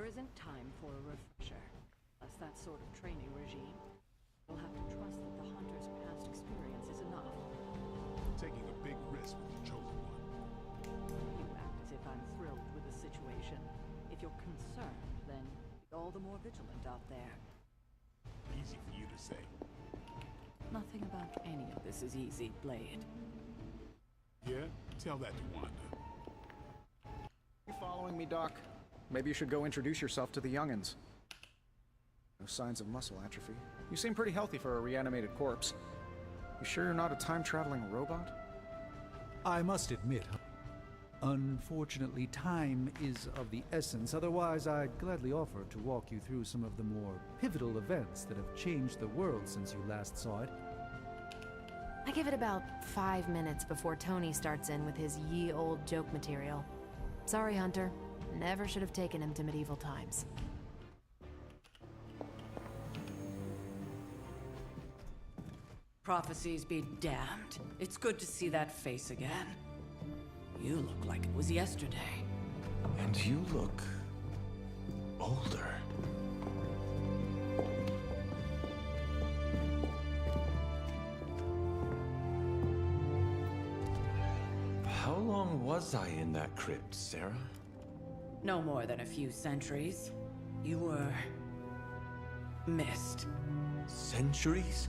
isn't time for a refresher. Plus that sort of training regime. You'll have to trust that the Hunter's past experience is enough. Taking a big risk with the Chosen One. You act as if I'm thrilled with the situation. If you're concerned, then be all the more vigilant out there. Easy for you to say. Nothing about any of this is easy, Blade. Yeah? Tell that to Wanda. You following me, Doc? Maybe you should go introduce yourself to the young'uns. No signs of muscle atrophy. You seem pretty healthy for a reanimated corpse. You sure you're not a time-traveling robot? I must admit, unfortunately, time is of the essence. Otherwise, I'd gladly offer to walk you through some of the more pivotal events that have changed the world since you last saw it. I give it about 5 minutes before Tony starts in with his ye-old joke material. Sorry, Hunter. Never should have taken him to medieval times. Prophecies be damned. It's good to see that face again. You look like it was yesterday. And you look older. How long was I in that crypt, Sarah? No more than a few centuries. You were... missed. Centuries?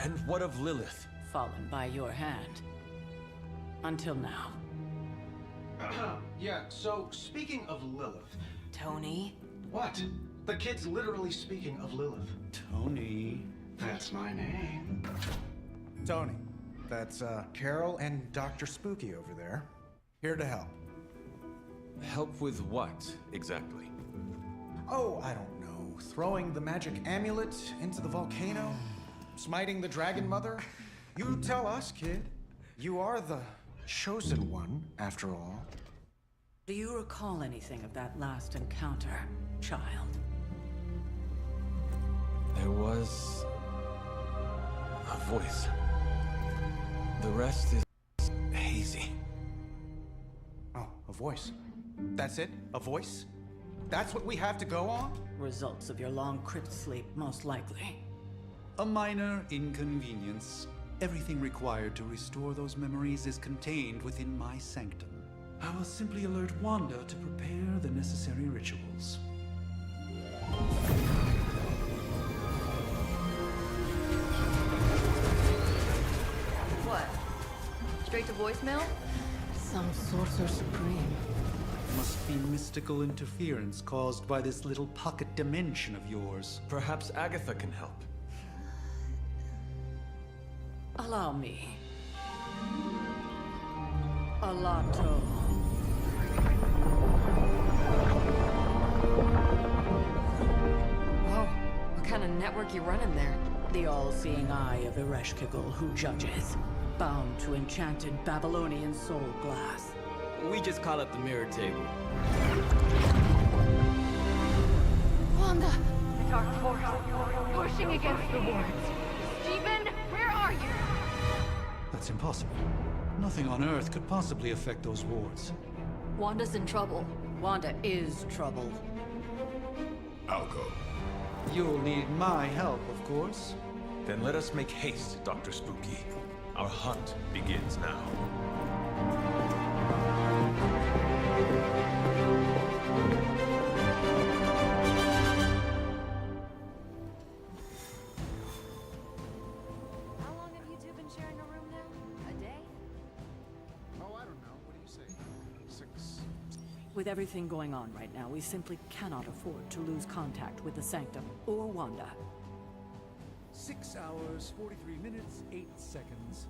And what of Lilith? Fallen by your hand. Until now. Yeah, so speaking of Lilith... Tony? What? The kid's literally speaking of Lilith. Tony. That's my name. Tony. That's, Carol and Dr. Spooky over there. Here to help. Help with what, exactly? Oh, I don't know. Throwing the magic amulet into the volcano? Smiting the Dragon Mother? You tell us, kid. You are the chosen one, after all. Do you recall anything of that last encounter, child? There was... a voice. The rest is hazy. Oh, a voice. That's it? A voice? That's what we have to go on? Results of your long crypt sleep, most likely. A minor inconvenience. Everything required to restore those memories is contained within my sanctum. I will simply alert Wanda to prepare the necessary rituals. What? Straight to voicemail? Some sorcerer supreme. Must be mystical interference caused by this little pocket dimension of yours. Perhaps Agatha can help. Allow me. Alato. Whoa, what kind of network you running there? The all-seeing eye of Ereshkigal who judges. Bound to enchanted Babylonian soul glass. We just call it the mirror table. Wanda! The dark force, pushing against the wards. Stephen, where are you? That's impossible. Nothing on Earth could possibly affect those wards. Wanda's in trouble. Wanda is troubled. I'll go. You'll need my help, of course. Then let us make haste, Dr. Spooky. Our hunt begins now. How long have you two been sharing a room now? A day? Oh, I don't know. What do you say? 6... With everything going on right now, we simply cannot afford to lose contact with the Sanctum or Wanda. 6 hours, 43 minutes, 8 seconds.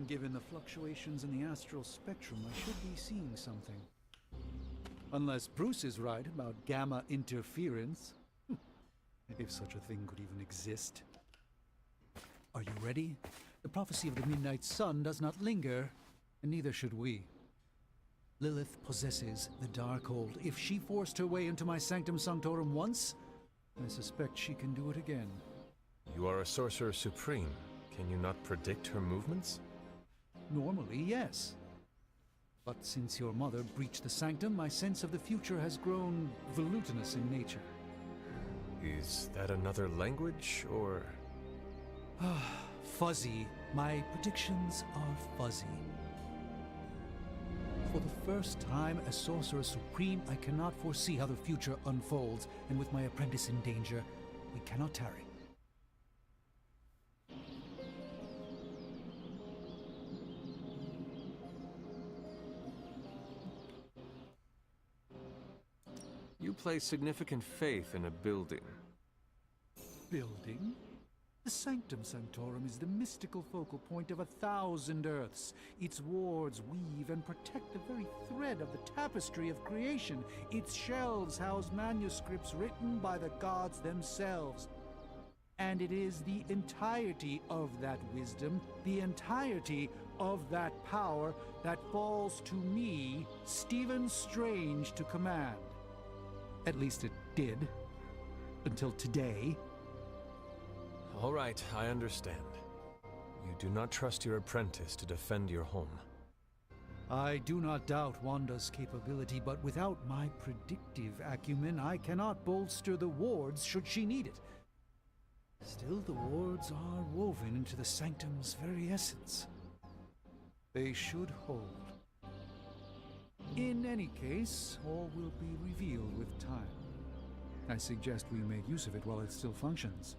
Given the fluctuations in the astral spectrum, I should be seeing something. Unless Bruce is right about gamma interference. If such a thing could even exist. Are you ready? The prophecy of the Midnight Sun does not linger, and neither should we. Lilith possesses the Darkhold. If she forced her way into my Sanctum Sanctorum once, I suspect she can do it again. You are a Sorcerer Supreme. Can you not predict her movements? Normally, yes. But since your mother breached the Sanctum, my sense of the future has grown volutinous in nature. Is that another language, or...? Fuzzy. My predictions are fuzzy. For the first time as Sorcerer Supreme, I cannot foresee how the future unfolds, and with my apprentice in danger, we cannot tarry. You place significant faith in a building. Building? The Sanctum Sanctorum is the mystical focal point of 1,000 Earths. Its wards weave and protect the very thread of the tapestry of creation. Its shelves house manuscripts written by the gods themselves. And it is the entirety of that wisdom, the entirety of that power, that falls to me, Stephen Strange, to command. At least it did. Until today. All right, I understand. You do not trust your apprentice to defend your home. I do not doubt Wanda's capability, but without my predictive acumen, I cannot bolster the wards should she need it. Still, the wards are woven into the Sanctum's very essence. They should hold. In any case, all will be revealed with time. I suggest we make use of it while it still functions.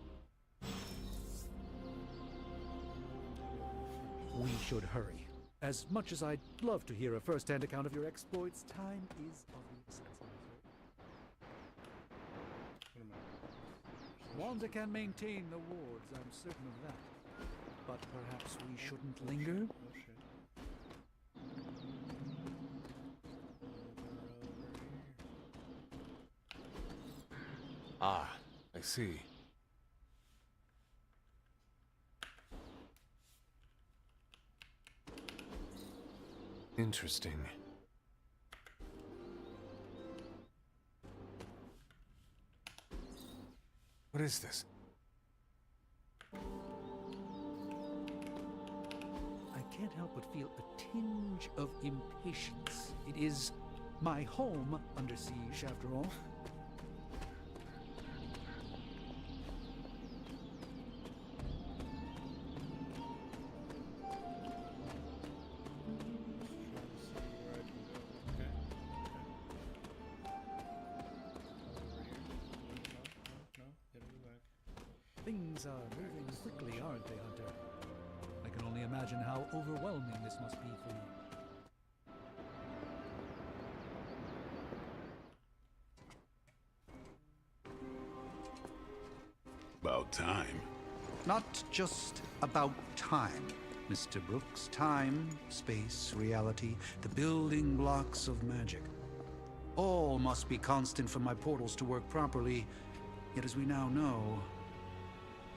We should hurry. As much as I'd love to hear a first-hand account of your exploits, time is of the essence. Wanda can maintain the wards, I'm certain of that. But perhaps we shouldn't linger? Ah, I see. Interesting. What is this? I can't help but feel a tinge of impatience. It is my home under siege, after all. Things are moving quickly, aren't they, Hunter? I can only imagine how overwhelming this must be for you. About time. Not just about time, Mr. Brooks. Time, space, reality, the building blocks of magic. All must be constant for my portals to work properly, yet as we now know,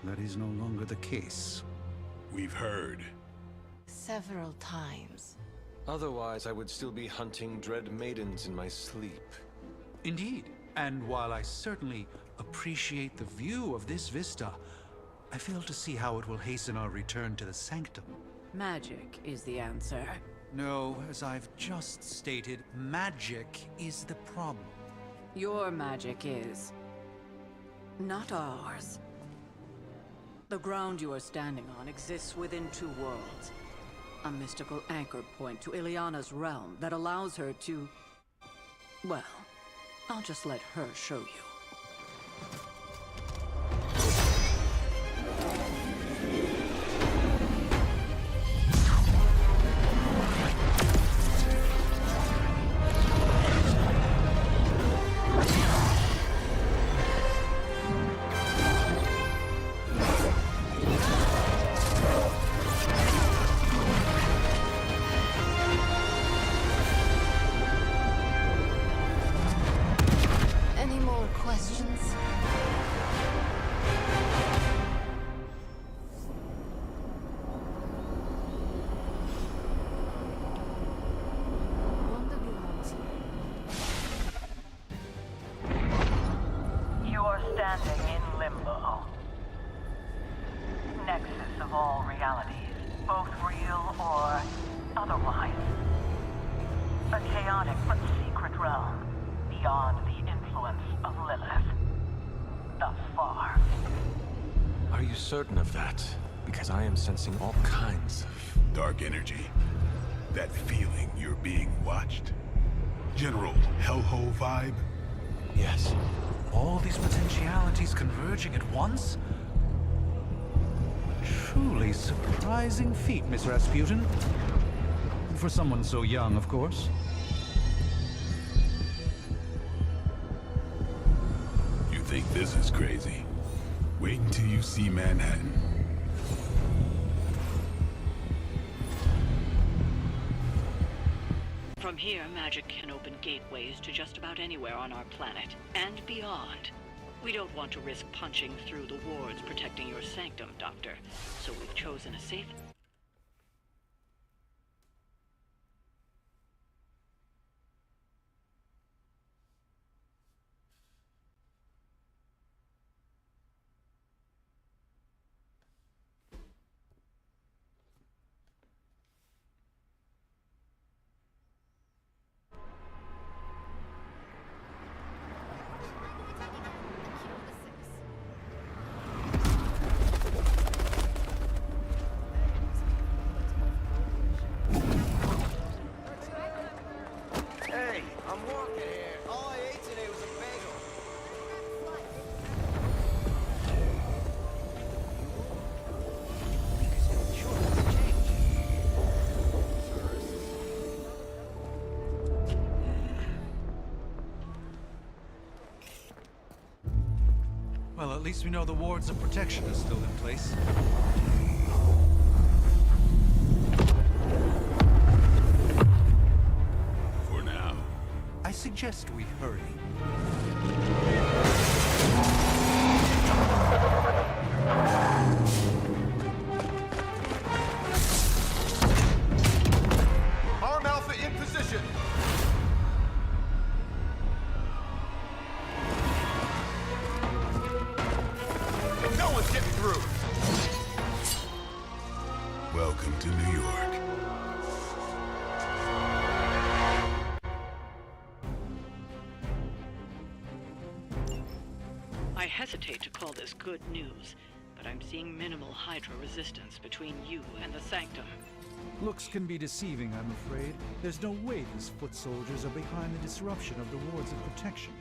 that is no longer the case. We've heard. Several times. Otherwise, I would still be hunting dread maidens in my sleep. Indeed, and while I certainly appreciate the view of this vista, I fail to see how it will hasten our return to the Sanctum. Magic is the answer. No, as I've just stated, magic is the problem. Your magic is... not ours. The ground you are standing on exists within two worlds. A mystical anchor point to Ileana's realm that allows her to... well, I'll just let her show you. nexus of all realities, both real or otherwise. A chaotic but secret realm, beyond the influence of Lilith. Thus far. Are you certain of that? Because I am sensing all kinds of... Dark energy. That feeling you're being watched. General hellhole vibe. Yes. All these potentialities converging at once? Truly surprising feat, Miss Rasputin. For someone so young, of course. You think this is crazy? Wait until you see Manhattan. From here, magic can open gateways to just about anywhere on our planet, and beyond. We don't want to risk punching through the wards protecting your sanctum, Doctor, so we've chosen a safe... Hey, I'm walking here. All I ate today was a bagel. Well, at least we know the wards of protection are still in place. For now. I suggest we hurry. Arm Alpha in position. No one's getting through. Welcome to New York. I hesitate to call this good news, but I'm seeing minimal Hydra resistance between you and the Sanctum. Looks can be deceiving, I'm afraid. There's no way these foot soldiers are behind the disruption of the wards of protection.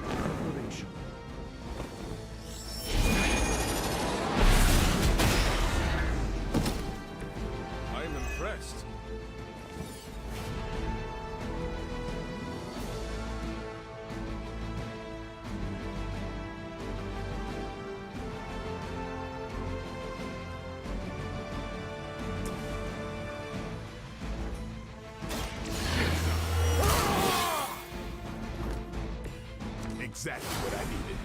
Preparation. I am impressed. Exactly what I needed.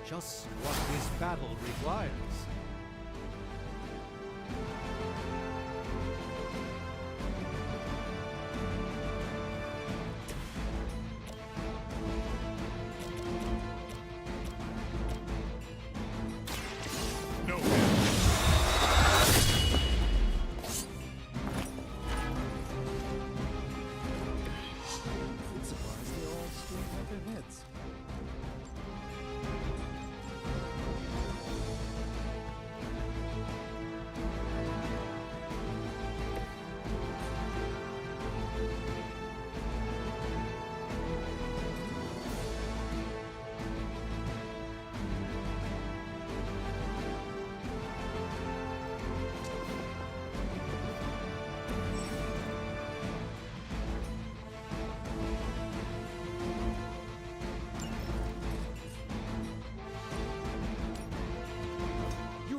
Just what this battle requires.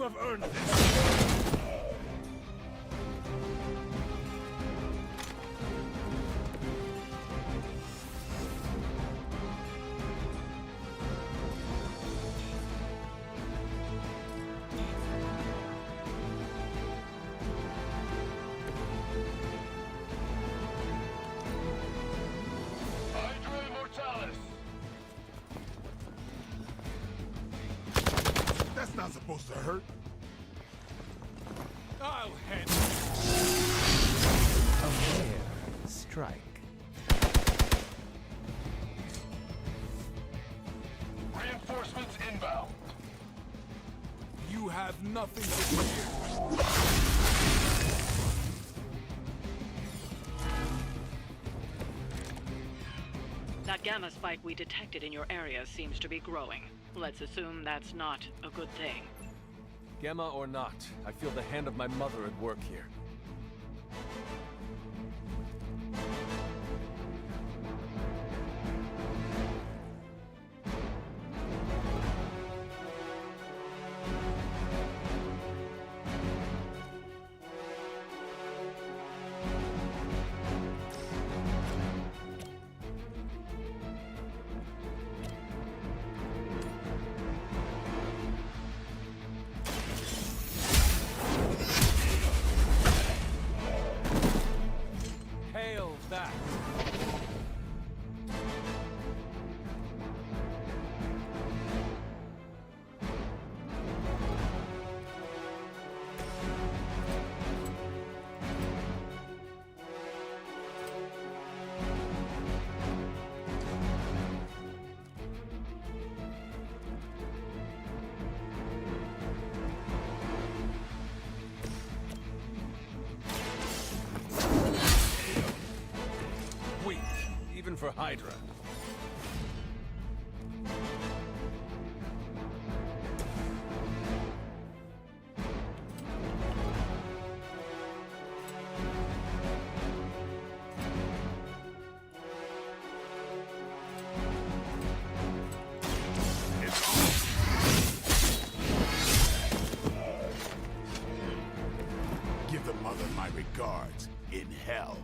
have earned this. Hydra Immortalis! That's not supposed to hurt. I'll hand A rare strike. Reinforcements inbound. You have nothing to fear. That gamma spike we detected in your area seems to be growing. Let's assume that's not a good thing. Gamma or not, I feel the hand of my mother at work here. Hail that! Weak, even for Hydra. Give the mother my regards in hell.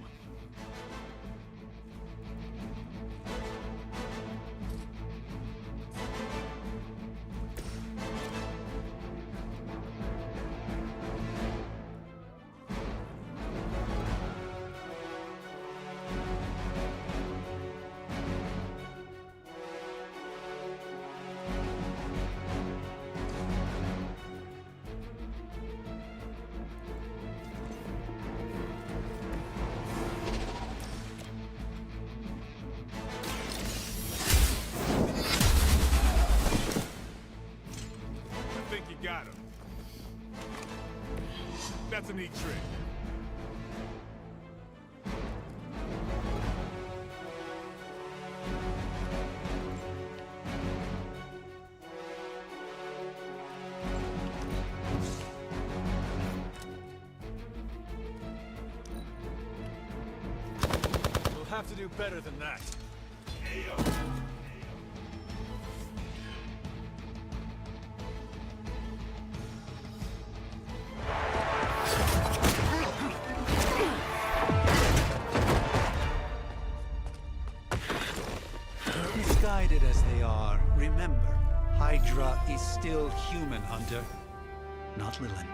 I think you got him. That's a neat trick. We'll have to do better than that. Misguided as they are, remember, Hydra is still human, Hunter. Not Lilin.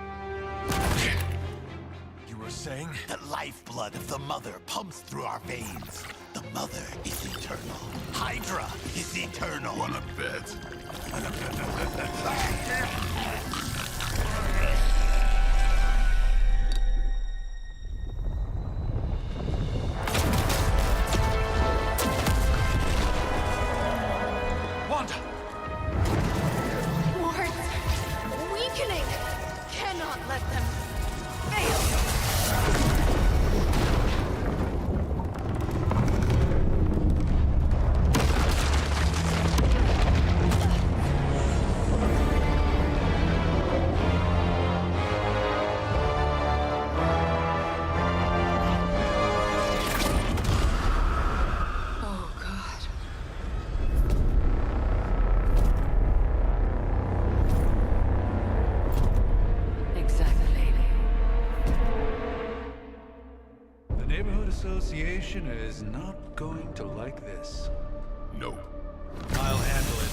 You were saying? The lifeblood of the mother pumps through our veins. The mother is eternal. Hydra is eternal. Wanna bet? Wanda! Wards! Weakening! Cannot let them fail! Oh, God. Association is not going to like this. No. I'll handle it.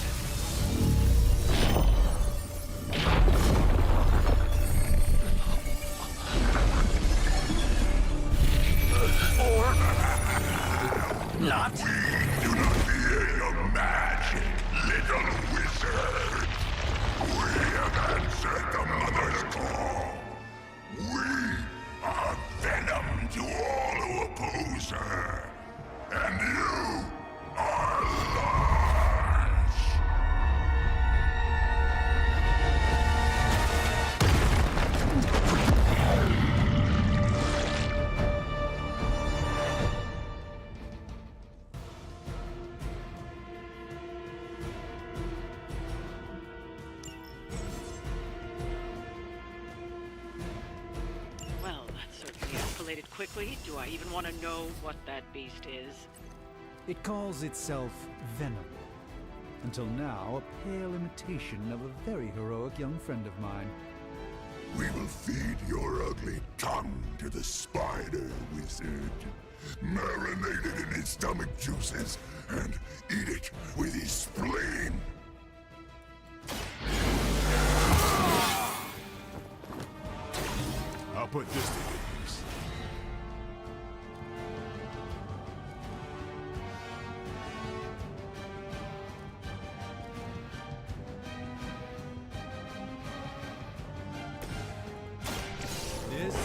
Not. Do not fear your magic, little wizard. We have answered the Mother's call. We are venom to all who oppose her. And you are lost. Well, that certainly escalated quickly. Do I even want to know what that beast is? It calls itself Venom. Until now, a pale imitation of a very heroic young friend of mine. We will feed your ugly tongue to the spider wizard. Marinate it in his stomach juices and eat it with his spleen. I'll put this to good use. This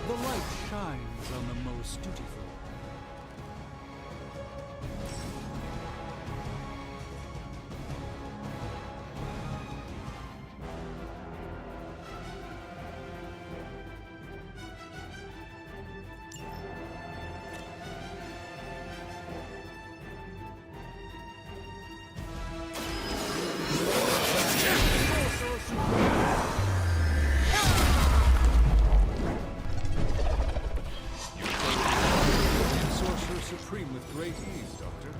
the light shines on the most dutiful. Sorcerer Supreme with great ease, Doctor.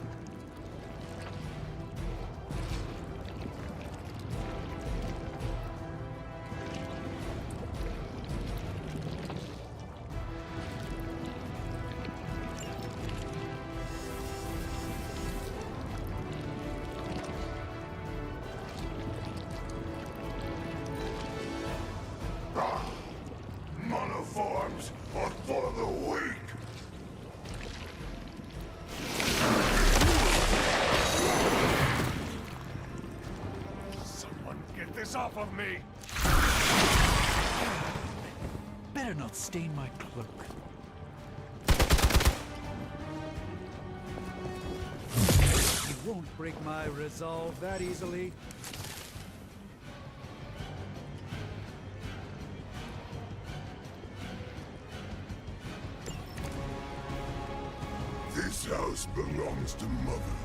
Monoforms are for the weak. Someone get this off of me! Better not stain my cloak. You won't break my resolve that easily. This house belongs to Mother,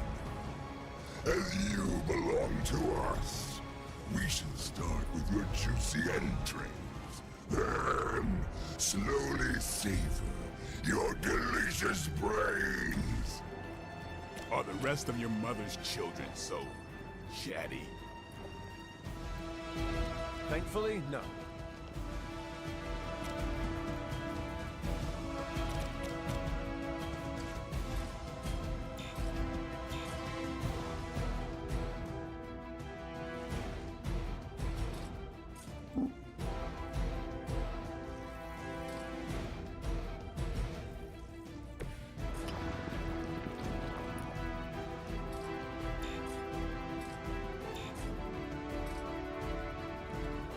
as you belong to us. We shall start with your juicy entrails, then slowly savor your delicious brains. Are the rest of your mother's children so chatty? Thankfully, no.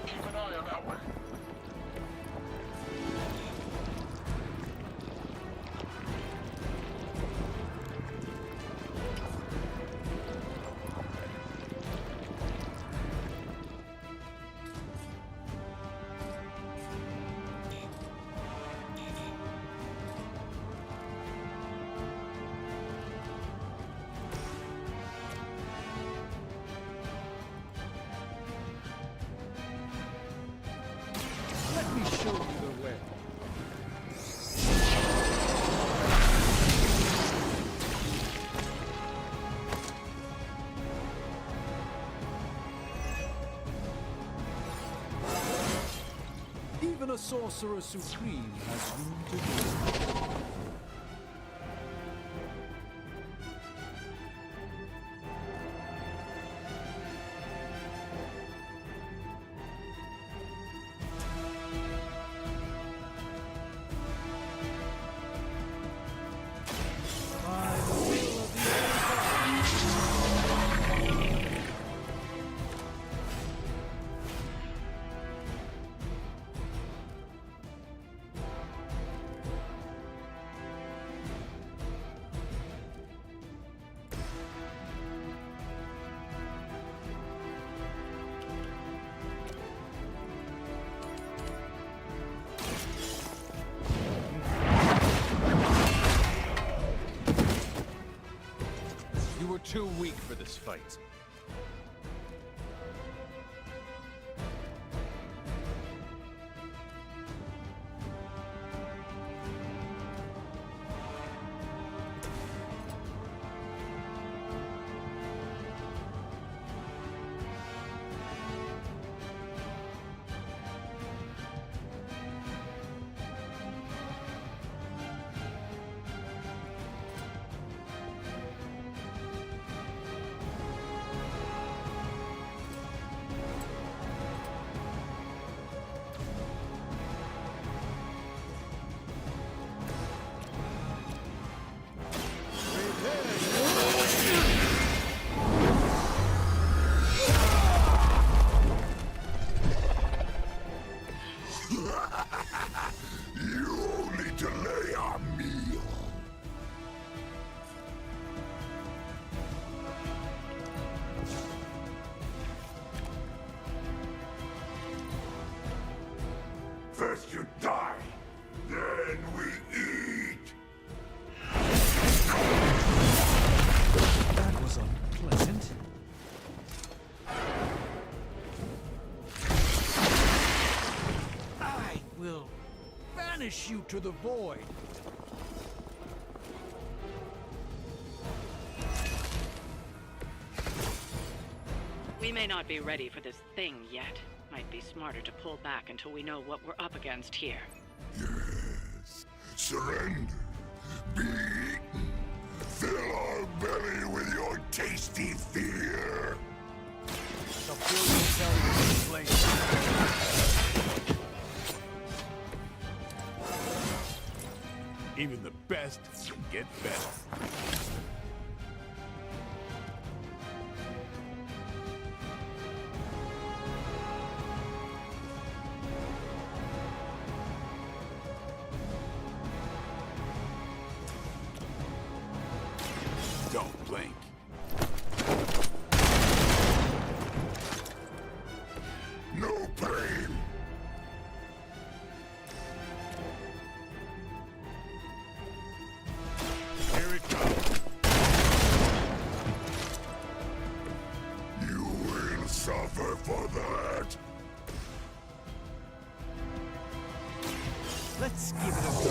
Keep an eye on that the Sorcerer Supreme has room to grow. You were too weak for this fight. You only delay our meal. First you die, then we eat. That was unpleasant. I will banish you to the void. We may not be ready for this thing yet. Might be smarter to pull back until we know what we're up against here. Yes. Surrender. Be eaten. Fill our belly with your tasty fear. Shall feel yourself in this place. Even the best can get better. Don't blink. No pain. Here it comes. You will suffer for that. Let's give it a go.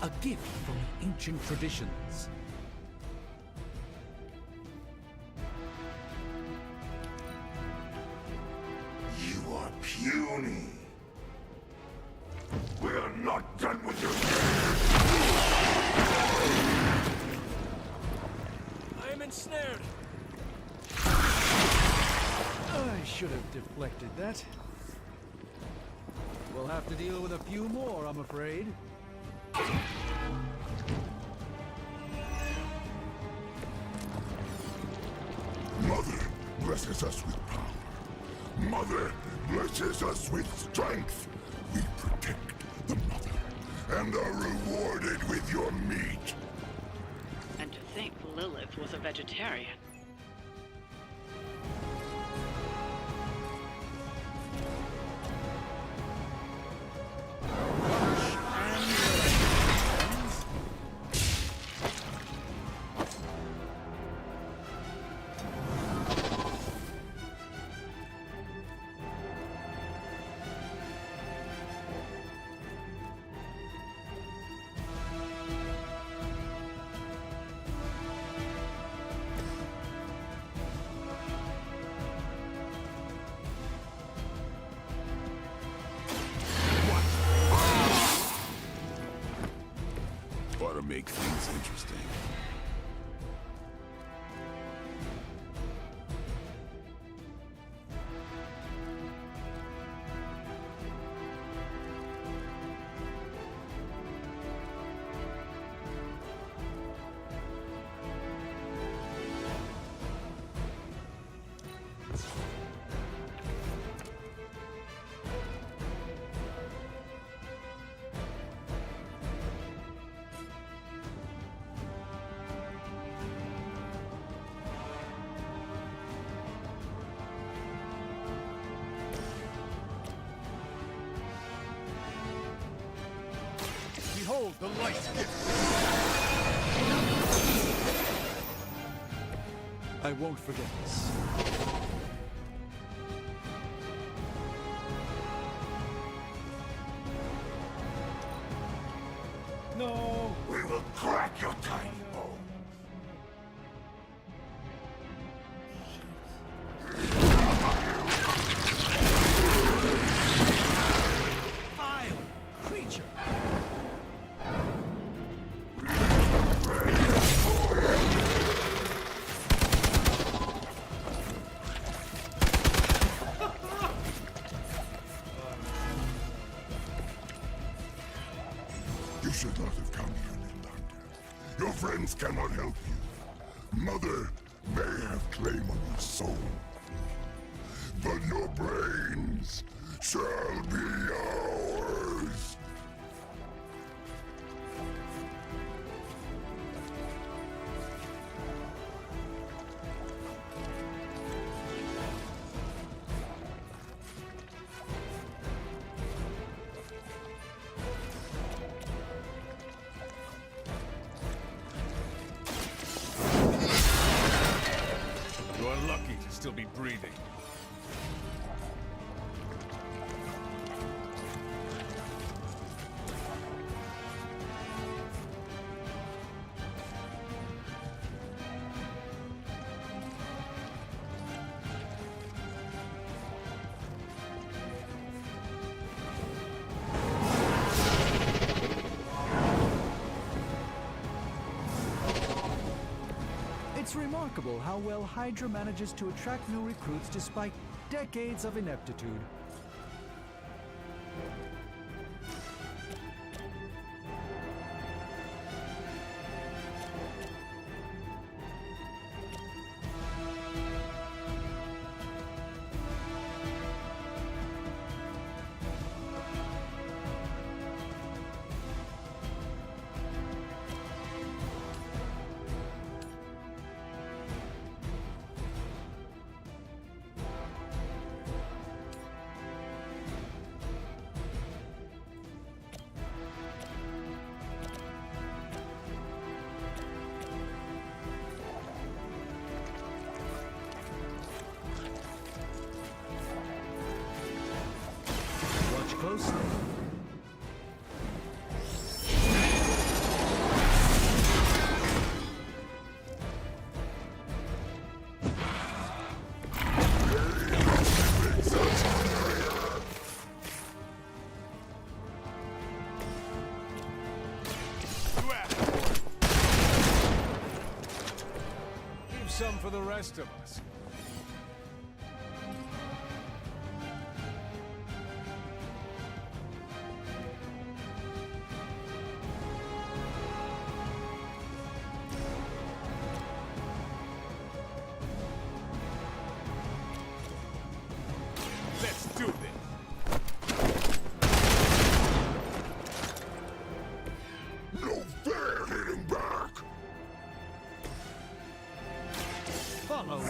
A gift from ancient traditions. You are puny. We are not done with you yet. I am ensnared. I should have deflected that. We'll have to deal with a few more, I'm afraid. Mother blesses us with power. Mother blesses us with strength. We protect the mother and are rewarded with your meat. And to think Lilith was a vegetarian. interesting. Behold the light! I won't forget this. No! We will crack your tiny bone. Vile creature! You should not have come here, little hunter. Your friends cannot help you. Mother may have claim on your soul, but your brains shall be ours. You are lucky to still be breathing. It's remarkable how well Hydra manages to attract new recruits despite decades of ineptitude. Watch closely. You asked for it. Leave some for the rest of us. Let's do this. No fair hitting back. Follow my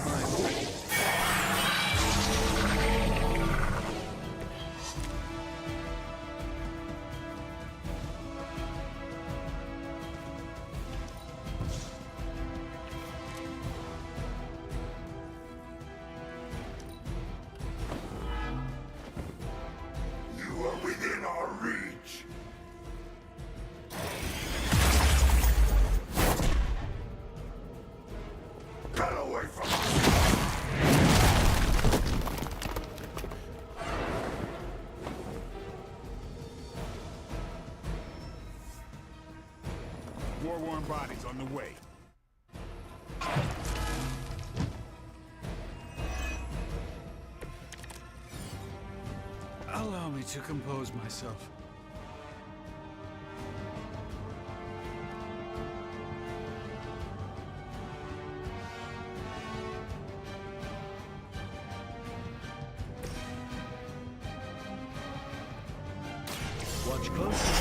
on the way. Allow me to compose myself. Watch closely.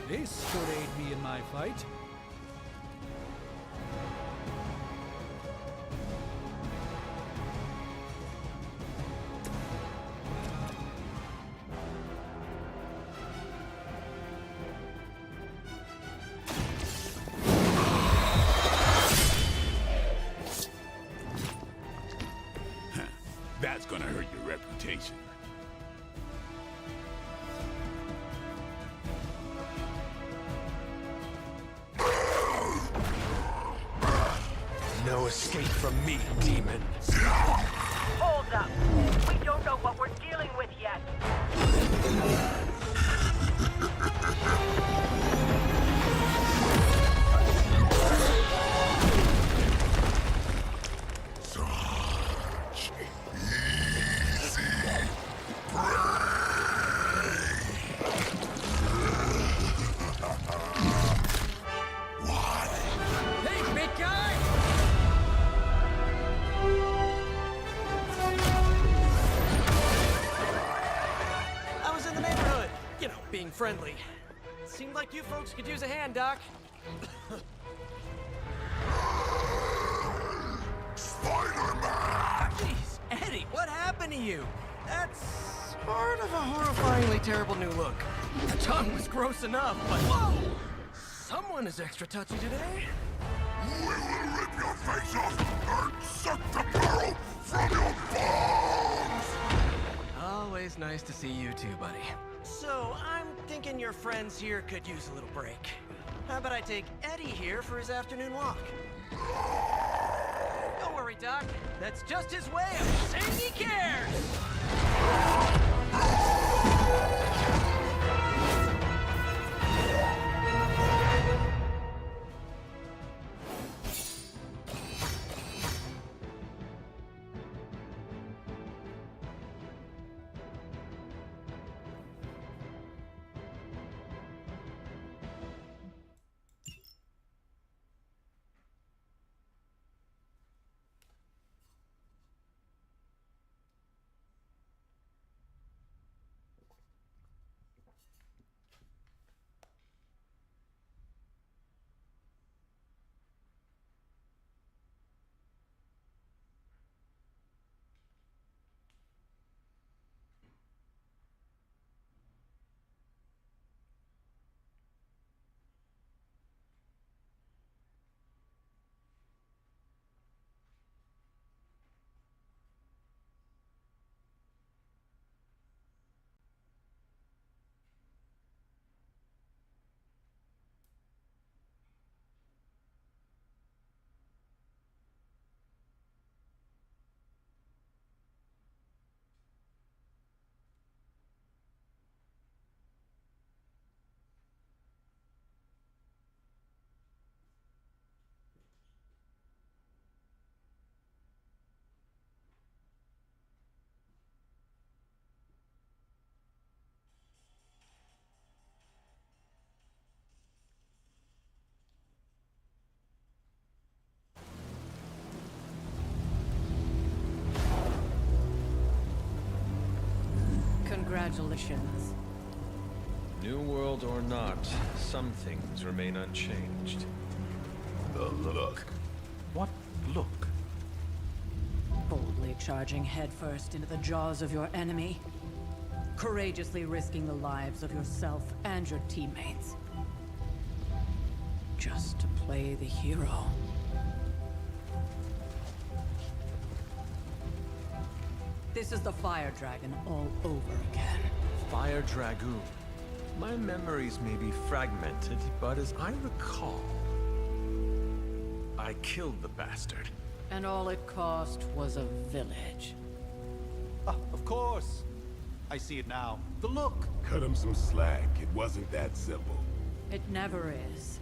This should aid me in my fight. That's gonna hurt your reputation. No escape from me, demon. Hold up. We don't know what we're dealing with yet. Such easy prey. What? Hey, big guy! I was in the neighborhood. You know, being friendly. Seemed like you folks could use a hand, Doc. Spider-Man! Jeez, Eddie, what happened to you? That's sort of a horrifyingly terrible new look. The tongue was gross enough, but whoa! Someone is extra touchy today. We will rip your face off and suck the marrow from your bones! Always nice to see you too, buddy. So, I'm thinking your friends here could use a little break. How about I take Eddie here for his afternoon walk? Don't worry, Doc. That's just his way of saying he cares! Congratulations. New world or not, some things remain unchanged. The look. What look? Boldly charging headfirst into the jaws of your enemy. Courageously risking the lives of yourself and your teammates. Just to play the hero. This is the Fire Dragon all over again. Fire Dragoon. My memories may be fragmented, but as I recall, I killed the bastard. And all it cost was a village. Of course. I see it now. The look. Cut him some slack. It wasn't that simple. It never is.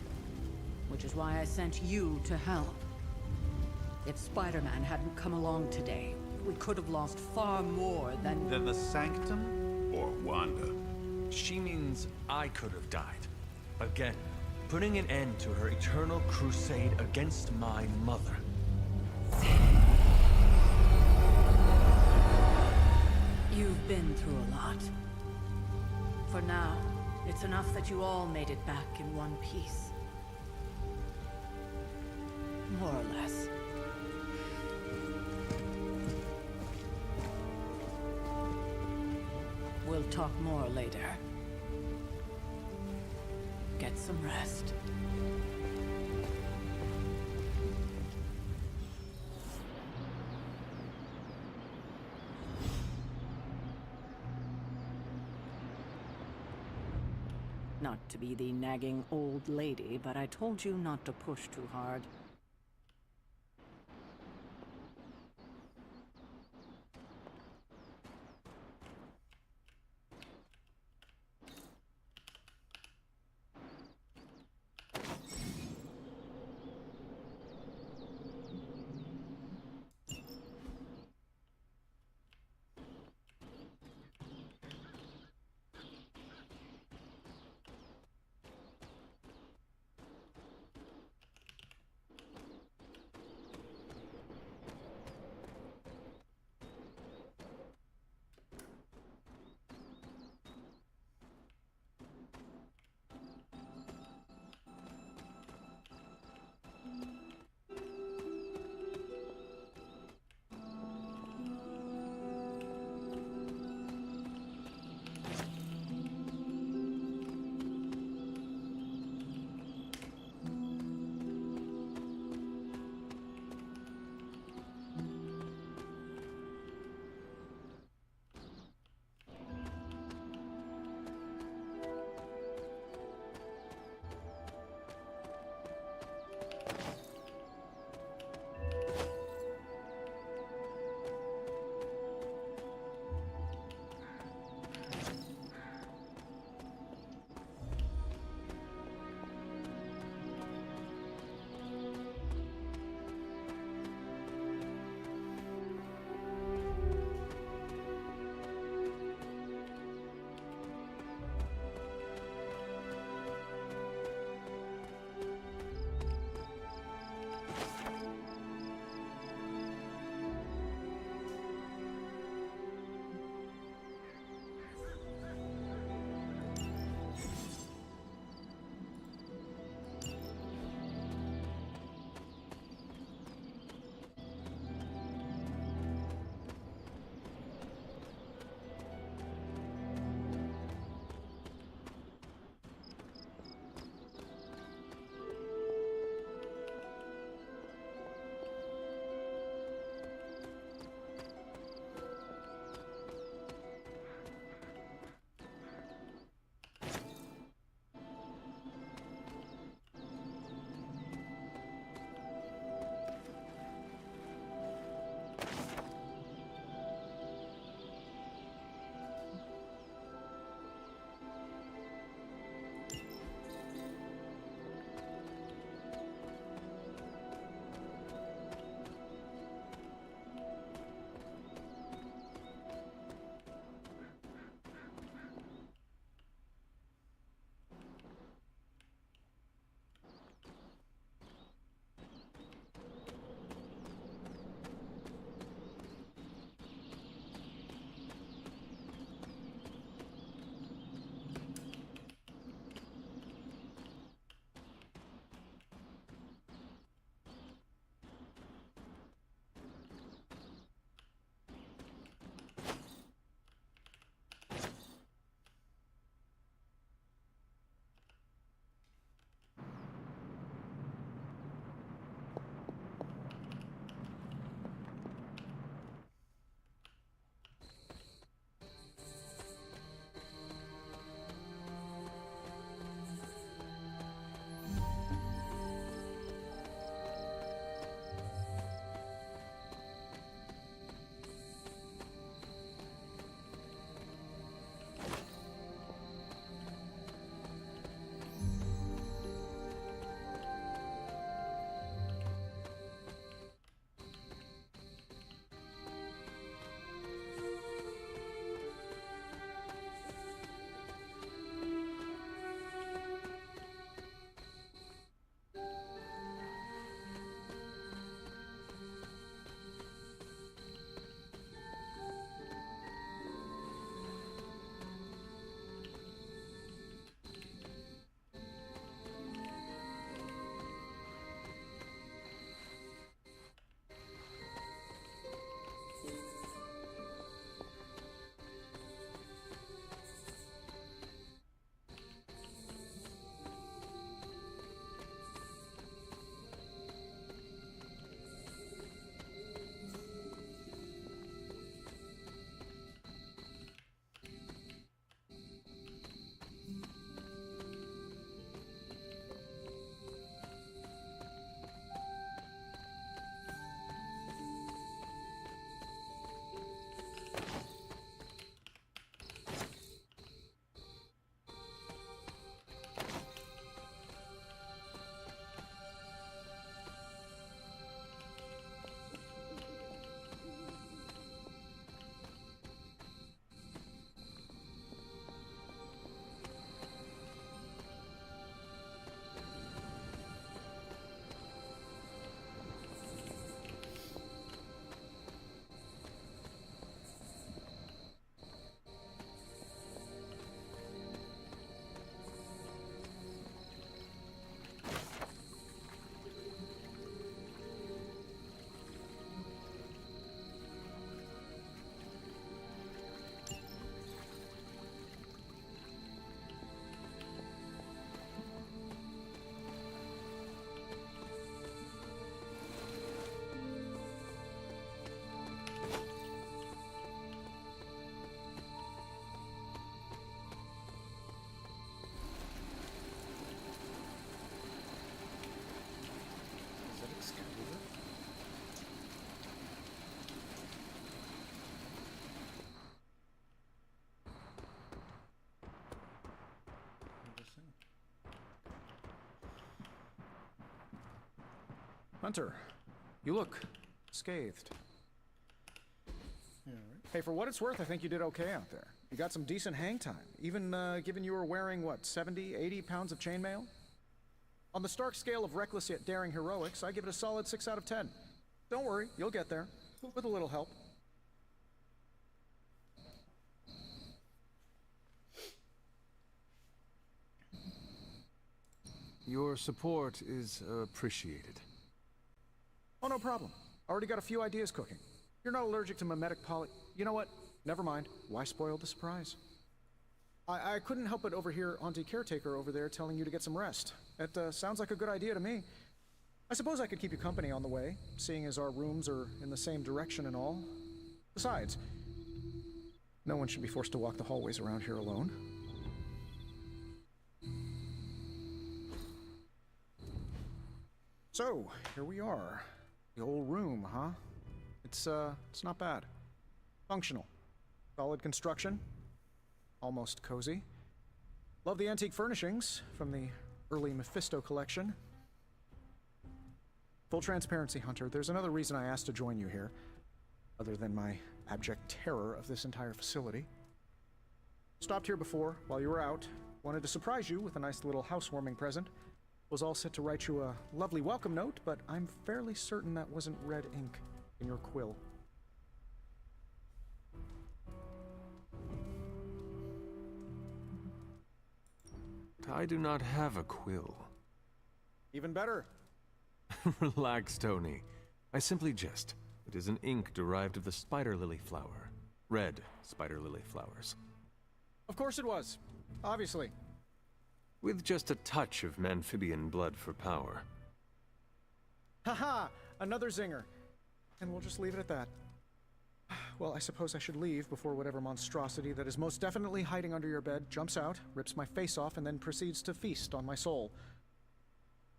Which is why I sent you to help. If Spider-Man hadn't come along today, we could have lost far more than... Than the Sanctum? Or Wanda. She means I could have died. Again, putting an end to her eternal crusade against my mother. You've been through a lot. For now, it's enough that you all made it back in one piece. More or less. We'll talk more later. Get some rest. Not to be the nagging old lady, but I told you not to push too hard. Hunter, you look scathed. Hey, for what it's worth, I think you did okay out there. You got some decent hang time, even given you were wearing, what, 70, 80 pounds of chainmail? On the Stark scale of reckless yet daring heroics, I give it a solid 6 out of 10. Don't worry, you'll get there, with a little help. Your support is appreciated. Oh, no problem. Already got a few ideas cooking. You're not allergic to mimetic poly... You know what? Never mind. Why spoil the surprise? I couldn't help but overhear Auntie Caretaker over there telling you to get some rest. That sounds like a good idea to me. I suppose I could keep you company on the way, seeing as our rooms are in the same direction and all. Besides, no one should be forced to walk the hallways around here alone. So, here we are. The old room, huh? It's not bad. Functional. Solid construction. Almost cozy. Love the antique furnishings from the early Mephisto collection. Full transparency, Hunter, there's another reason I asked to join you here, other than my abject terror of this entire facility. Stopped here before, while you were out. Wanted to surprise you with a nice little housewarming present. Was all set to write you a lovely welcome note, but I'm fairly certain that wasn't red ink in your quill. I do not have a quill. Even better. Relax, Tony. I simply jest. It is an ink derived of the spider lily flower. Red spider lily flowers. Of course it was. Obviously. With just a touch of amphibian blood for power. Haha! Another zinger. And we'll just leave it at that. Well, I suppose I should leave before whatever monstrosity that is most definitely hiding under your bed jumps out, rips my face off, and then proceeds to feast on my soul.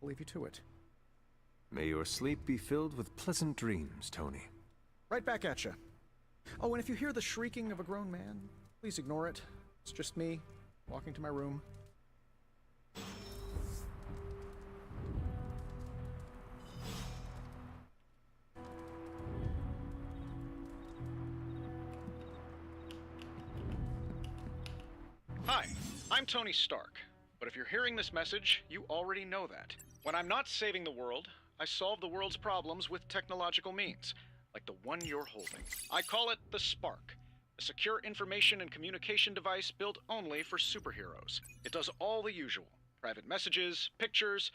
I'll leave you to it. May your sleep be filled with pleasant dreams, Tony. Right back at you. Oh, and if you hear the shrieking of a grown man, please ignore it. It's just me, walking to my room. Hi, I'm Tony Stark, but if you're hearing this message, you already know that. When I'm not saving the world, I solve the world's problems with technological means, like the one you're holding. I call it the Spark, a secure information and communication device built only for superheroes. It does all the usual, private messages, pictures,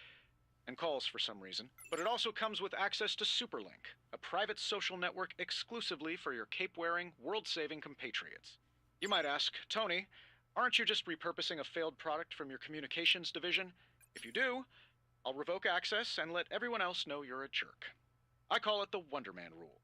and calls for some reason, but it also comes with access to Superlink, a private social network exclusively for your cape-wearing, world-saving compatriots. You might ask, Tony, aren't you just repurposing a failed product from your communications division? If you do, I'll revoke access and let everyone else know you're a jerk. I call it the Wonder Man rule.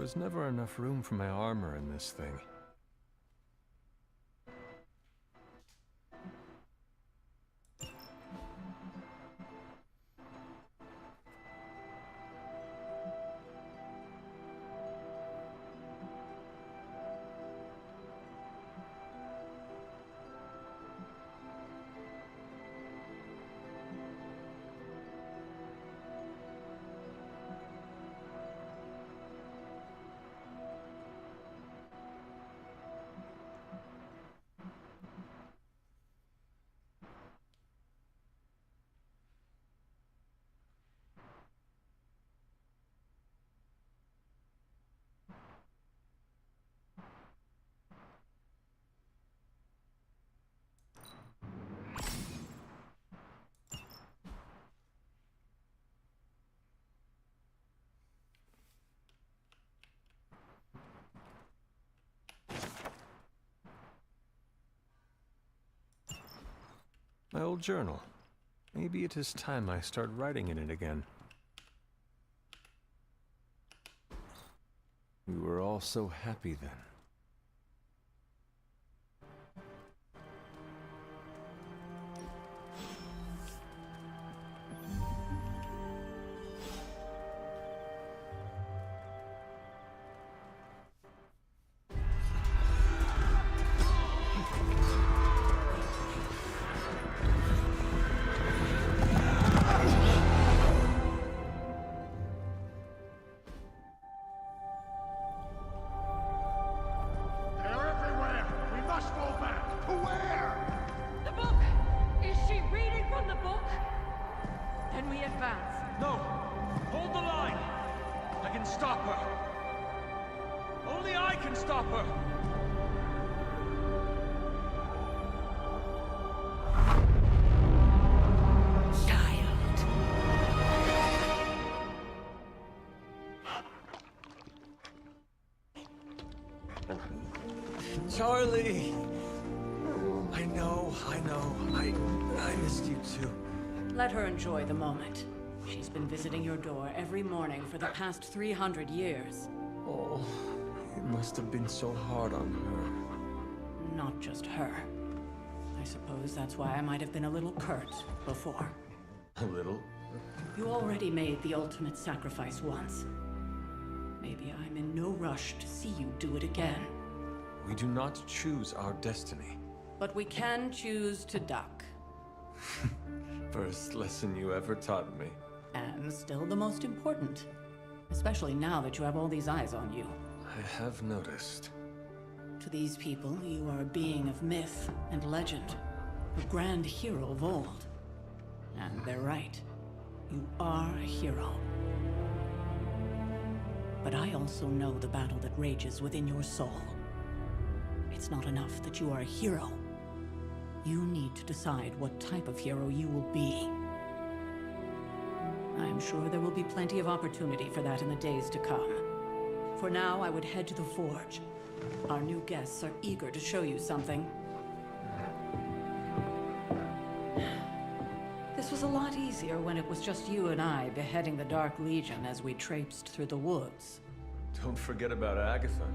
was never enough room for my armor in this thing. My old journal. Maybe it is time I start writing in it again. We were all so happy then. Charlie! I know. I missed you too. Let her enjoy the moment. She's been visiting your door every morning for the past 300 years. Oh, it must have been so hard on her. Not just her. I suppose that's why I might have been a little curt before. A little? You already made the ultimate sacrifice once. Maybe I'm in no rush to see you do it again. We do not choose our destiny. But we can choose to duck. First lesson you ever taught me. And still the most important. Especially now that you have all these eyes on you. I have noticed. To these people, you are a being of myth and legend. A grand hero of old. And they're right. You are a hero. But I also know the battle that rages within your soul. It's not enough that you are a hero. You need to decide what type of hero you will be. I'm sure there will be plenty of opportunity for that in the days to come. For now, I would head to the Forge. Our new guests are eager to show you something. This was a lot easier when it was just you and I beheading the Dark Legion as we traipsed through the woods. Don't forget about Agatha.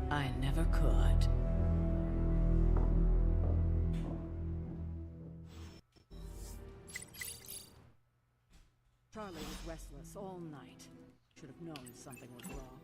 I never could. Charlie was restless all night. Should have known something was wrong.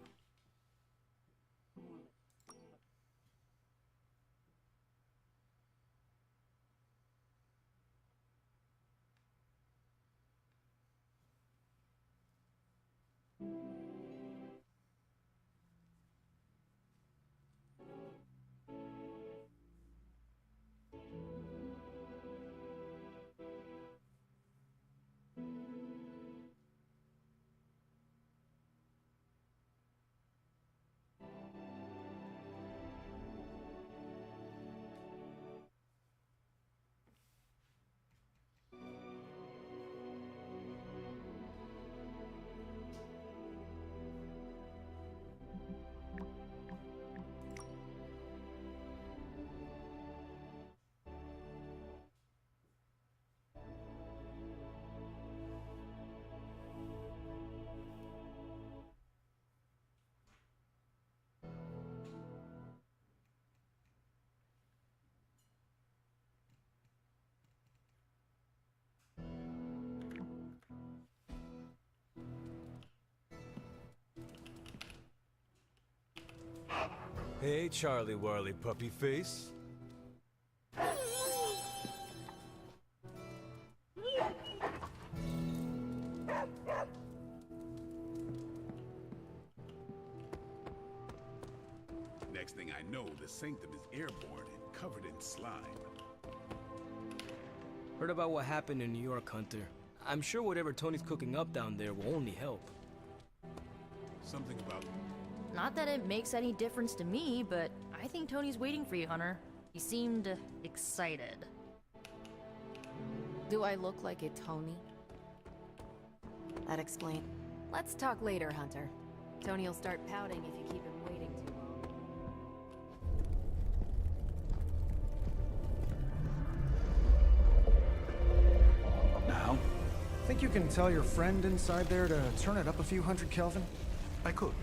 Hey, Charlie Warley Puppy Face. Next thing I know, the Sanctum is airborne and covered in slime. Heard about what happened in New York, Hunter. I'm sure whatever Tony's cooking up down there will only help. Something about... Not that it makes any difference to me, but I think Tony's waiting for you, Hunter. He seemed excited. Do I look like a Tony? That explains. Let's talk later, Hunter. Tony will start pouting if you keep him waiting too long. Now? Think you can tell your friend inside there to turn it up a few hundred Kelvin? I could.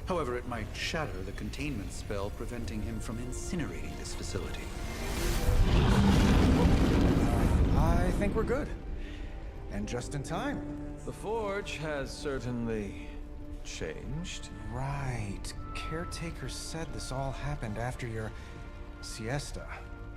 However, it might shatter the containment spell preventing him from incinerating this facility. I think we're good. And just in time. The Forge has certainly changed. Right. Caretaker said this all happened after your siesta.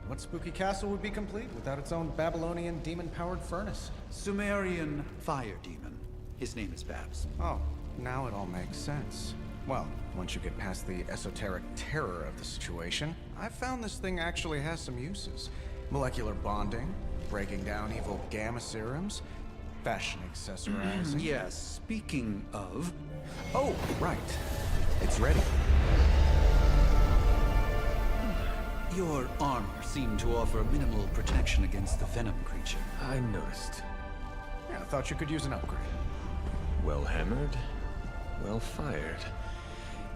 What spooky castle would be complete without its own Babylonian demon-powered furnace? Sumerian fire demon. His name is Babs. Oh, now it all makes sense. Well, once you get past the esoteric terror of the situation, I've found this thing actually has some uses. Molecular bonding, breaking down evil gamma serums, fashion accessorizing. Yes, speaking of... Oh, right. It's ready. Your armor seemed to offer minimal protection against the venom creature. I noticed. Yeah, I thought you could use an upgrade. Well hammered, well fired.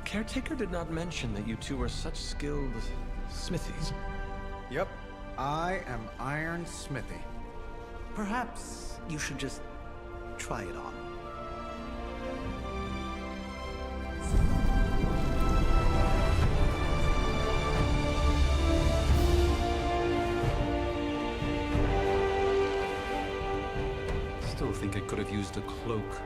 Caretaker did not mention that you two were such skilled smithies. Yep, I am Iron Smithy. Perhaps you should just try it on. Still think I could have used a cloak.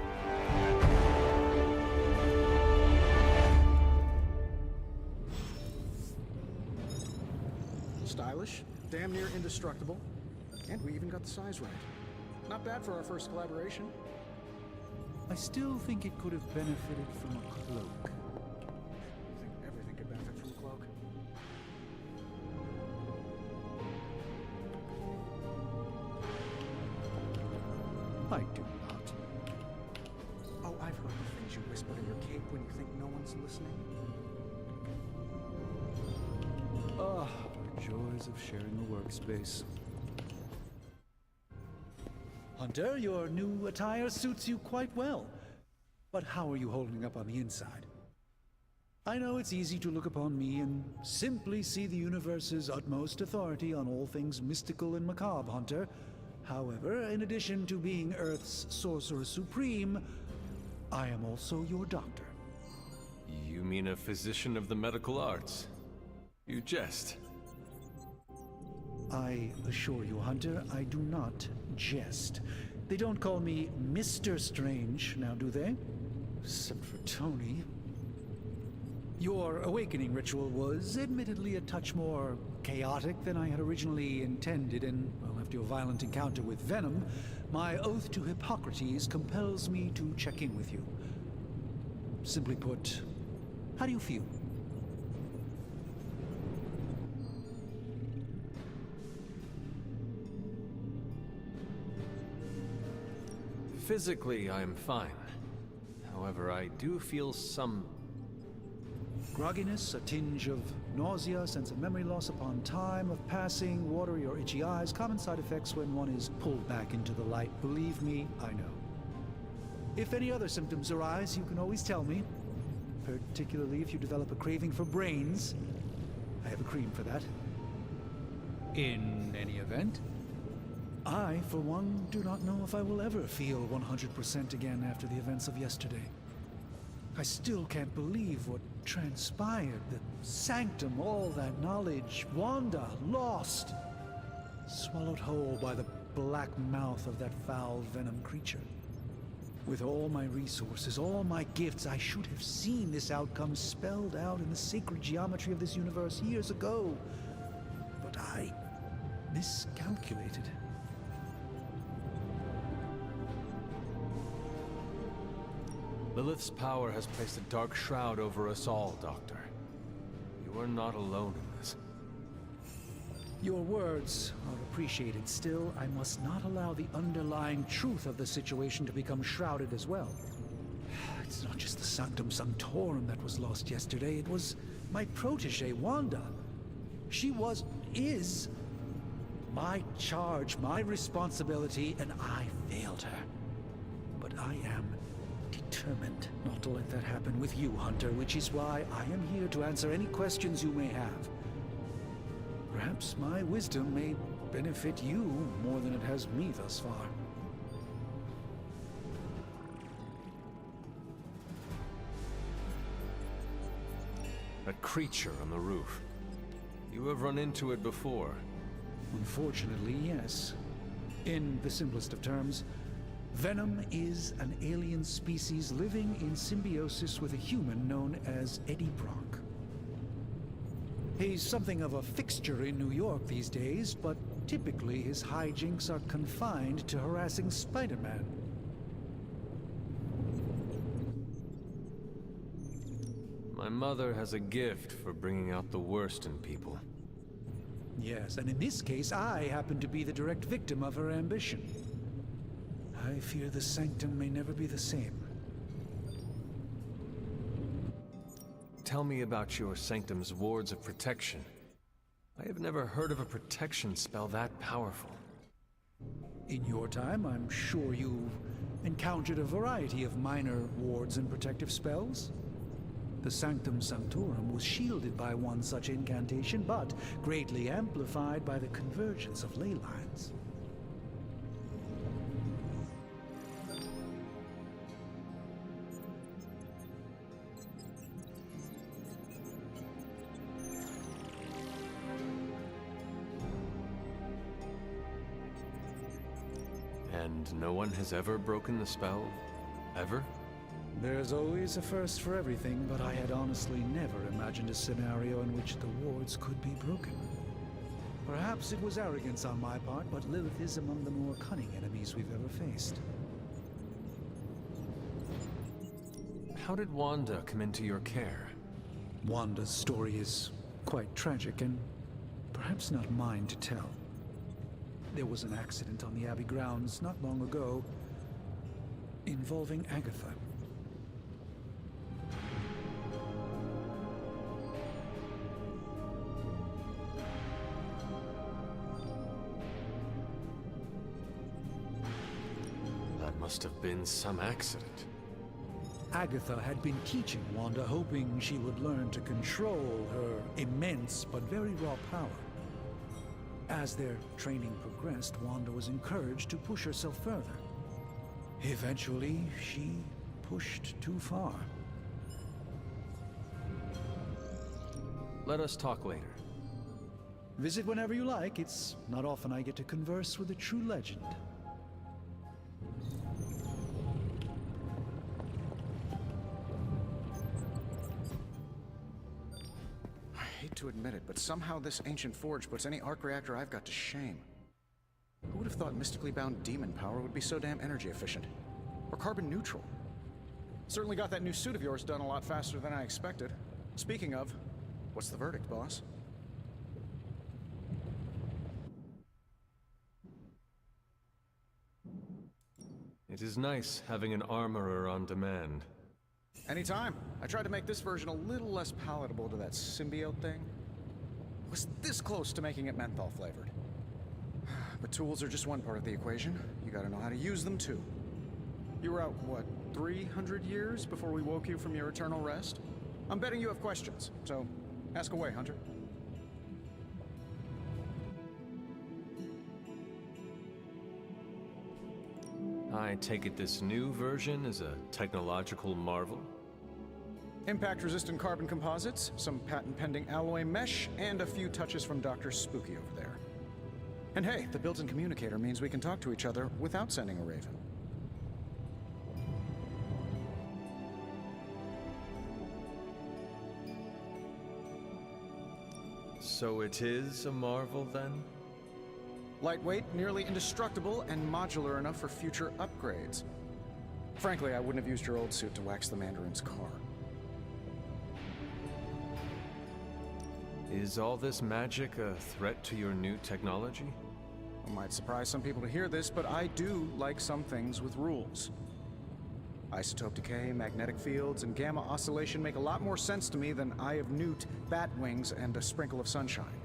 Stylish, damn near indestructible, and we even got the size right. Not bad for our first collaboration. I still think it could have benefited from a cloak. You think everything could benefit from a cloak? I do not. Oh, I've heard the things you whisper to your cape when you think no one's listening. Ah, joys of sharing a workspace. Hunter, your new attire suits you quite well. But how are you holding up on the inside? I know it's easy to look upon me and simply see the universe's utmost authority on all things mystical and macabre, Hunter. However, in addition to being Earth's Sorcerer Supreme, I am also your doctor. You mean a physician of the medical arts? You jest. I assure you, Hunter, I do not jest. They don't call me Mr. Strange, now do they? Except for Tony. Your awakening ritual was admittedly a touch more chaotic than I had originally intended, and, well, after your violent encounter with Venom, my oath to Hippocrates compels me to check in with you. Simply put, how do you feel? Physically, I'm fine. However, I do feel some... Grogginess, a tinge of nausea, sense of memory loss upon time of passing, watery or itchy eyes, common side effects when one is pulled back into the light. Believe me, I know. If any other symptoms arise, you can always tell me. Particularly if you develop a craving for brains. I have a cream for that. In any event, I, for one, do not know if I will ever feel 100% again after the events of yesterday. I still can't believe what transpired. The Sanctum, all that knowledge, Wanda, lost. Swallowed whole by the black mouth of that foul venom creature. With all my resources, all my gifts, I should have seen this outcome spelled out in the sacred geometry of this universe years ago. But I miscalculated. Lilith's power has placed a dark shroud over us all, Doctor. You are not alone in this. Your words are appreciated. Still, I must not allow the underlying truth of the situation to become shrouded as well. It's not just the Sanctum Sanctorum that was lost yesterday. It was my protege, Wanda. She is my charge, my responsibility, and I failed her. But I am determined not to let that happen with you, Hunter, which is why I am here to answer any questions you may have. Perhaps my wisdom may benefit you more than it has me thus far. That creature on the roof. You have run into it before. Unfortunately, yes. In the simplest of terms, Venom is an alien species living in symbiosis with a human known as Eddie Brock. He's something of a fixture in New York these days, but typically his hijinks are confined to harassing Spider-Man. My mother has a gift for bringing out the worst in people. Yes, and in this case, I happen to be the direct victim of her ambition. I fear the Sanctum may never be the same. Tell me about your Sanctum's wards of protection. I have never heard of a protection spell that powerful. In your time, I'm sure you've encountered a variety of minor wards and protective spells. The Sanctum Sanctorum was shielded by one such incantation, but greatly amplified by the convergence of ley lines. And no one has ever broken the spell? Ever? There's always a first for everything, but I had honestly never imagined a scenario in which the wards could be broken. Perhaps it was arrogance on my part, but Lilith is among the more cunning enemies we've ever faced. How did Wanda come into your care? Wanda's story is quite tragic, and perhaps not mine to tell. There was an accident on the Abbey grounds not long ago involving Agatha. That must have been some accident. Agatha had been teaching Wanda, hoping she would learn to control her immense but very raw power. As their training progressed, Wanda was encouraged to push herself further. Eventually, she pushed too far. Let us talk later. Visit whenever you like. It's not often I get to converse with a true legend. I hate to admit it, but somehow this ancient forge puts any arc reactor I've got to shame. Who would have thought mystically bound demon power would be so damn energy efficient? Or carbon neutral? Certainly got that new suit of yours done a lot faster than I expected. Speaking of, what's the verdict, boss? It is nice having an armorer on demand. Anytime. I tried to make this version a little less palatable to that symbiote thing. Was this close to making it menthol flavored. But tools are just one part of the equation. You gotta know how to use them too. You were out, what, 300 years before we woke you from your eternal rest? I'm betting you have questions, so ask away, Hunter. I take it this new version is a technological marvel? Impact-resistant carbon composites, some patent-pending alloy mesh, and a few touches from Dr. Spooky over there. And hey, the built-in communicator means we can talk to each other without sending a raven. So it is a marvel, then? Lightweight, nearly indestructible, and modular enough for future upgrades. Frankly, I wouldn't have used your old suit to wax the Mandarin's car. Is all this magic a threat to your new technology? It might surprise some people to hear this, but I do like some things with rules. Isotope decay, magnetic fields, and gamma oscillation make a lot more sense to me than Eye of Newt, bat wings, and a sprinkle of sunshine.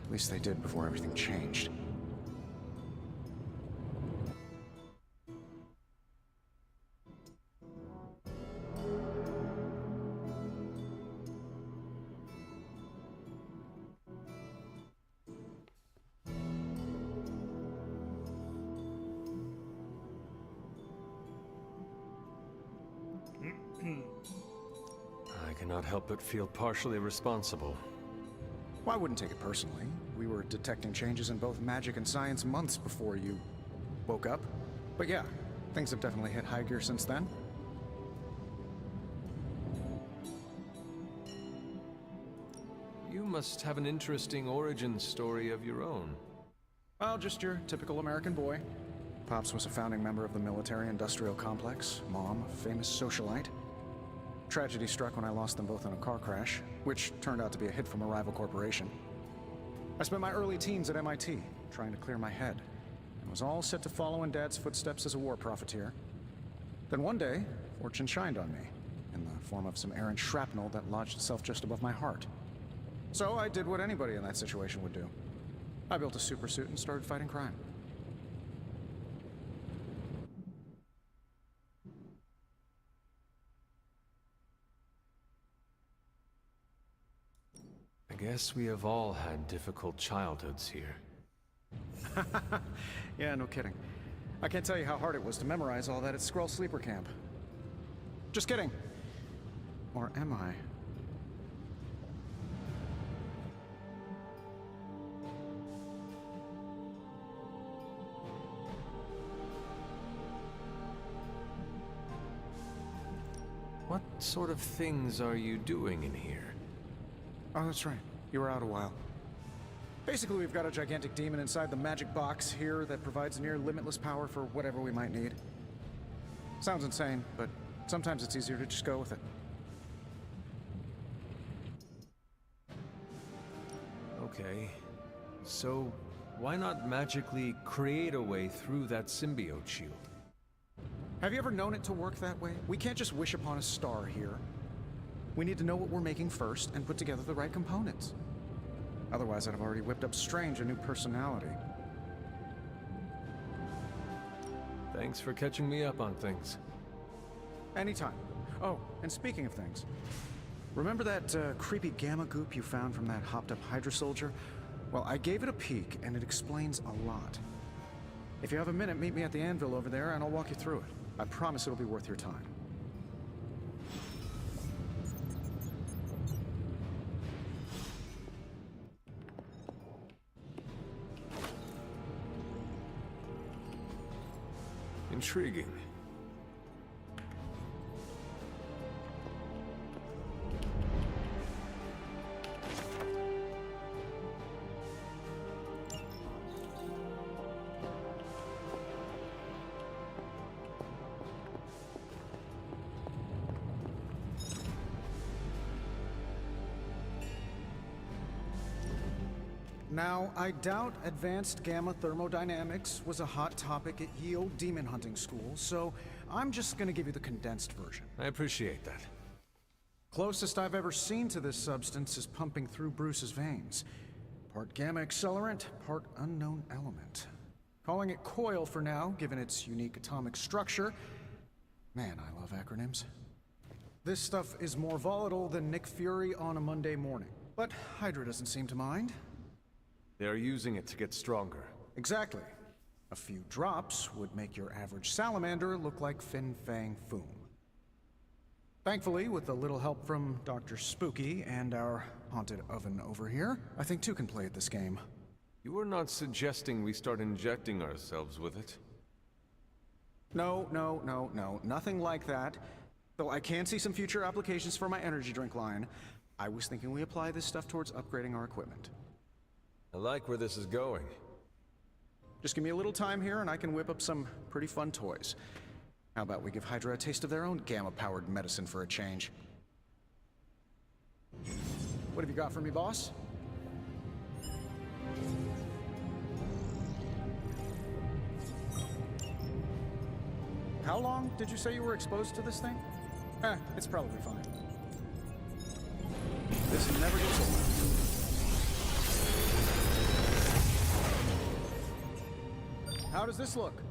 At least they did before everything changed. I cannot help but feel partially responsible. Well, I wouldn't take it personally. We were detecting changes in both magic and science months before you woke up. But yeah, things have definitely hit high gear since then. You must have an interesting origin story of your own. Well, just your typical American boy. Pops was a founding member of the military-industrial complex. Mom, a famous socialite. Tragedy struck when I lost them both in a car crash, which turned out to be a hit from a rival corporation. I spent my early teens at MIT, trying to clear my head, and was all set to follow in Dad's footsteps as a war profiteer. Then one day, fortune shined on me, in the form of some errant shrapnel that lodged itself just above my heart. So I did what anybody in that situation would do. I built a supersuit and started fighting crime. I guess we have all had difficult childhoods here. Yeah, no kidding. I can't tell you how hard it was to memorize all that at Skrull Sleeper Camp. Just kidding. Or am I? What sort of things are you doing in here? Oh, that's right. You were out a while. Basically, we've got a gigantic demon inside the magic box here that provides near limitless power for whatever we might need. Sounds insane, but sometimes it's easier to just go with it. Okay. So, why not magically create a way through that symbiote shield? Have you ever known it to work that way? We can't just wish upon a star here. We need to know what we're making first and put together the right components. Otherwise, I'd have already whipped up Strange a new personality. Thanks for catching me up on things. Anytime. Oh, and speaking of things, remember that creepy gamma goop you found from that hopped-up Hydra soldier? Well, I gave it a peek, and it explains a lot. If you have a minute, meet me at the anvil over there, and I'll walk you through it. I promise it'll be worth your time. Intriguing. Now, I doubt advanced gamma thermodynamics was a hot topic at ye old demon hunting school, so I'm just gonna give you the condensed version. I appreciate that. Closest I've ever seen to this substance is pumping through Bruce's veins. Part gamma accelerant, part unknown element. Calling it coil for now, given its unique atomic structure. Man, I love acronyms. This stuff is more volatile than Nick Fury on a Monday morning. But Hydra doesn't seem to mind. They're using it to get stronger. Exactly. A few drops would make your average salamander look like Fin Fang Foom. Thankfully, with a little help from Dr. Spooky and our haunted oven over here, I think two can play at this game. You are not suggesting we start injecting ourselves with it? No, nothing like that. Though I can see some future applications for my energy drink line. I was thinking we apply this stuff towards upgrading our equipment. I like where this is going. Just give me a little time here and I can whip up some pretty fun toys. How about we give Hydra a taste of their own gamma-powered medicine for a change? What have you got for me, boss? How long did you say you were exposed to this thing? It's probably fine. This never gets old. How does this look?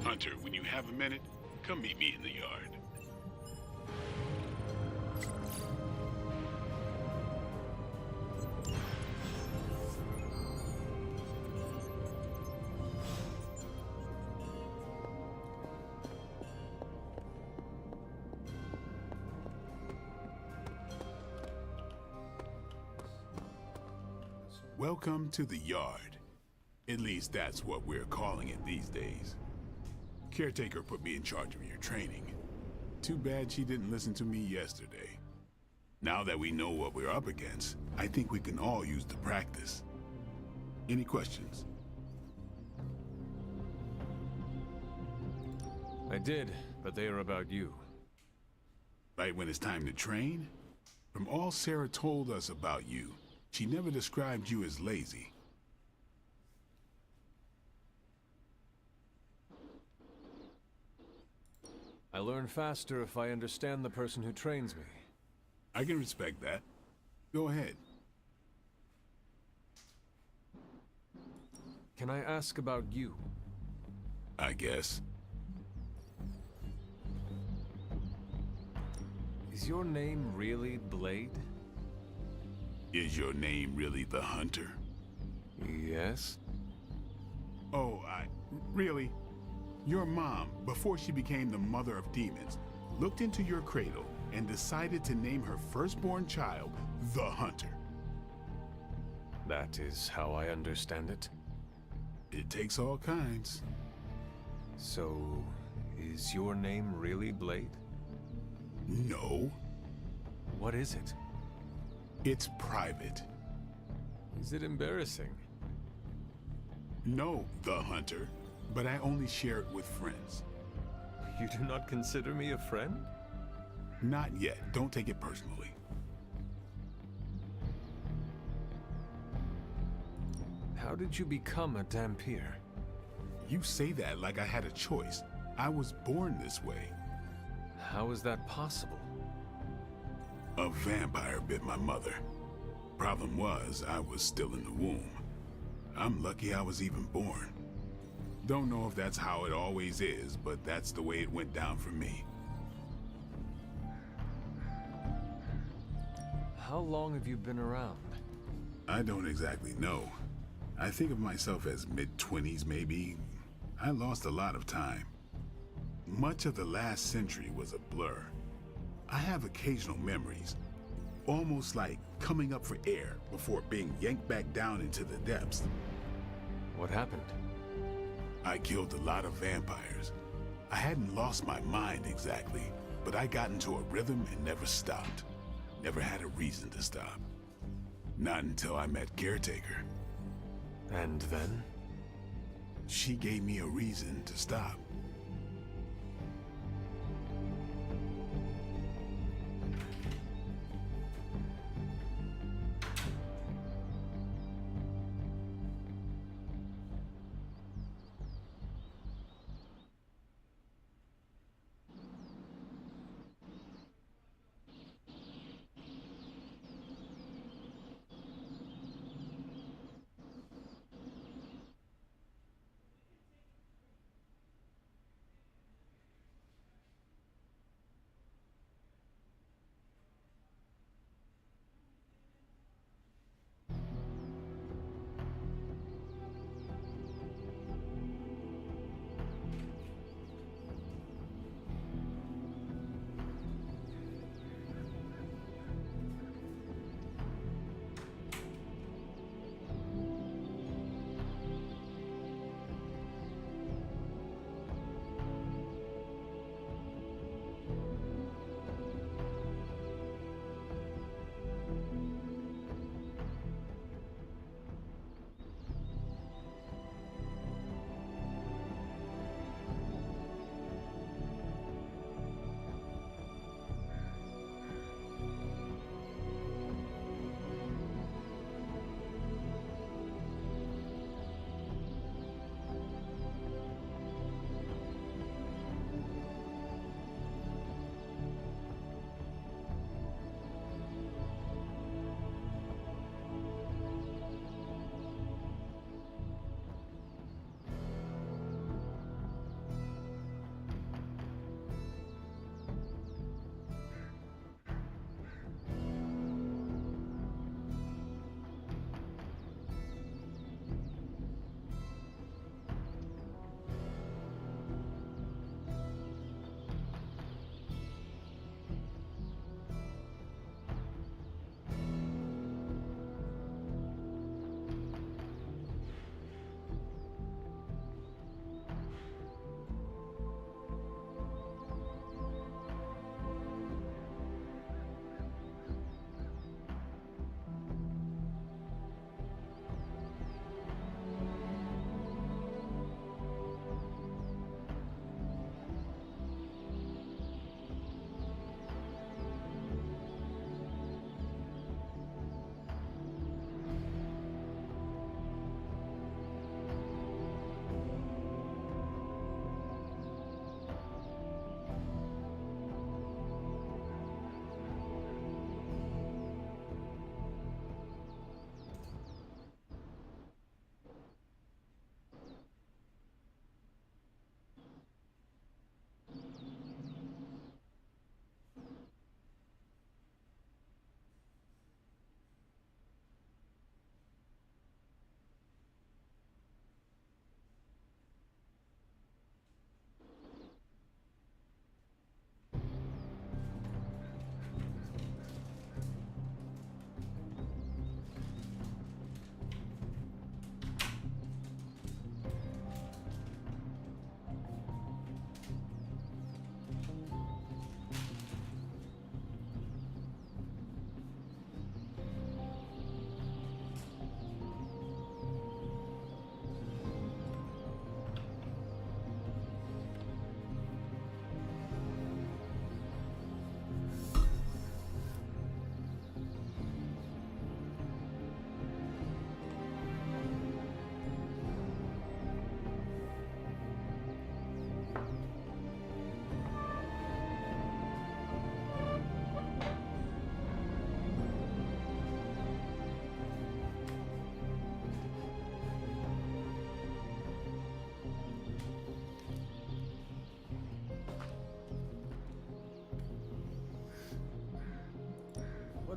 Hunter, when you have a minute, come meet me in the yard. Welcome to the yard. At least that's what we're calling it these days. Caretaker put me in charge of your training. Too bad she didn't listen to me yesterday. Now that we know what we're up against, I think we can all use the practice. Any questions? I did, but they are about you. Right when it's time to train? From all Sarah told us about you, she never described you as lazy. I learn faster if I understand the person who trains me. I can respect that. Go ahead. Can I ask about you? I guess. Is your name really Blade? Is your name really the Hunter? Yes. Oh, really? Your mom, before she became the mother of demons, looked into your cradle and decided to name her firstborn child the Hunter. That is how I understand it. It takes all kinds. So, is your name really Blade? No. What is it? It's private. Is it embarrassing? No, the Hunter. But I only share it with friends. You do not consider me a friend? Not yet. Don't take it personally. How did you become a Dhampir? You say that like I had a choice. I was born this way. How is that possible? A vampire bit my mother. Problem was, I was still in the womb. I'm lucky I was even born. Don't know if that's how it always is, but that's the way it went down for me. How long have you been around? I don't exactly know. I think of myself as mid-20s, maybe. I lost a lot of time. Much of the last century was a blur. I have occasional memories, almost like coming up for air before being yanked back down into the depths. What happened? I killed a lot of vampires. I hadn't lost my mind exactly, but I got into a rhythm and never stopped. Never had a reason to stop. Not until I met Caretaker. And then? She gave me a reason to stop.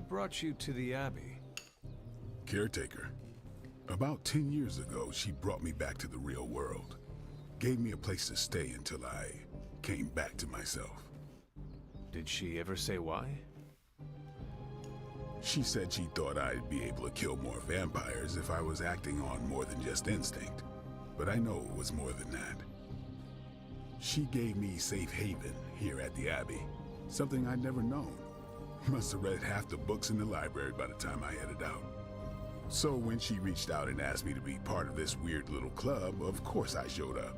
What brought you to the Abbey? Caretaker. About 10 years ago, she brought me back to the real world. Gave me a place to stay until I came back to myself. Did she ever say why? She said she thought I'd be able to kill more vampires if I was acting on more than just instinct. But I know it was more than that. She gave me safe haven here at the Abbey. Something I'd never known. Must have read half the books in the library by the time I headed out. So when she reached out and asked me to be part of this weird little club, of course I showed up.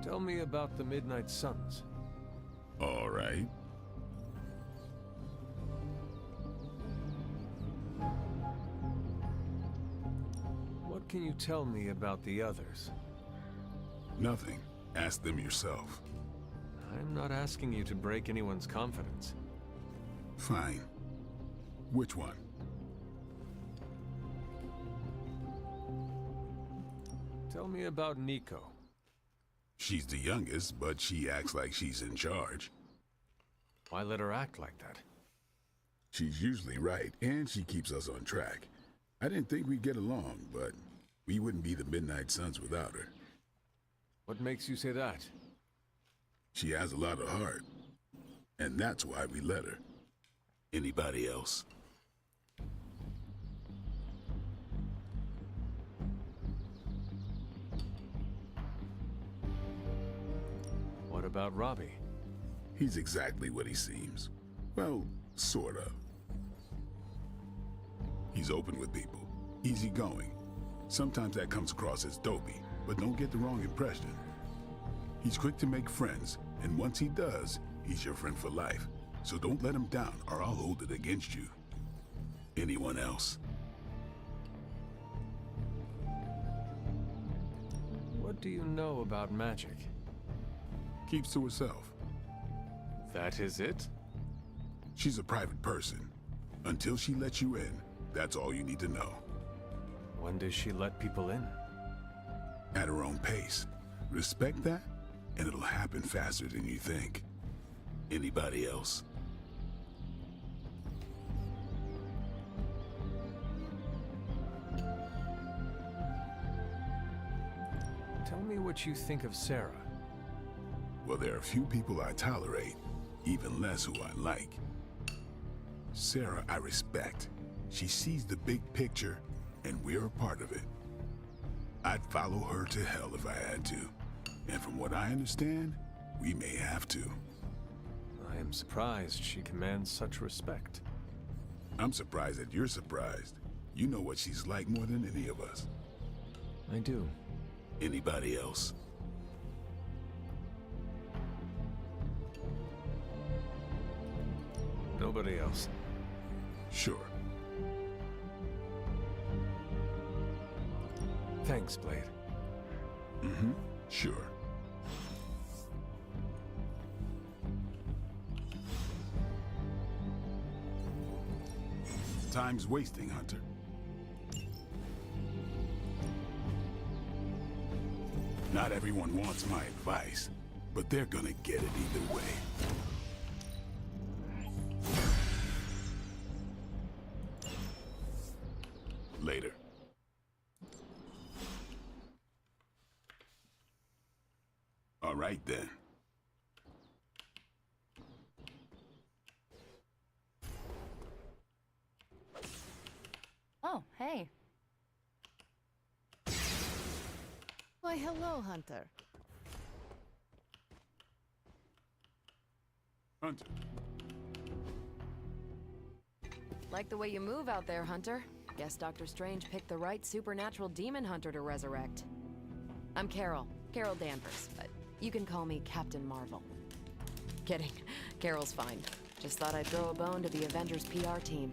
Tell me about the Midnight Suns. All right. What can you tell me about the others? Nothing. Ask them yourself. I'm not asking you to break anyone's confidence. Fine. Which one? Tell me about Nico. She's the youngest, but she acts like she's in charge. Why let her act like that? She's usually right, and she keeps us on track. I didn't think we'd get along, but we wouldn't be the Midnight Suns without her. What makes you say that? She has a lot of heart, and that's why we let her. Anybody else? What about Robbie? He's exactly what he seems. Well, sort of. He's open with people, easygoing. Sometimes that comes across as dopey, but don't get the wrong impression. He's quick to make friends, and once he does, he's your friend for life. So don't let him down, or I'll hold it against you. Anyone else? What do you know about magic? Keeps to herself. That is it? She's a private person. Until she lets you in, that's all you need to know. When does she let people in? At her own pace. Respect that, and it'll happen faster than you think. Anybody else? Tell me what you think of Sarah. Well, there are few people I tolerate, even less who I like. Sarah, I respect. She sees the big picture, and we're a part of it. I'd follow her to hell if I had to. And from what I understand, we may have to. I am surprised she commands such respect. I'm surprised that you're surprised. You know what she's like more than any of us. I do. Anybody else? Nobody else. Sure. Thanks, Blade. Mm-hmm. Sure. Time's wasting, Hunter. Not everyone wants my advice, but they're gonna get it either way. Later. All right, then. Oh, hey. Why, hello, Hunter. Hunter. Like the way you move out there, Hunter. Guess Dr. Strange picked the right supernatural demon hunter to resurrect. I'm Carol Danvers, but you can call me Captain Marvel. Kidding, Carol's fine. Just thought I'd throw a bone to the Avengers PR team.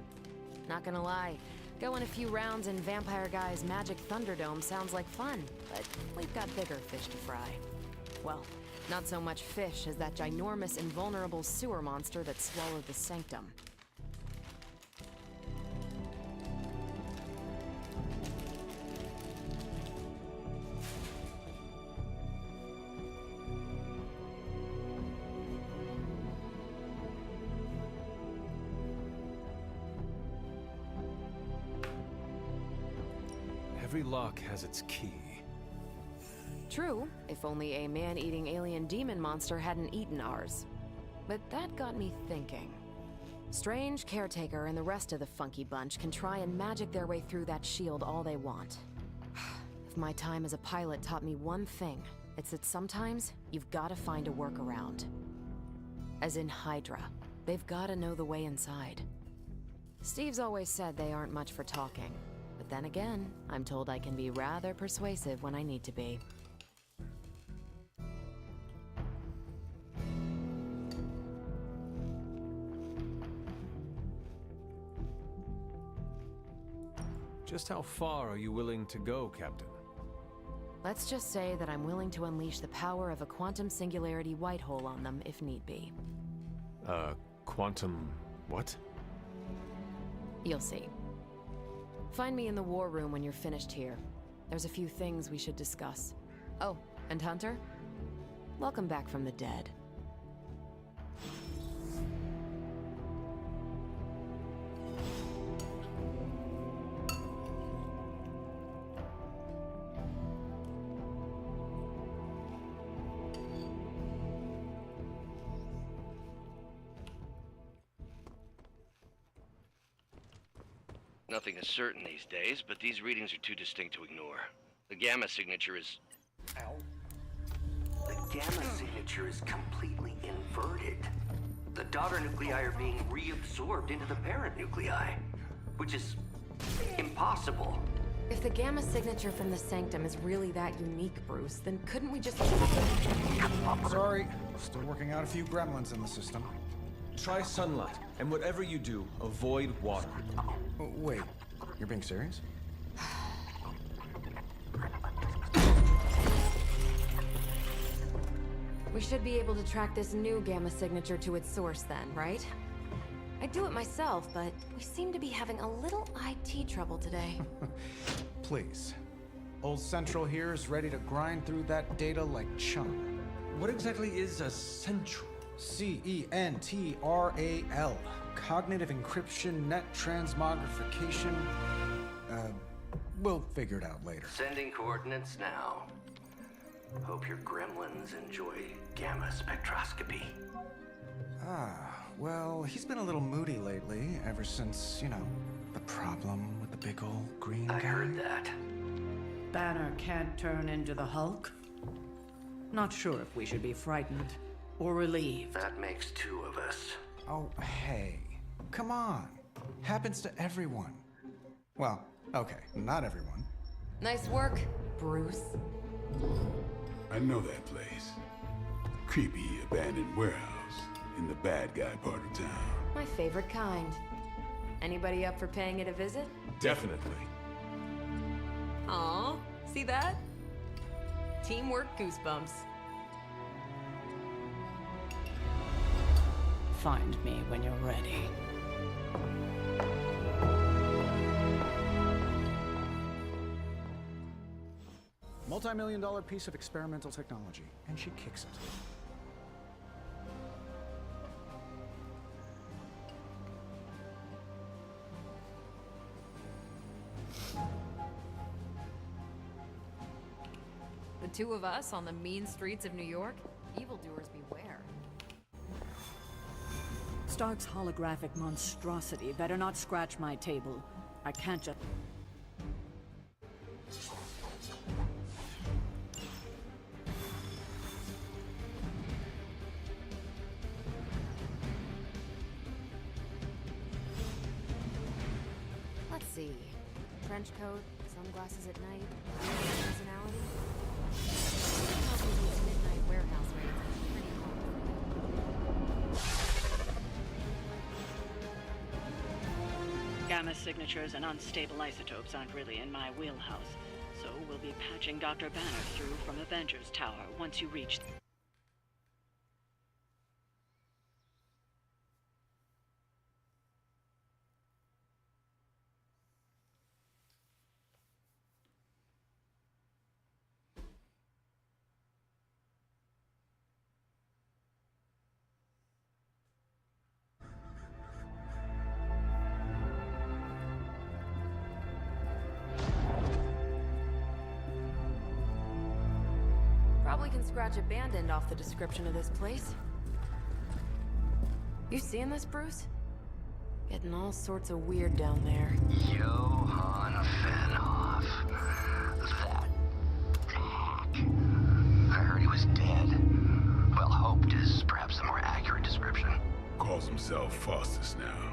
Not gonna lie, going a few rounds in Vampire Guy's Magic Thunderdome sounds like fun, but we've got bigger fish to fry. Well, not so much fish as that ginormous invulnerable sewer monster that swallowed the Sanctum. Every lock has its key. True, if only a man-eating alien demon monster hadn't eaten ours. But that got me thinking. Strange, Caretaker, and the rest of the funky bunch can try and magic their way through that shield all they want. If my time as a pilot taught me one thing, it's that sometimes you've gotta find a workaround. As in Hydra, they've gotta know the way inside. Steve's always said they aren't much for talking, but then again, I'm told I can be rather persuasive when I need to be. Just how far are you willing to go, Captain? Let's just say that I'm willing to unleash the power of a quantum singularity white hole on them if need be. Quantum... what? You'll see. Find me in the war room when you're finished here. There's a few things we should discuss. Oh, and Hunter? Welcome back from the dead. Nothing is certain these days, but these readings are too distinct to ignore. The gamma signature is... Ow. The gamma signature is completely inverted. The daughter nuclei are being reabsorbed into the parent nuclei, which is impossible. If the gamma signature from the Sanctum is really that unique, Bruce, then couldn't we just... Sorry, still working out a few gremlins in the system. Try sunlight, and whatever you do, avoid water. Wait, you're being serious? We should be able to track this new gamma signature to its source then, right? I'd do it myself, but we seem to be having a little IT trouble today. Please. Old Central here is ready to grind through that data like chum. What exactly is a Central? C-E-N-T-R-A-L. Cognitive Encryption Net Transmogrification. We'll figure it out later. Sending coordinates now. Hope your gremlins enjoy gamma spectroscopy. Well, he's been a little moody lately, ever since, you know, the problem with the big old green guy. I heard that. Banner can't turn into the Hulk? Not sure if we should be frightened or relieved. That makes two of us. Oh, hey. Come on. Happens to everyone. Well, okay, not everyone. Nice work, Bruce. I know that place. Creepy abandoned warehouse in the bad guy part of town. My favorite kind. Anybody up for paying it a visit? Definitely. Aw, see that? Teamwork goosebumps. Find me when you're ready. Multi-million-dollar piece of experimental technology, and she kicks it. The two of us on the mean streets of New York? Evildoers beware. Stark's holographic monstrosity better not scratch my table. I can't just... Let's see. Trench coat, sunglasses at night, personality. Probably these midnight warehouse raids are pretty hard. Gamma signatures and unstable isotopes aren't really in my wheelhouse, so we'll be patching Dr. Banner through from Avengers Tower once you reach... can scratch abandoned off the description of this place. You seeing this, Bruce? Getting all sorts of weird down there. Johann Fenhoff. That hack. I heard he was dead. Well, hoped is perhaps the more accurate description. Calls himself Faustus now.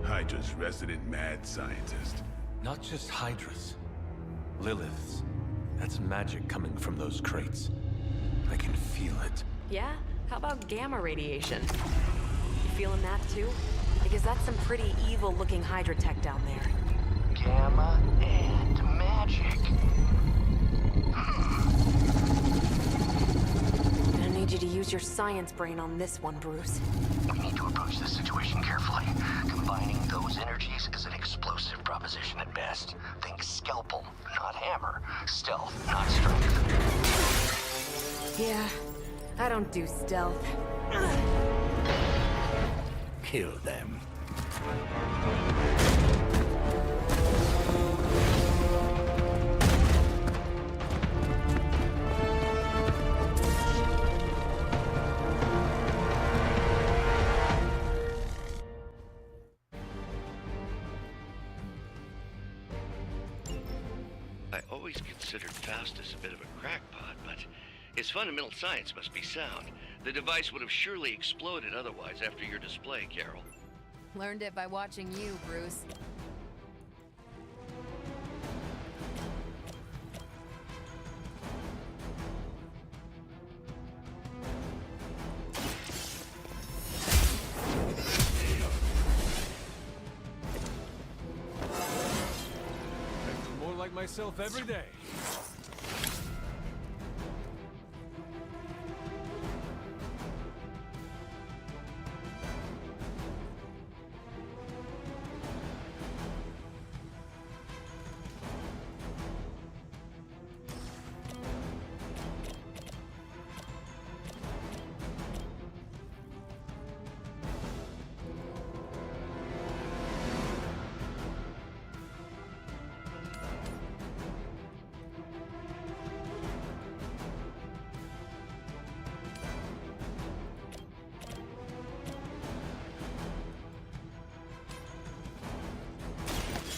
Hydra's resident mad scientist. Not just Hydra's. Lilith's. That's magic coming from those crates. I can feel it. Yeah? How about gamma radiation? You feeling that too? Because that's some pretty evil-looking Hydra tech down there. Gamma and magic. I need you to use your science brain on this one, Bruce. We need to approach this situation carefully. Combining those energies is an explosive proposition at best. Think scalpel, not hammer. Stealth, not strength. Yeah, I don't do stealth. Kill them. I always considered Faustus a bit of a crackpot, but his fundamental science must be sound. The device would have surely exploded otherwise after your display, Carol. Learned it by watching you, Bruce. More like myself every day.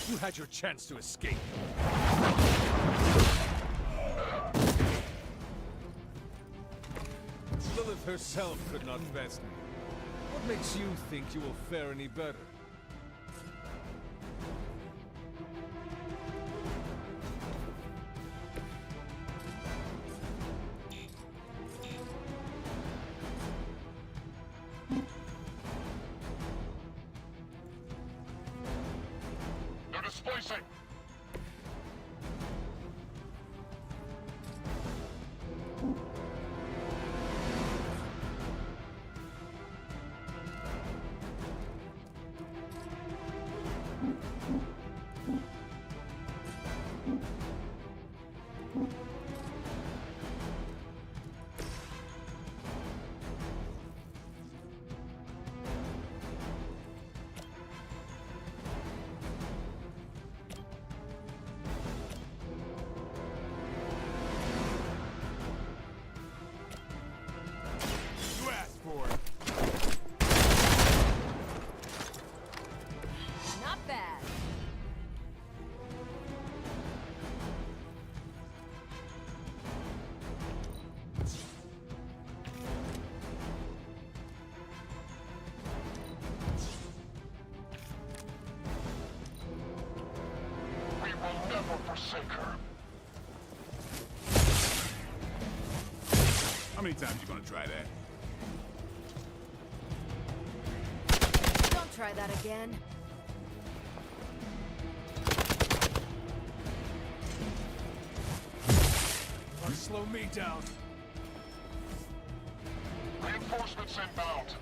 You had your chance to escape. Lilith herself could not best me. What makes you think you will fare any better? They're displacing! Not bad. We will never forsake her. How many times you gonna try that? Don't try that again. Or slow me down. Reinforcements inbound.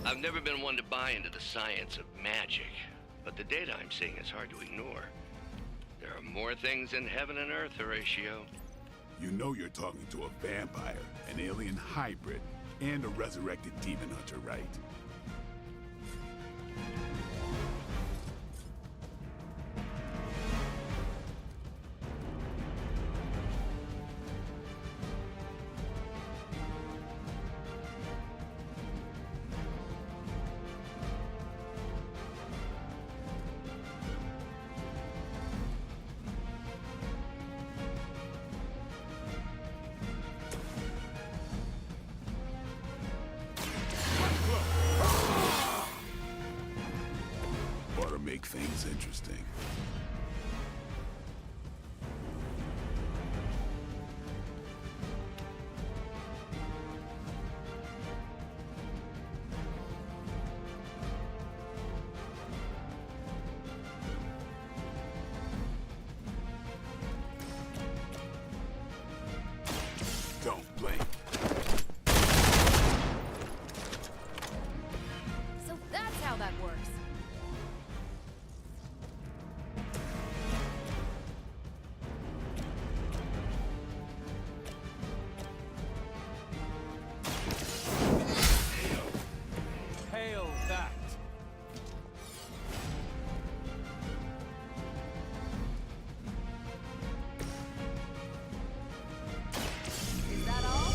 I've never been one to buy into the science of magic, but the data I'm seeing is hard to ignore. There are more things in heaven and earth, Horatio. You know you're talking to a vampire, an alien hybrid, and a resurrected demon hunter, right? Ought to make things interesting. Don't blink. So that's how that works. Hail that! Is that all?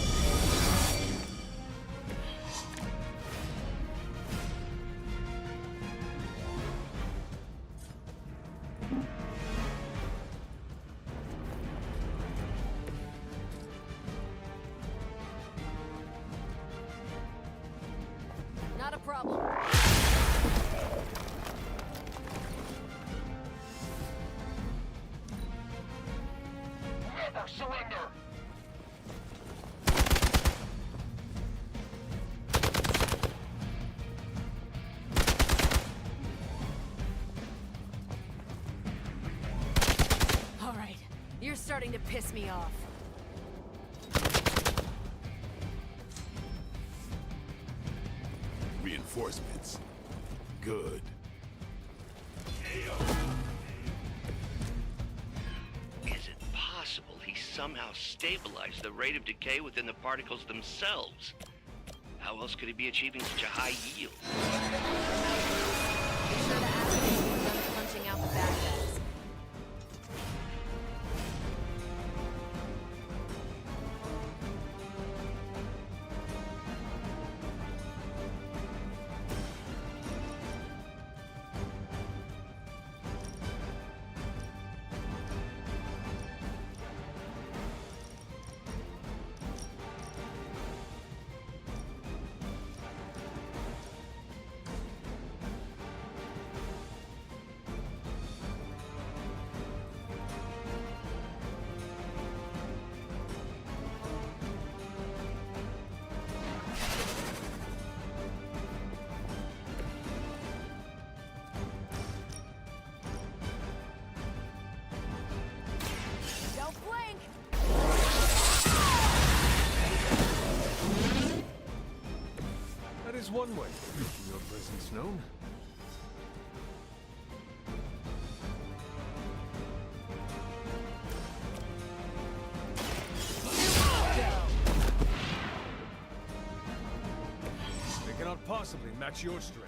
Not a problem. Never surrender! All right, you're starting to piss me off. Reinforcements. Good. Is it possible he somehow stabilized the rate of decay within the particles themselves? How else could he be achieving such a high yield? Be sure to ask me when you're done punching out the bad guys. Don't blink! That is one way of making your presence known. They cannot possibly match your strength.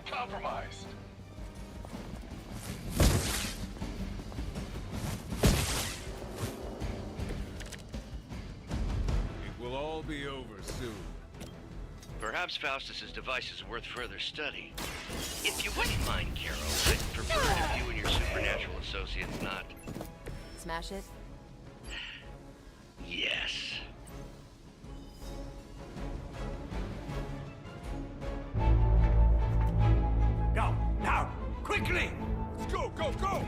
Compromised. It will all be over soon. Perhaps Faustus's device is worth further study. If you wouldn't mind, Carol, I'd prefer it if you and your supernatural associates not... Smash it? Yes. Go, now, quickly! Let's go, go, go!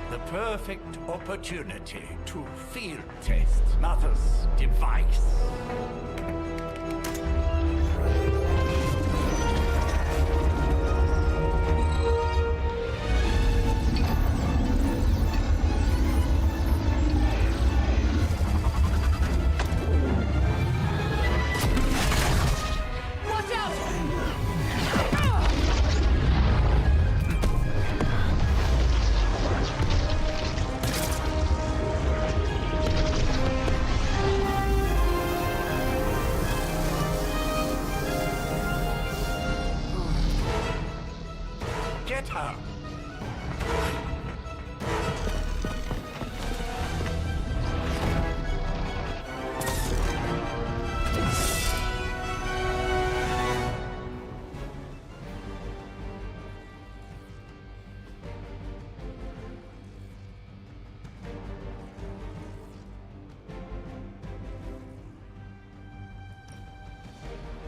The perfect opportunity to field test Mother's device. Watch out! Get her!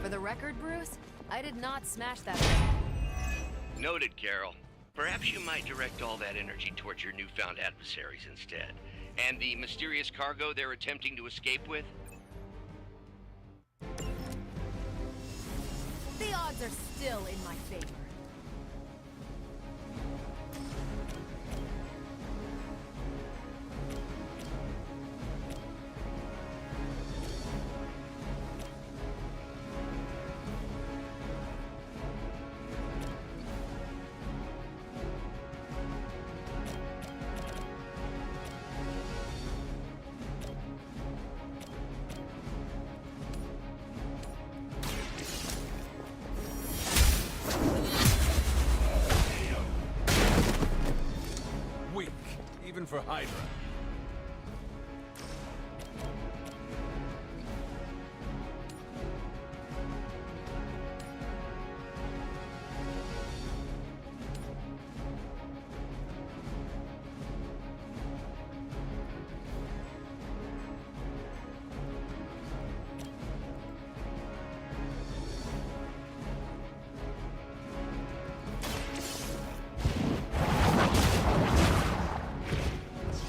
For the record, Bruce, I did not smash that thing. Noted, Carol. Perhaps you might direct all that energy towards your newfound adversaries instead. And the mysterious cargo they're attempting to escape with? The odds are still in my favor. Weak, even for Hydra.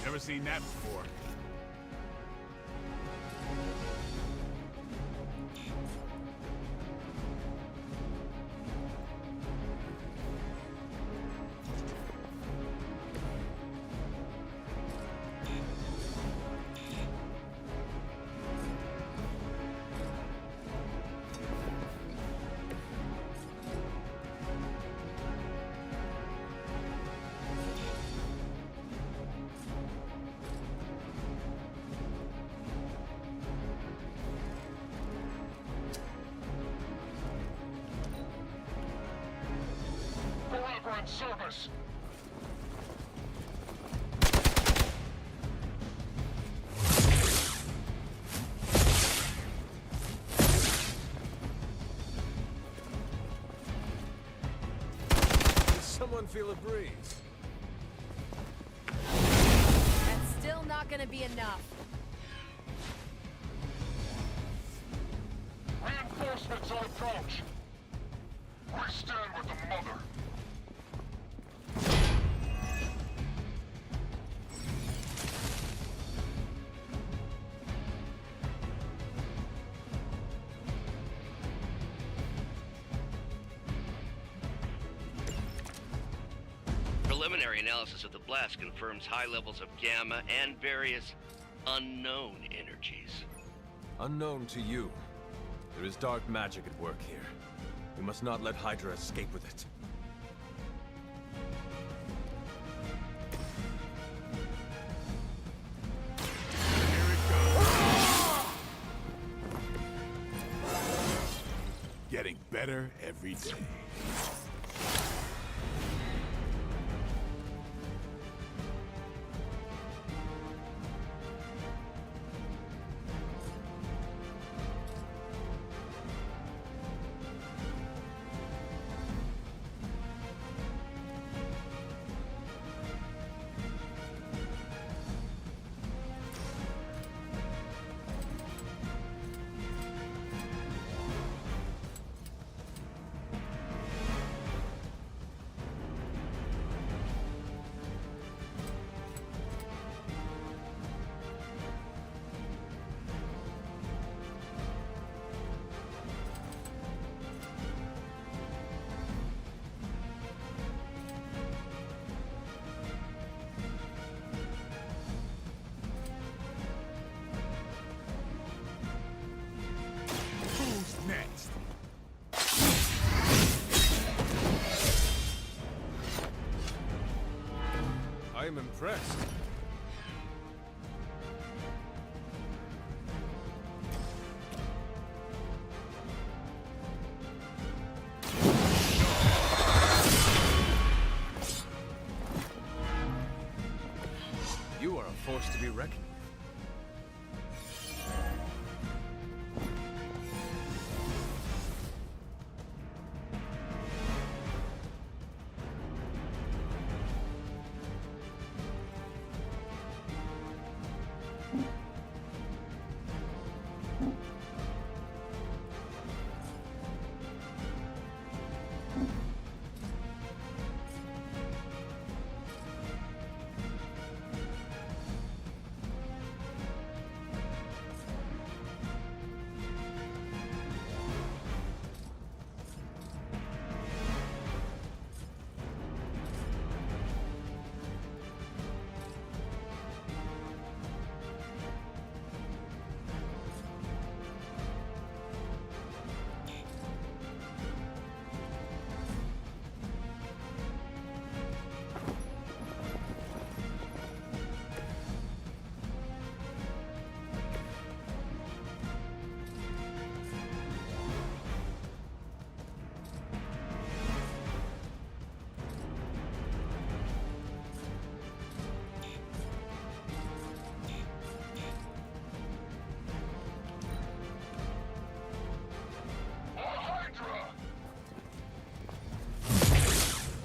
Never seen that before. Forever in service! Does someone feel a breeze? That's still not gonna be enough. Reinforcements on approach! We stand with the Mother! Preliminary analysis of the blast confirms high levels of gamma and various unknown energies. Unknown to you. There is dark magic at work here. We must not let Hydra escape with it. Getting better every day. impressed. You are a force to be reckoned with.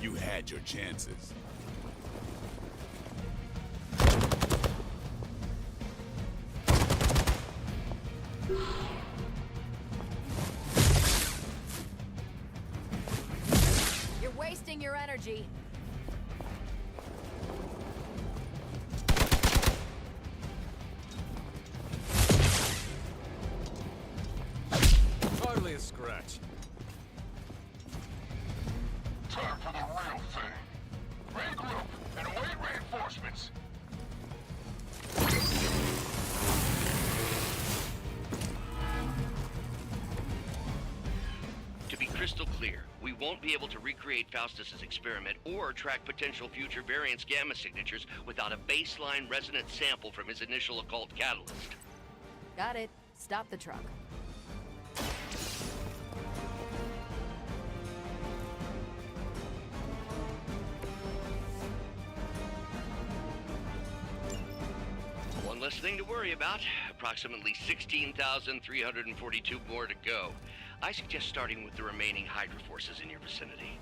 You had your chances. You're wasting your energy. Hardly a scratch. Time for the real thing. Regroup and await reinforcements. To be crystal clear, we won't be able to recreate Faustus's experiment or track potential future variance gamma signatures without a baseline resonance sample from his initial occult catalyst. Got it. Stop the truck. One less thing to worry about. Approximately 16,342 more to go. I suggest starting with the remaining Hydra forces in your vicinity.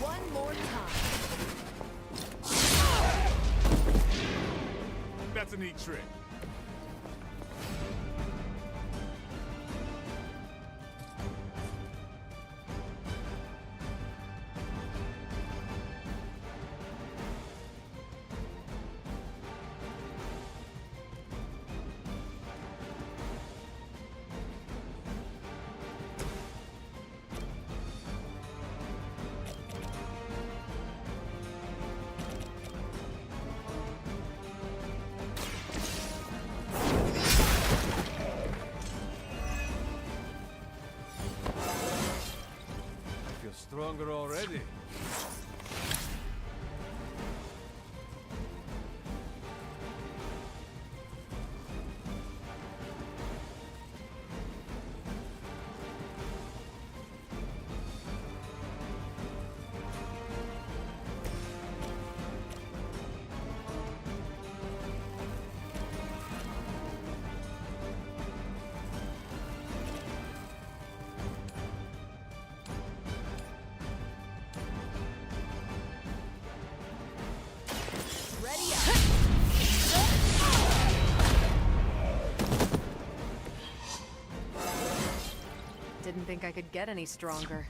One more time. That's a neat trick. Stronger already. think I could get any stronger.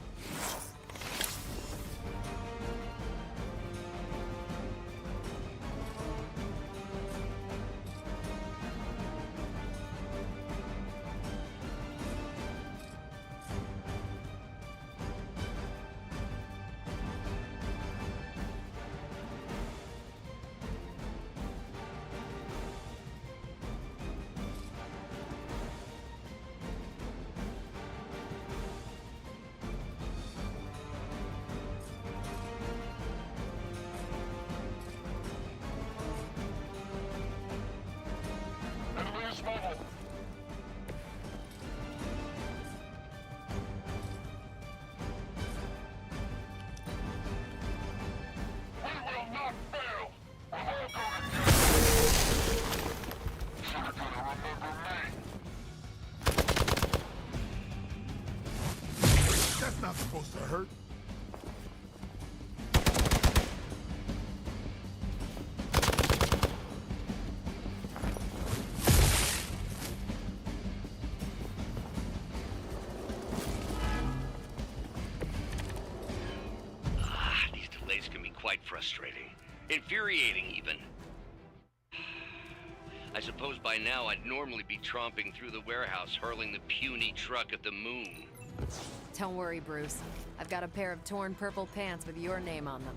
That's not supposed to hurt. These delays can be quite frustrating. Infuriating, even. I suppose by now I'd normally be tromping through the warehouse, hurling the puny truck at the moon. Don't worry, Bruce. I've got a pair of torn purple pants with your name on them.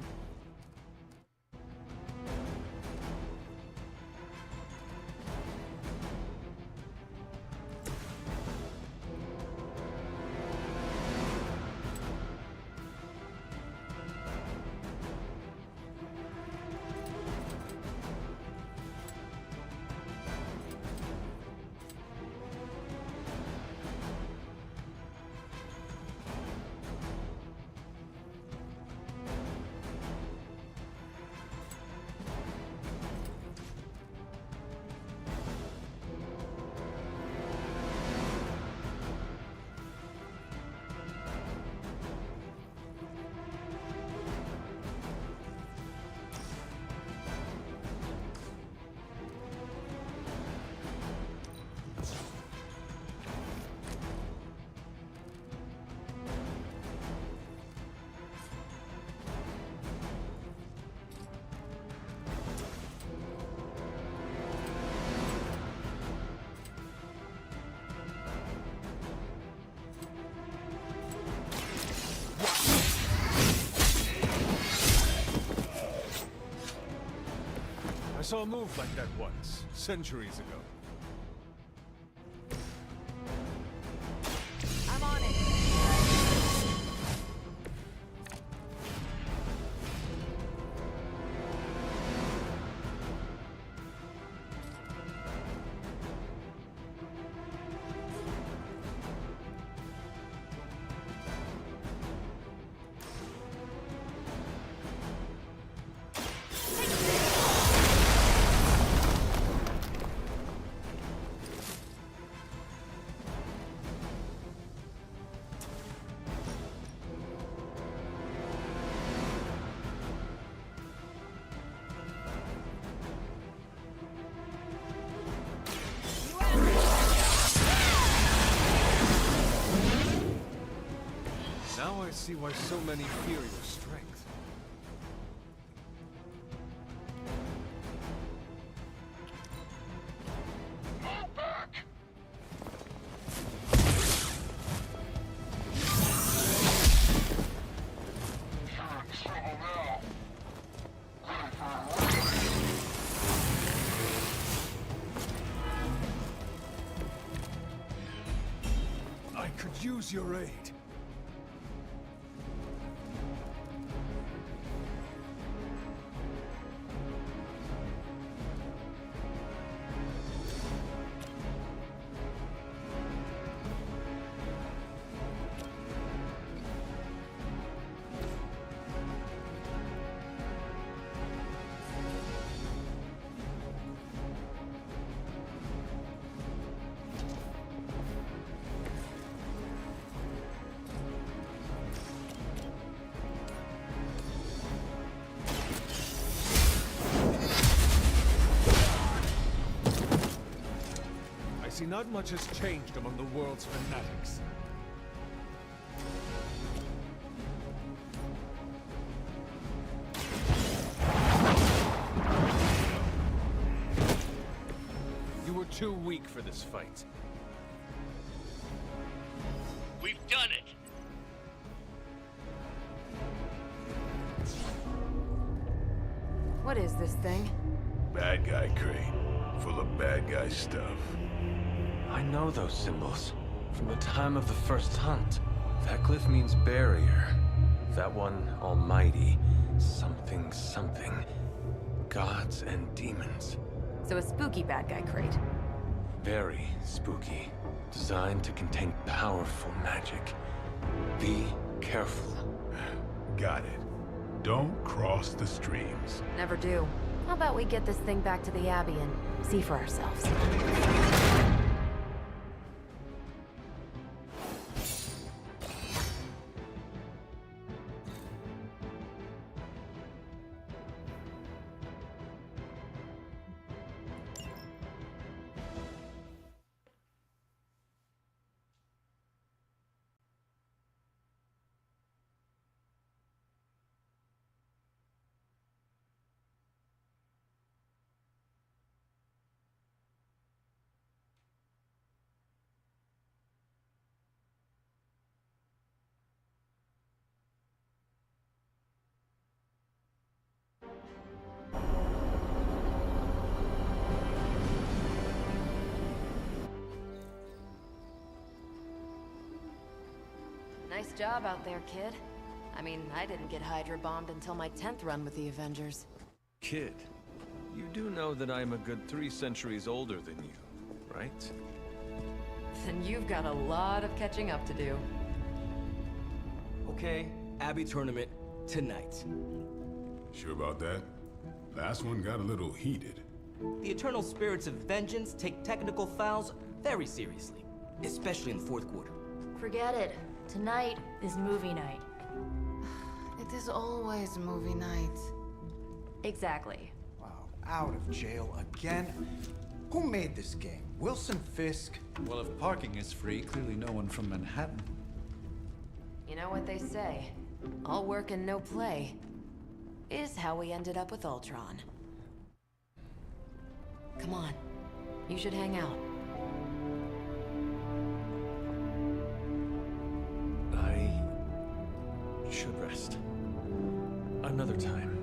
I saw a move like that once, centuries ago. I'm on it. Now I see why so many fear your strength. I could use your aid. I see not much has changed among the world's fanatics. too weak for this fight. We've done it! What is this thing? Bad guy crate. Full of bad guy stuff. I know those symbols. From the time of the first hunt. That glyph means barrier. That one, almighty. Something, something. Gods and demons. So a spooky bad guy crate. Very spooky. Designed to contain powerful magic. Be careful. Got it. Don't cross the streams. Never do. How about we get this thing back to the Abbey and see for ourselves? Nice job out there, kid. I mean, I didn't get Hydra bombed until my 10th run with the Avengers. Kid, you do know that I'm a good 3 centuries older than you, right? Then you've got a lot of catching up to do. Okay, Abbey tournament tonight. Sure about that? Last one got a little heated. The Eternal Spirits of Vengeance take technical fouls very seriously, especially in the fourth quarter. Forget it. Tonight is movie night. It is always movie night. Exactly. Wow, out of jail again? Who made this game? Wilson Fisk? Well, if parking is free, clearly no one from Manhattan. You know what they say? All work and no play is how we ended up with Ultron. Come on. You should hang out. I should rest. Another time.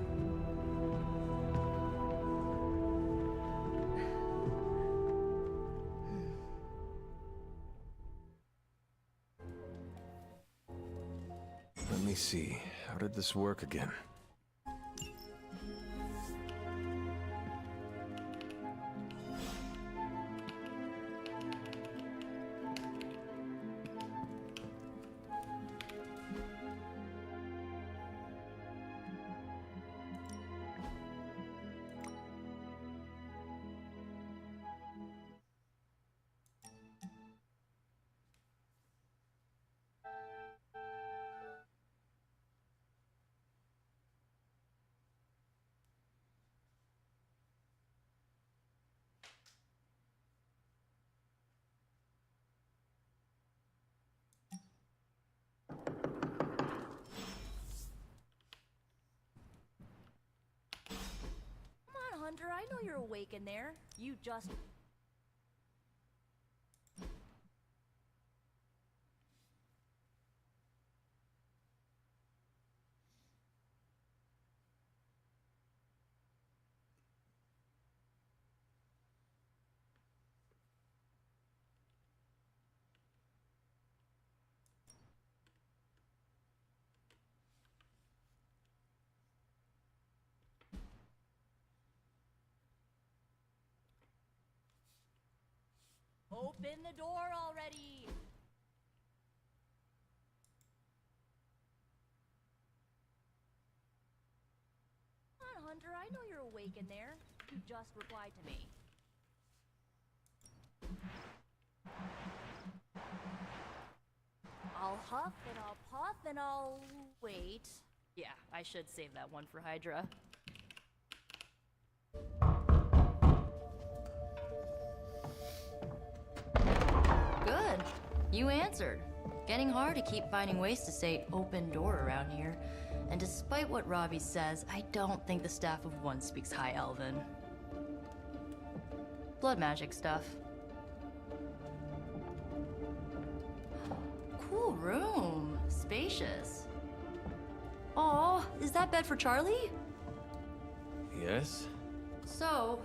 Let me see. How did this work again? Hunter, I know you're awake in there. You just... Open the door already! Come on, Hunter, I know you're awake in there. You just replied to me. I'll huff and I'll puff and I'll wait. Yeah, I should save that one for Hydra. Good. You answered. Getting hard to keep finding ways to say open door around here. And despite what Robbie says, I don't think the Staff of One speaks High Elven. Blood magic stuff. Cool room. Spacious. Aw, is that bed for Charlie? Yes? So,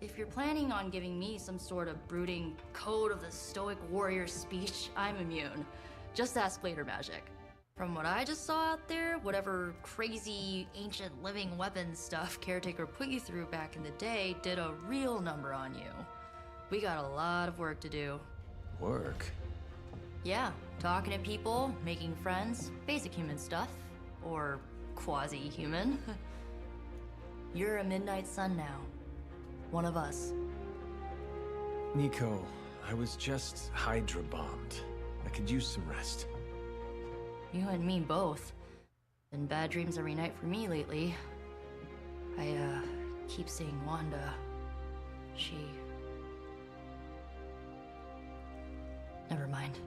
if you're planning on giving me some sort of brooding code of the stoic warrior speech, I'm immune. Just ask later, Magic. From what I just saw out there, whatever crazy ancient living weapons stuff Caretaker put you through back in the day did a real number on you. We got a lot of work to do. Work? Yeah, talking to people, making friends, basic human stuff. Or quasi-human. You're a Midnight Sun now. One of us. Nico, I was just Hydra bombed. I could use some rest. You and me both. Been bad dreams every night for me lately. I, keep seeing Wanda. She... Never mind.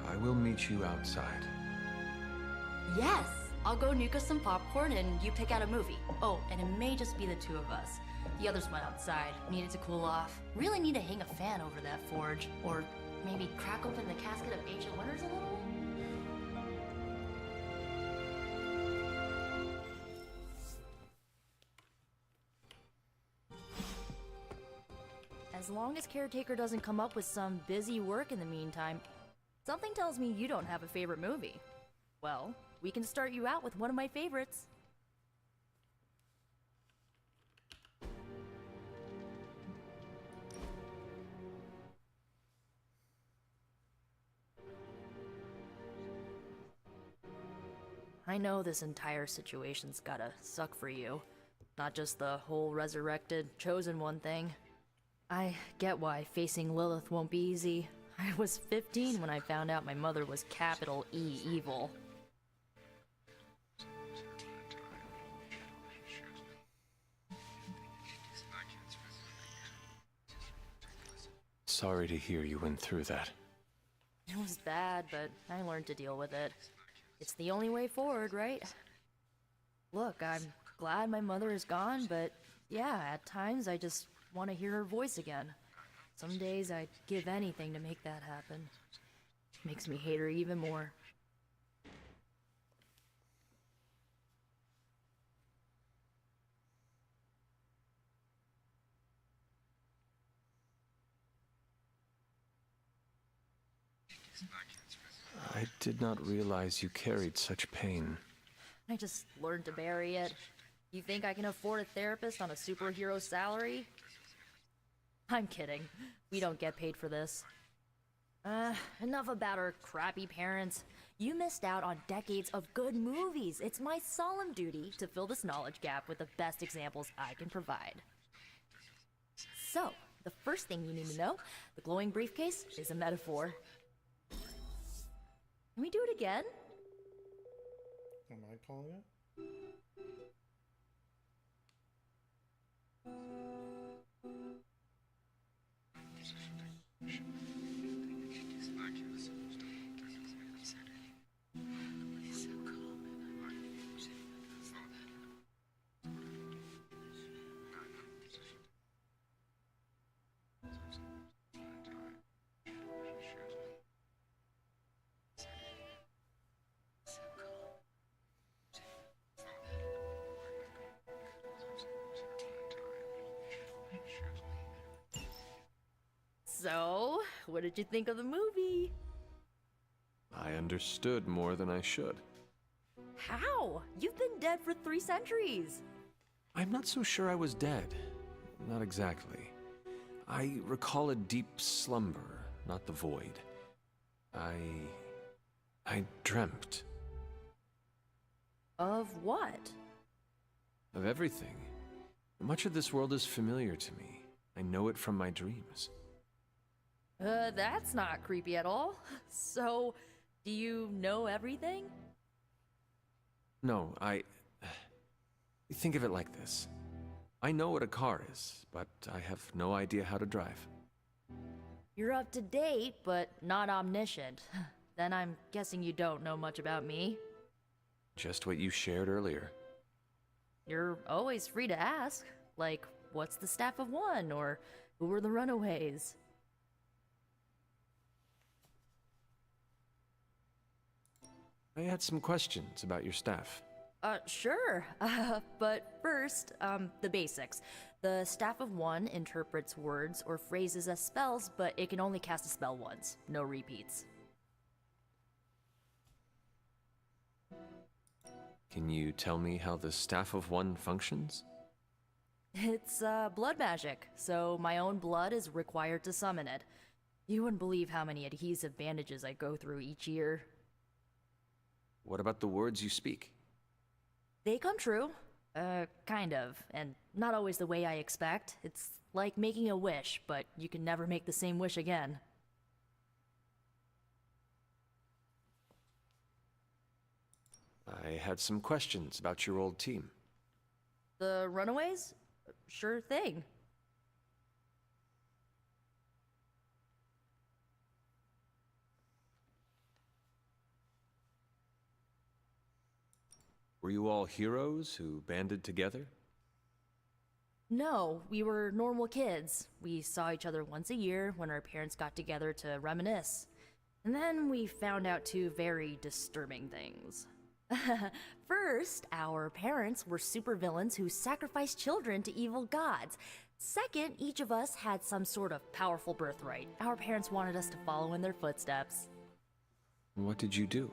I will meet you outside. Yes! I'll go nuke us some popcorn and you pick out a movie. Oh, and it may just be the two of us. The others went outside, needed to cool off. Really need to hang a fan over that forge. Or maybe crack open the casket of Ancient Wonders a little? As long as Caretaker doesn't come up with some busy work in the meantime, something tells me you don't have a favorite movie. Well, we can start you out with one of my favorites. I know this entire situation's gotta suck for you. Not just the whole resurrected, chosen one thing. I get why facing Lilith won't be easy. I was 15 when I found out my mother was capital E evil. Sorry to hear you went through that. It was bad, but I learned to deal with it. It's the only way forward, right? Look, I'm glad my mother is gone, but yeah, at times I just want to hear her voice again. Some days I'd give anything to make that happen. Makes me hate her even more. I did not realize you carried such pain. I just learned to bury it. You think I can afford a therapist on a superhero salary? I'm kidding. We don't get paid for this. Enough about our crappy parents. You missed out on decades of good movies. It's my solemn duty to fill this knowledge gap with the best examples I can provide. So, the first thing you need to know, the glowing briefcase is a metaphor. Can we do it again? Am I calling it? So, what did you think of the movie? I understood more than I should. How? You've been dead for 3 centuries! I'm not so sure I was dead. Not exactly. I recall a deep slumber, not the void. I dreamt. Of what? Of everything. Much of this world is familiar to me. I know it from my dreams. That's not creepy at all. So, do you know everything? No, think of it like this. I know what a car is, but I have no idea how to drive. You're up to date, but not omniscient. Then I'm guessing you don't know much about me. Just what you shared earlier. You're always free to ask. Like, what's the Staff of One? Or who were the Runaways? I had some questions about your staff. Sure. But first, the basics. The Staff of One interprets words or phrases as spells, but it can only cast a spell once. No repeats. Can you tell me how the Staff of One functions? It's, blood magic, so my own blood is required to summon it. You wouldn't believe how many adhesive bandages I go through each year. What about the words you speak? They come true. Kind of. And not always the way I expect. It's like making a wish, but you can never make the same wish again. I had some questions about your old team. The Runaways? Sure thing. Were you all heroes who banded together? No, we were normal kids. We saw each other once a year when our parents got together to reminisce. And then we found out two very disturbing things. First, our parents were supervillains who sacrificed children to evil gods. Second, each of us had some sort of powerful birthright. Our parents wanted us to follow in their footsteps. What did you do?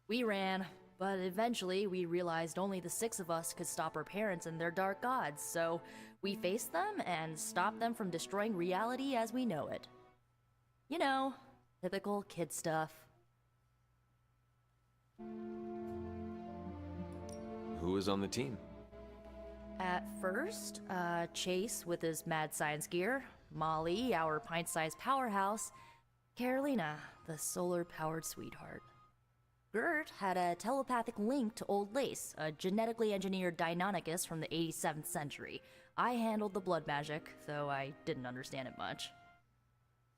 We ran. But eventually, we realized only the 6 of us could stop our parents and their dark gods, so we faced them and stopped them from destroying reality as we know it. You know, typical kid stuff. Who was on the team? At first, Chase with his mad science gear, Molly, our pint-sized powerhouse, Carolina, the solar-powered sweetheart. Gert had a telepathic link to Old Lace, a genetically engineered Deinonychus from the 87th century. I handled the blood magic, though I didn't understand it much.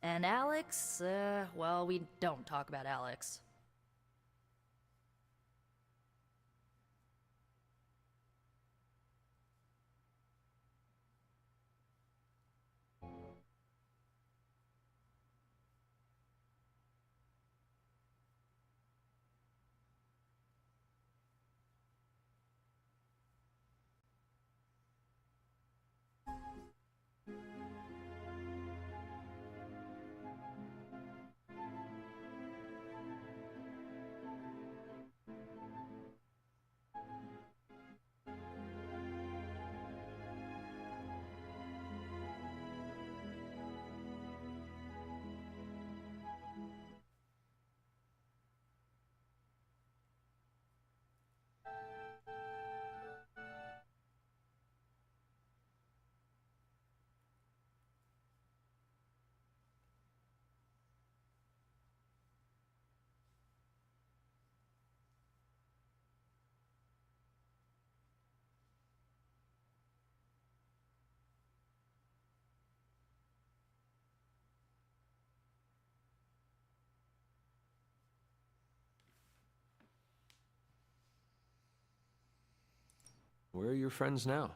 And Alex, well, we don't talk about Alex. Where are your friends now?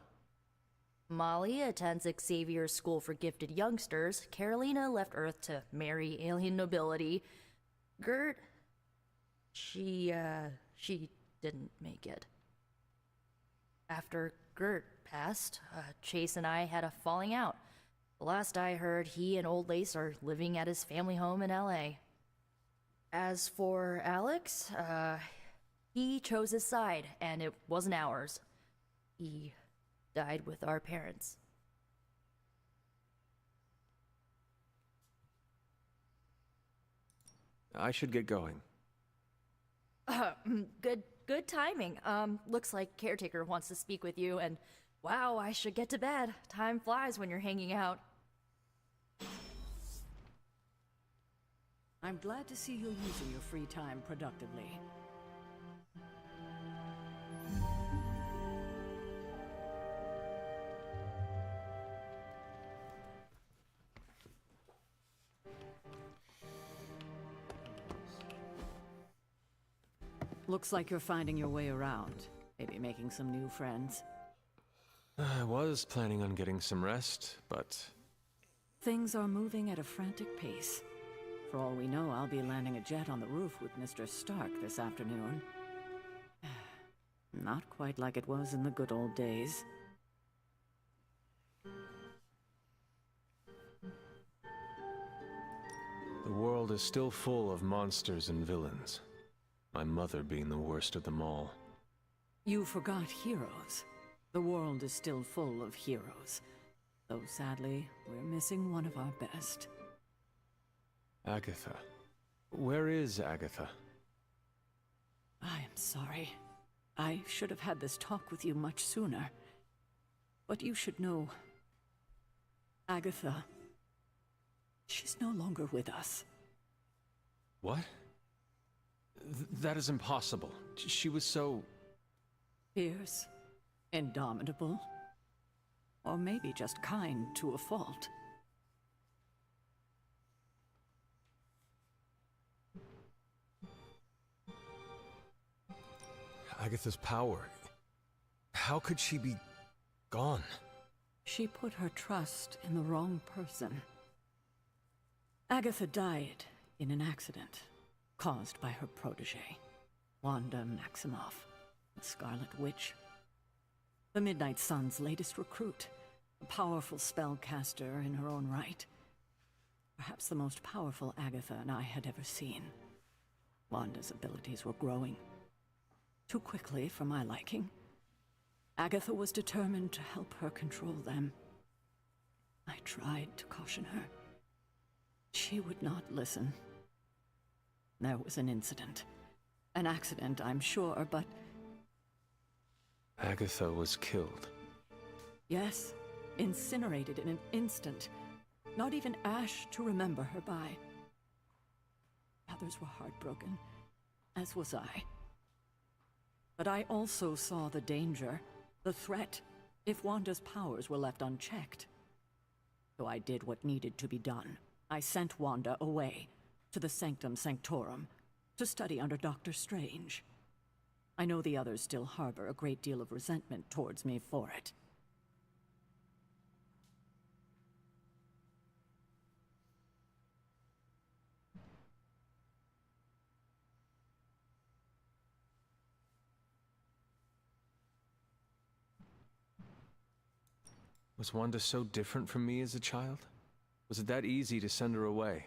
Molly attends Xavier's School for Gifted Youngsters. Carolina left Earth to marry alien nobility. Gert... She didn't make it. After Gert passed, Chase and I had a falling out. The last I heard, he and Old Lace are living at his family home in LA. As for Alex, he chose his side, and it wasn't ours. He died with our parents. I should get going. Good timing. Looks like Caretaker wants to speak with you, and wow, I should get to bed. Time flies when you're hanging out. I'm glad to see you using your free time productively. Looks like you're finding your way around. Maybe making some new friends. I was planning on getting some rest, but... Things are moving at a frantic pace. For all we know, I'll be landing a jet on the roof with Mr. Stark this afternoon. Not quite like it was in the good old days. The world is still full of monsters and villains. My mother being the worst of them all. You forgot heroes. The world is still full of heroes. Though sadly, we're missing one of our best. Agatha. Where is Agatha? I am sorry. I should have had this talk with you much sooner. But you should know... Agatha... she's no longer with us. What? That is impossible. She was so... fierce, indomitable, or maybe just kind to a fault. Agatha's power. How could she be gone? She put her trust in the wrong person. Agatha died in an accident caused by her protege, Wanda Maximoff, the Scarlet Witch. The Midnight Sun's latest recruit, a powerful spellcaster in her own right. Perhaps the most powerful Agatha and I had ever seen. Wanda's abilities were growing. Too quickly for my liking. Agatha was determined to help her control them. I tried to caution her. She would not listen. There was an incident. An accident, I'm sure, but... Agatha was killed. Yes, incinerated in an instant. Not even ash to remember her by. Others were heartbroken, as was I. But I also saw the danger, the threat, if Wanda's powers were left unchecked. So I did what needed to be done. I sent Wanda away, to the Sanctum Sanctorum, to study under Doctor Strange. I know the others still harbor a great deal of resentment towards me for it. Was Wanda so different from me as a child? Was it that easy to send her away?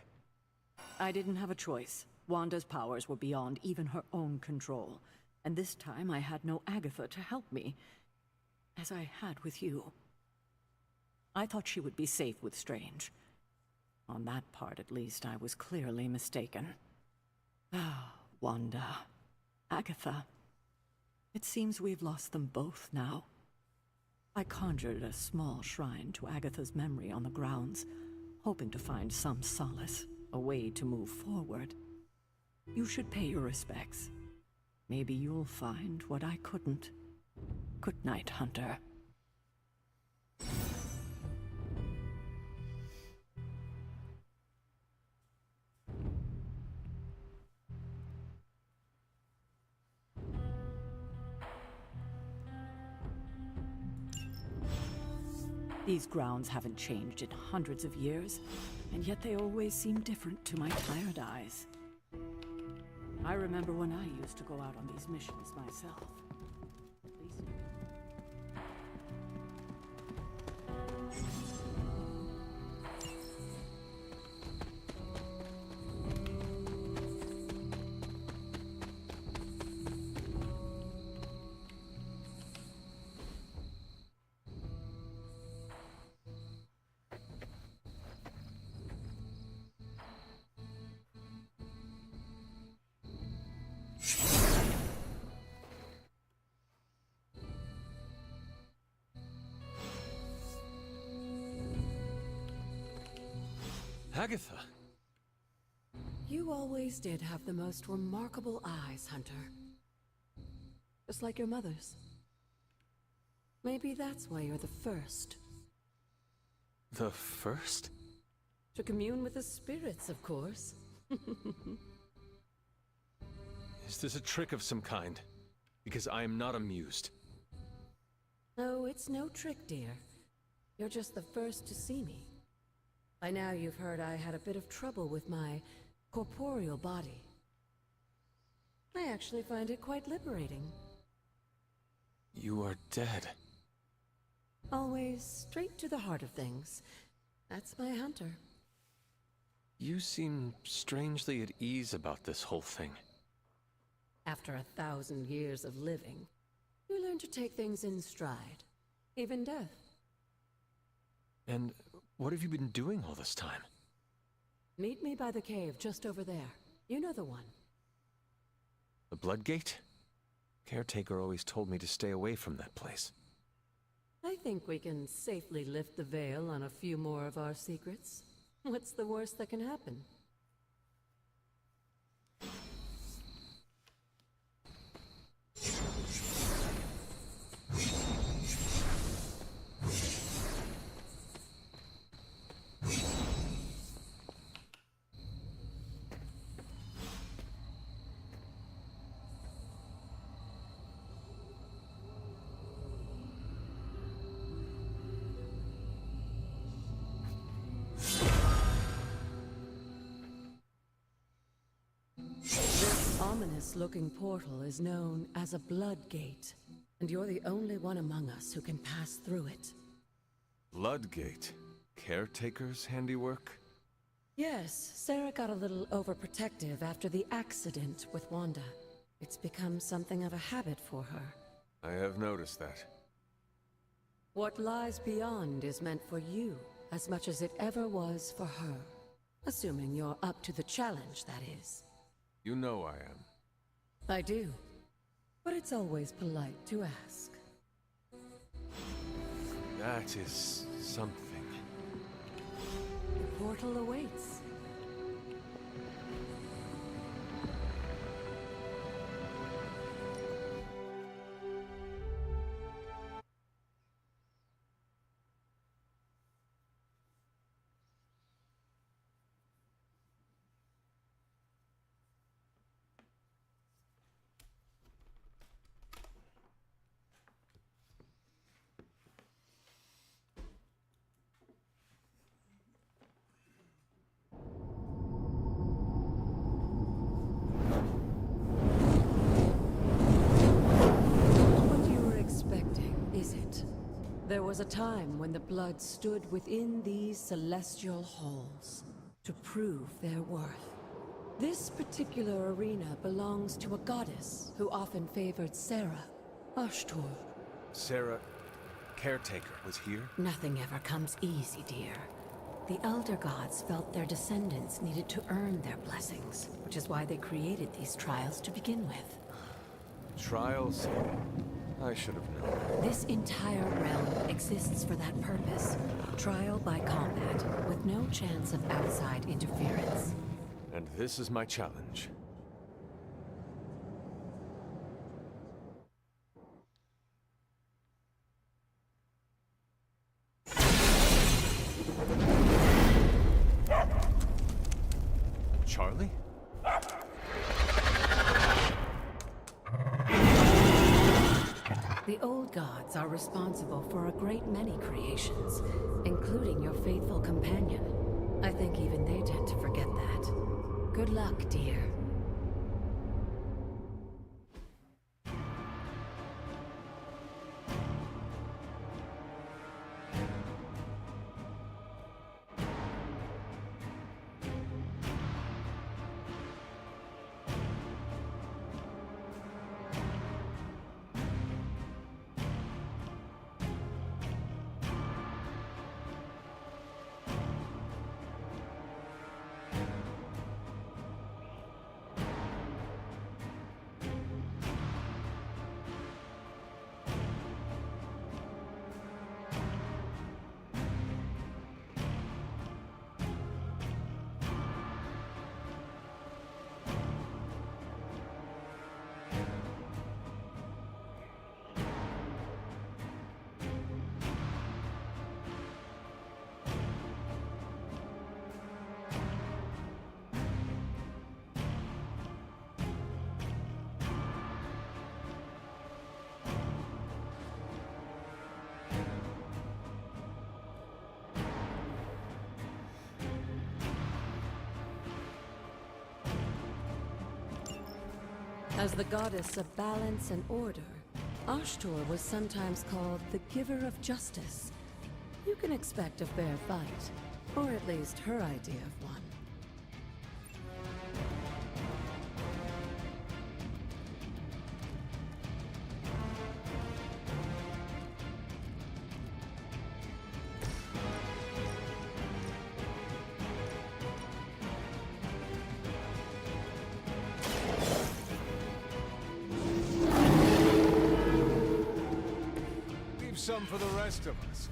I didn't have a choice. Wanda's powers were beyond even her own control. And this time I had no Agatha to help me, as I had with you. I thought she would be safe with Strange. On that part, at least, I was clearly mistaken. Ah, Wanda. Agatha. It seems we've lost them both now. I conjured a small shrine to Agatha's memory on the grounds, hoping to find some solace, a way to move forward. You should pay your respects. Maybe you'll find what I couldn't. Good night, Hunter. These grounds haven't changed in hundreds of years, and yet they always seem different to my tired eyes. I remember when I used to go out on these missions myself. At least... Agatha! You always did have the most remarkable eyes, Hunter. Just like your mother's. Maybe that's why you're the first. The first? To commune with the spirits, of course. Is this a trick of some kind? Because I am not amused. No, it's no trick, dear. You're just the first to see me. By now you've heard I had a bit of trouble with my corporeal body. I actually find it quite liberating. You are dead. Always straight to the heart of things. That's my hunter. You seem strangely at ease about this whole thing. After 1,000 years of living, you learn to take things in stride. Even death. And what have you been doing all this time? Meet me by the cave just over there. You know the one. The Bloodgate? Caretaker always told me to stay away from that place. I think we can safely lift the veil on a few more of our secrets. What's the worst that can happen? This ominous-looking portal is known as a Blood Gate, and you're the only one among us who can pass through it. Bloodgate? Caretaker's handiwork? Yes, Sarah got a little overprotective after the accident with Wanda. It's become something of a habit for her. I have noticed that. What lies beyond is meant for you, as much as it ever was for her. Assuming you're up to the challenge, that is. You know I am. I do. But it's always polite to ask. That is something. The portal awaits. There was a time when the blood stood within these celestial halls to prove their worth. This particular arena belongs to a goddess who often favored Sarah, Ashtur. Sarah, Caretaker, was here? Nothing ever comes easy, dear. The Elder Gods felt their descendants needed to earn their blessings, which is why they created these trials to begin with. Trials? I should have known. This entire realm exists for that purpose. Trial by combat, with no chance of outside interference. And this is my challenge. Charlie? The old gods are responsible for a great many creations, including your faithful companion. I think even they tend to forget that. Good luck, dear. As the goddess of balance and order, Ashtor was sometimes called the giver of justice. You can expect a fair fight, or at least her idea of one. Some for the rest of us.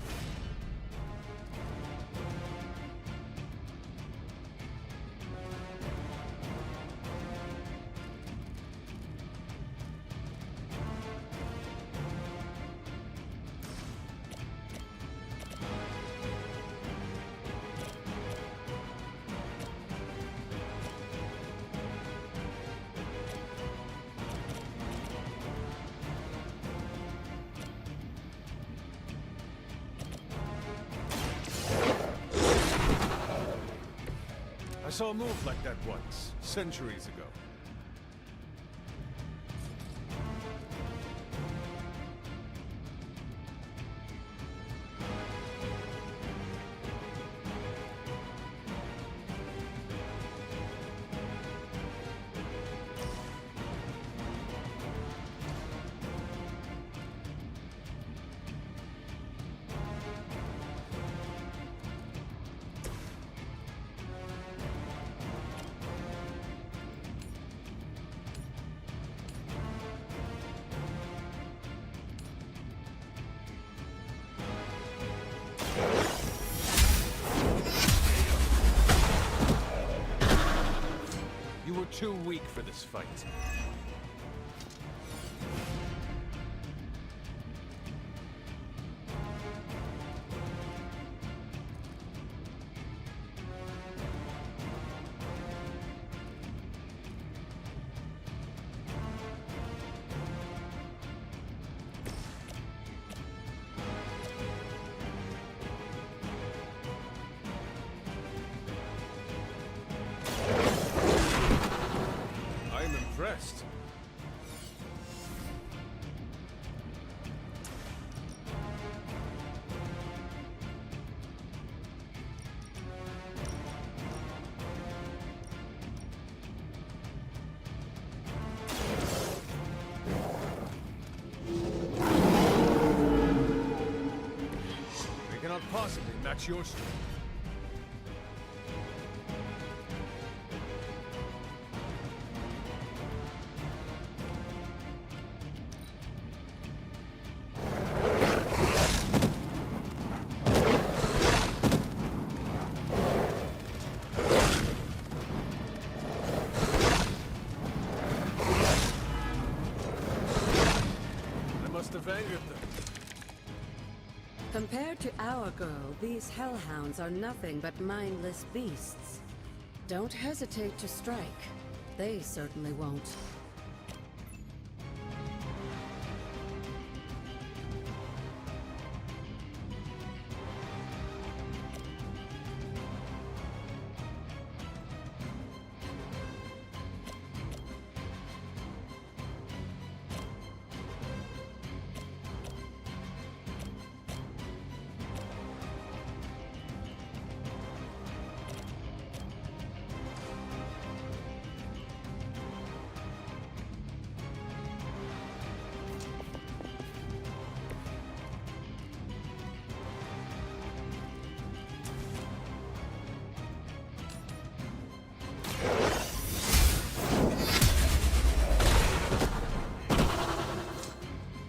I saw a move like that once, centuries ago. You were too weak for this fight. Impressed. We cannot possibly match your strength. Have angered them. Compared to our girl, these hellhounds are nothing but mindless beasts. Don't hesitate to strike. They certainly won't.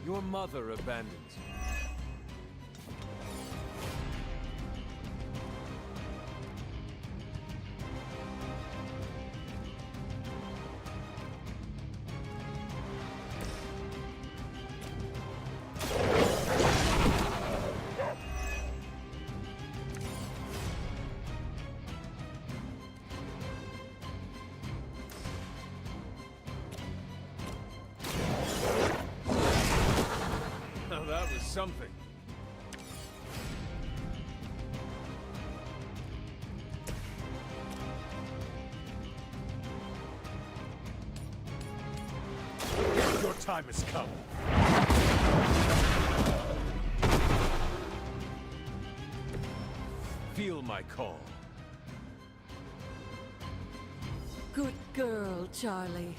Your mother abandoned you. That was something. time has come. Feel my call. Good girl, Charlie.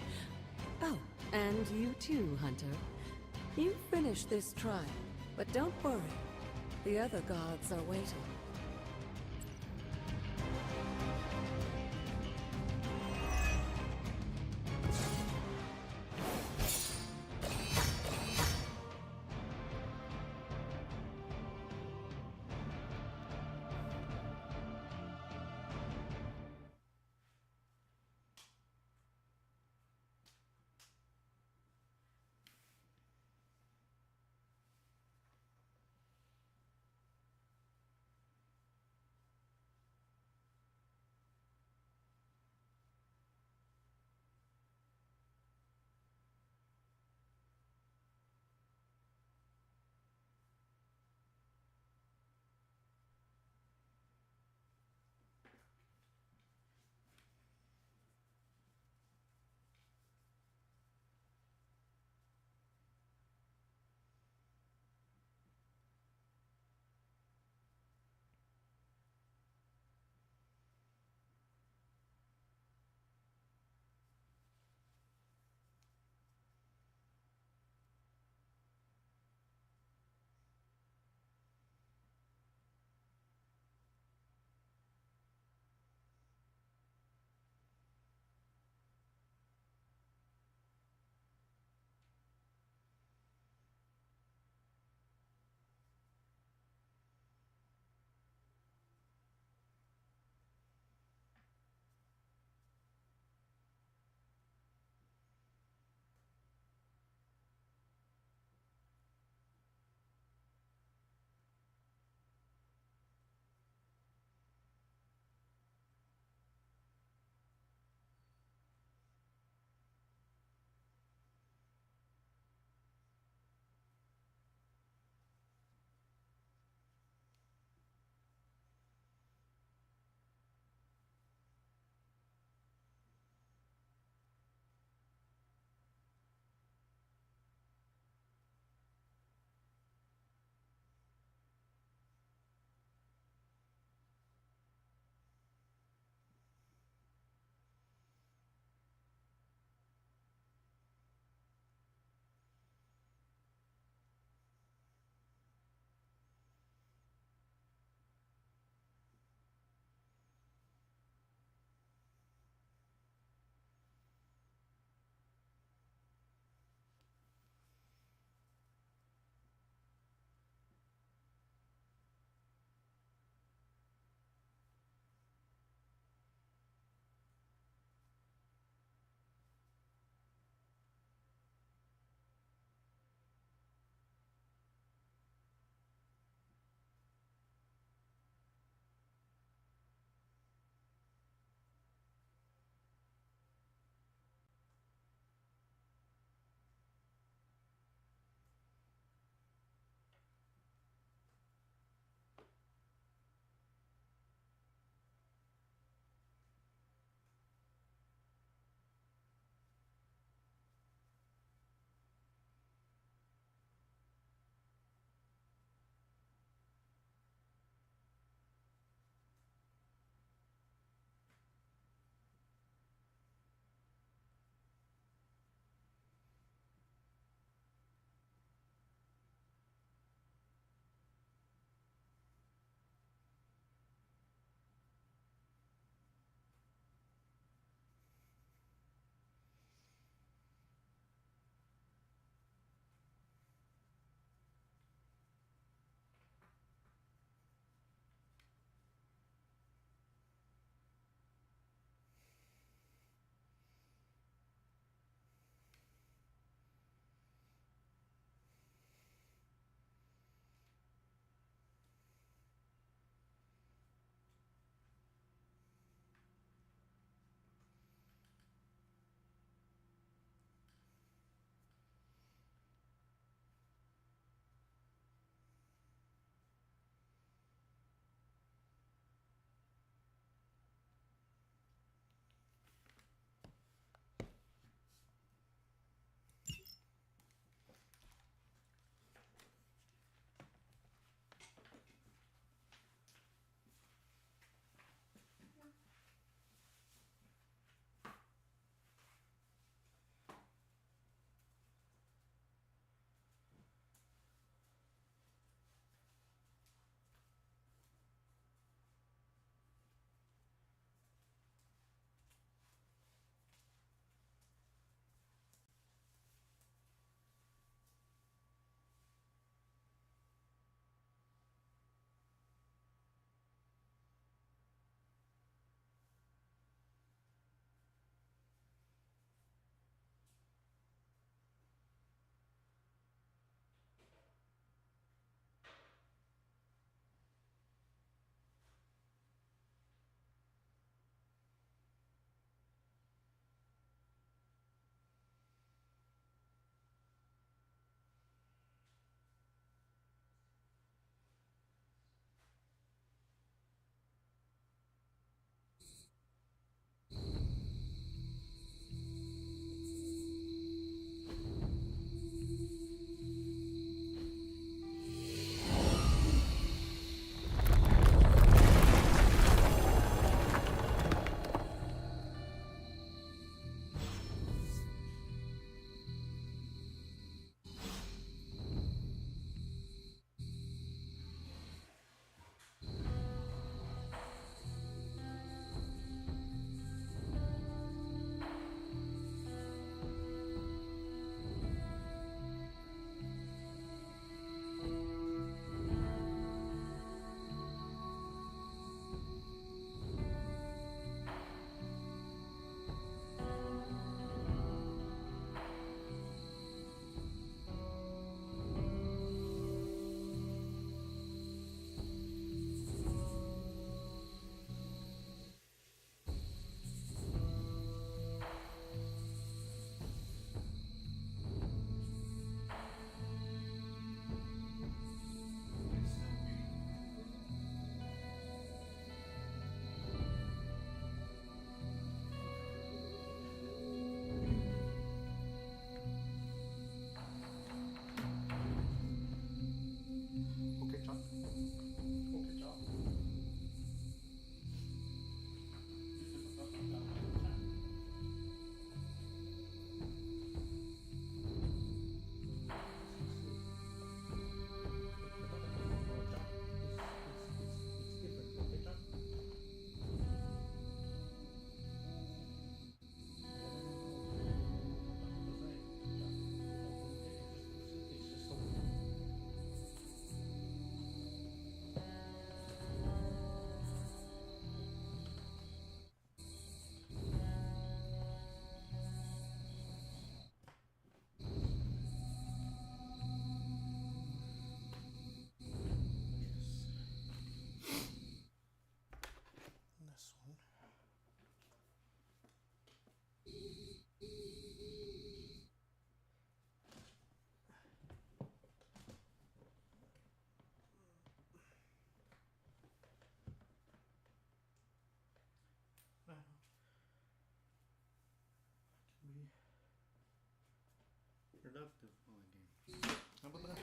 Oh, and you too, Hunter. You finished this trial, but don't worry. The other gods are waiting. productive while I game. How about that?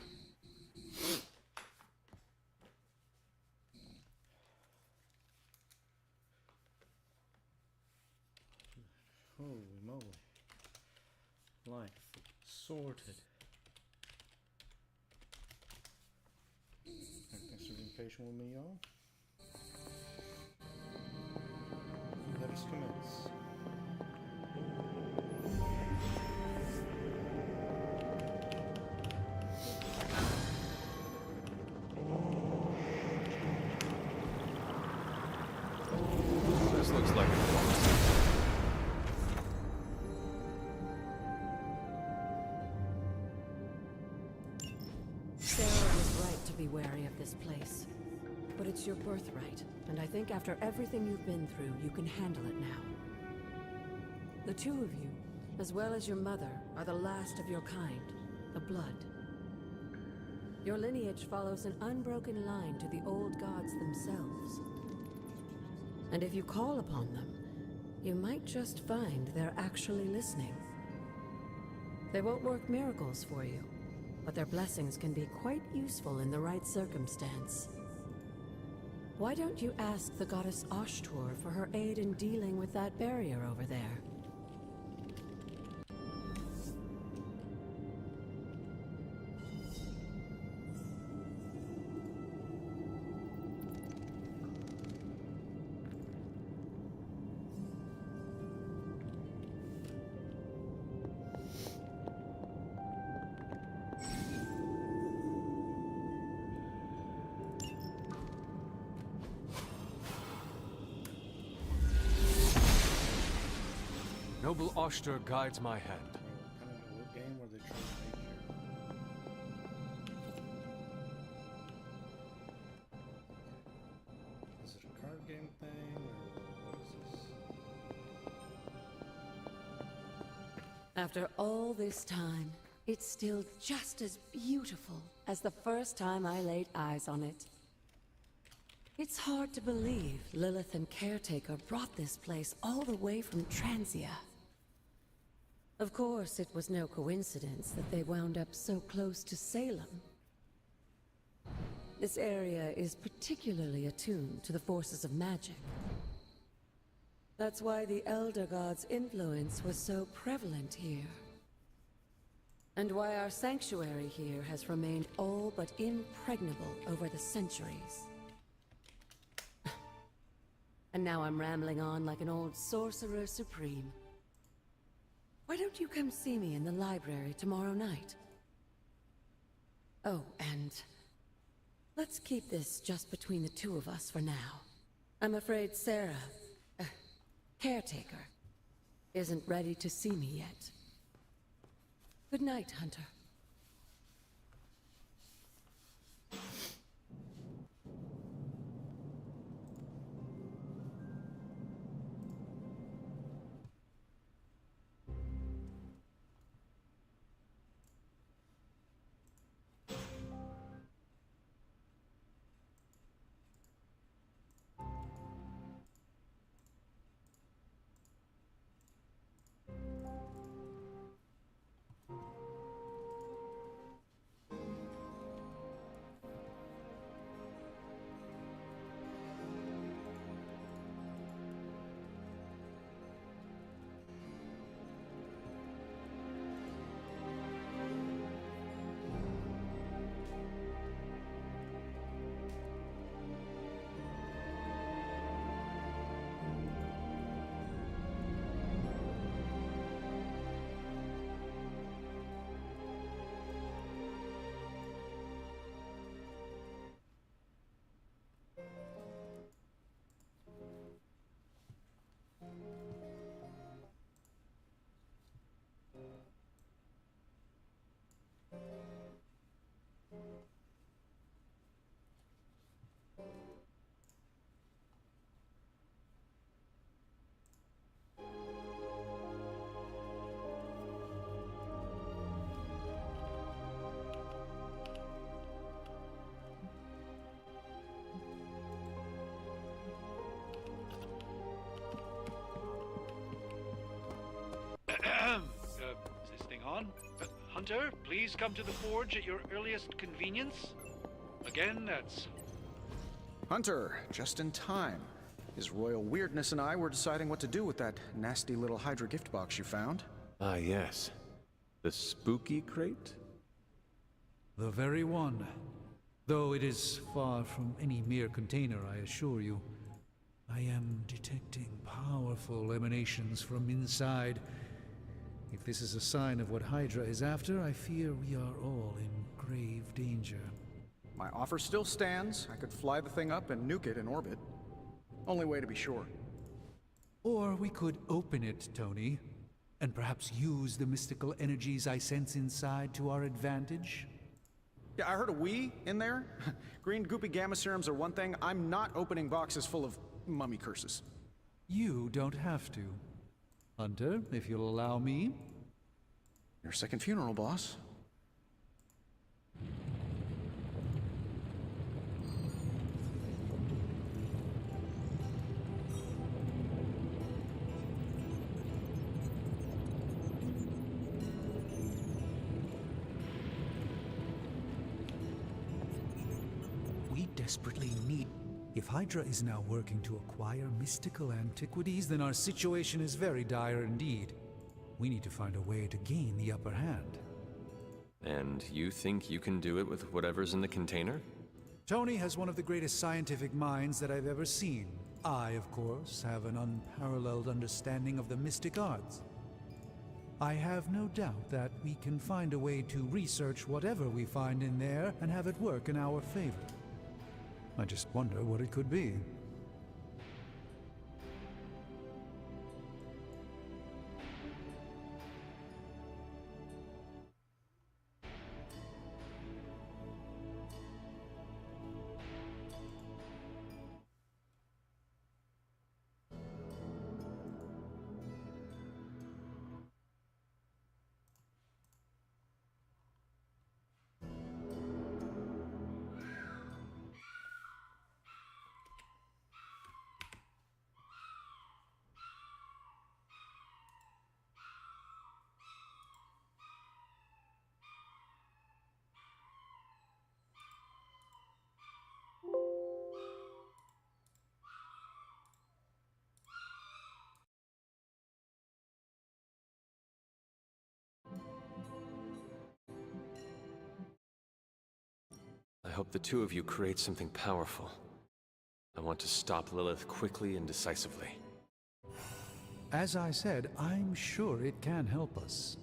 Holy moly. Life sorted. Thanks for being patient with me, y'all. Let us commence. This looks like a Sarah was right to be wary of this place. But it's your birthright, and I think after everything you've been through, you can handle it now. The two of you, as well as your mother, are the last of your kind, the Blood. Your lineage follows an unbroken line to the old gods themselves. And if you call upon them, you might just find they're actually listening. They won't work miracles for you, but their blessings can be quite useful in the right circumstance. Why don't you ask the goddess Ashtur for her aid in dealing with that barrier over there? Noble Ashtur guides my hand. Kind of a game where they try to make you. Is it a card game thing, or what is this? After all this time, it's still just as beautiful as the first time I laid eyes on it. It's hard to believe Lilith and Caretaker brought this place all the way from Transia. Of course, it was no coincidence that they wound up so close to Salem. This area is particularly attuned to the forces of magic. That's why the Elder God's influence was so prevalent here. And why our sanctuary here has remained all but impregnable over the centuries. And now I'm rambling on like an old sorcerer supreme. Why don't you come see me in the library tomorrow night? Oh, and let's keep this just between the two of us for now. I'm afraid Sarah, Caretaker, isn't ready to see me yet. Good night, Hunter. Hunter, please come to the forge at your earliest convenience. Again, that's... Hunter, just in time. His royal weirdness and I were deciding what to do with that nasty little Hydra gift box you found. Ah, yes. The spooky crate? The very one. Though it is far from any mere container, I assure you. I am detecting powerful emanations from inside. If this is a sign of what Hydra is after, I fear we are all in grave danger. My offer still stands. I could fly the thing up and nuke it in orbit. Only way to be sure. Or we could open it, Tony, and perhaps use the mystical energies I sense inside to our advantage. Yeah, I heard a we in there. Green goopy gamma serums are one thing. I'm not opening boxes full of mummy curses. You don't have to. Hunter, if you'll allow me. Your second funeral, boss. We desperately need... If Hydra is now working to acquire mystical antiquities, then our situation is very dire indeed. We need to find a way to gain the upper hand. And you think you can do it with whatever's in the container? Tony has one of the greatest scientific minds that I've ever seen. I, of course, have an unparalleled understanding of the mystic arts. I have no doubt that we can find a way to research whatever we find in there and have it work in our favor. I just wonder what it could be. I hope the two of you create something powerful. I want to stop Lilith quickly and decisively. As I said, I'm sure it can help us.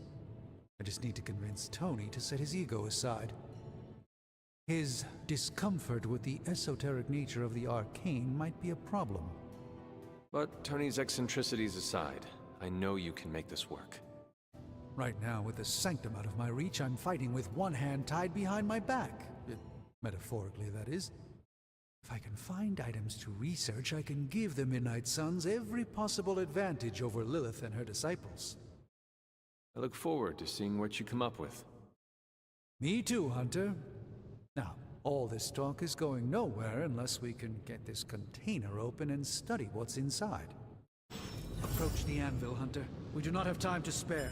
I just need to convince Tony to set his ego aside. His discomfort with the esoteric nature of the arcane might be a problem. But Tony's eccentricities aside, I know you can make this work. Right now, with the sanctum out of my reach, I'm fighting with one hand tied behind my back. Metaphorically, that is. If I can find items to research, I can give the Midnight Suns every possible advantage over Lilith and her disciples. I look forward to seeing what you come up with. Me too, Hunter. Now, all this talk is going nowhere unless we can get this container open and study what's inside. Approach the anvil, Hunter. We do not have time to spare.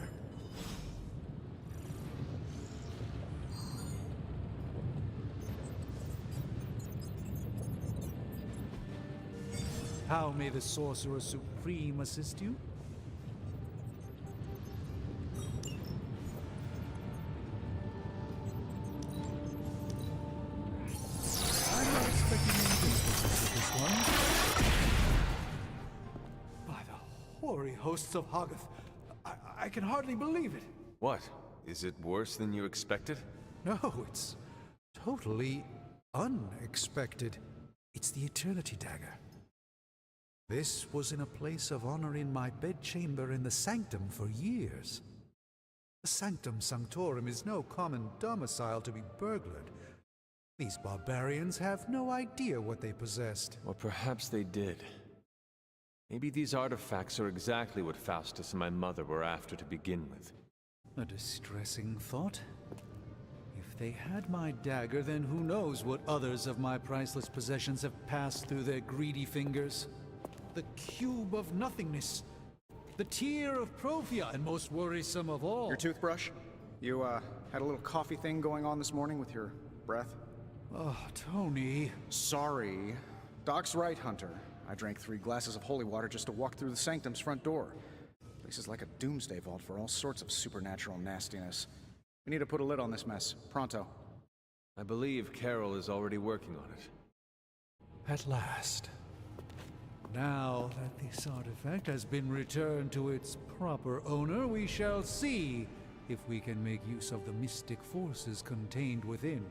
How may the Sorcerer Supreme assist you? I'm not expecting any difficulties with this one. By the hoary hosts of Hoggoth, I can hardly believe it. What? Is it worse than you expected? No, it's totally unexpected. It's the Eternity Dagger. This was in a place of honor in my bedchamber in the Sanctum for years. The Sanctum Sanctorum is no common domicile to be burglared. These barbarians have no idea what they possessed. Or perhaps they did. Maybe these artifacts are exactly what Faustus and my mother were after to begin with. A distressing thought. If they had my dagger, then who knows what others of my priceless possessions have passed through their greedy fingers. The Cube of Nothingness. The Tear of Profia, and most worrisome of all... Your toothbrush? You, Had a little coffee thing going on this morning with your breath. Oh, Tony. Sorry. Doc's right, Hunter. I drank 3 glasses of holy water just to walk through the sanctum's front door. Place is like a doomsday vault for all sorts of supernatural nastiness. We need to put a lid on this mess. Pronto. I believe Carol is already working on it. At last. Now that this artifact has been returned to its proper owner, we shall see if we can make use of the mystic forces contained within.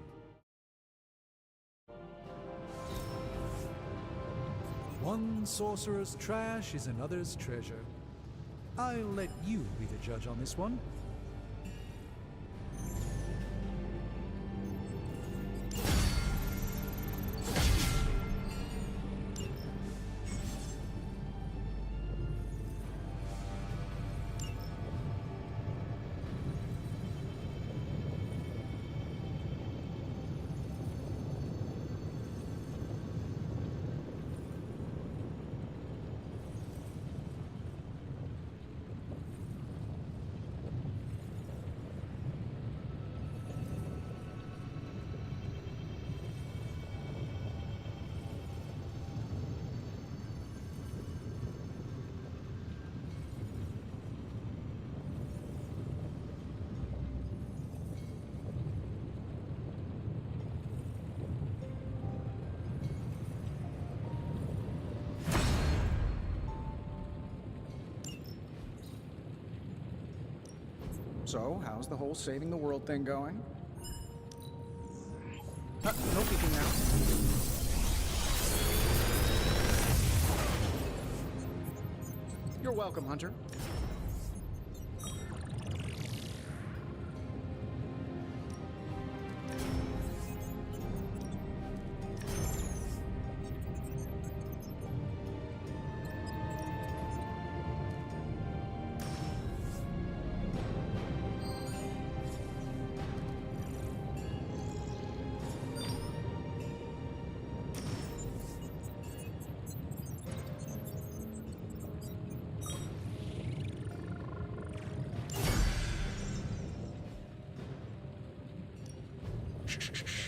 One sorcerer's trash is another's treasure. I'll let you be the judge on this one. So, how's the whole saving the world thing going? No peeking now. You're welcome, Hunter.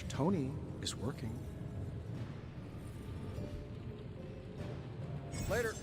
Tony is working. Later.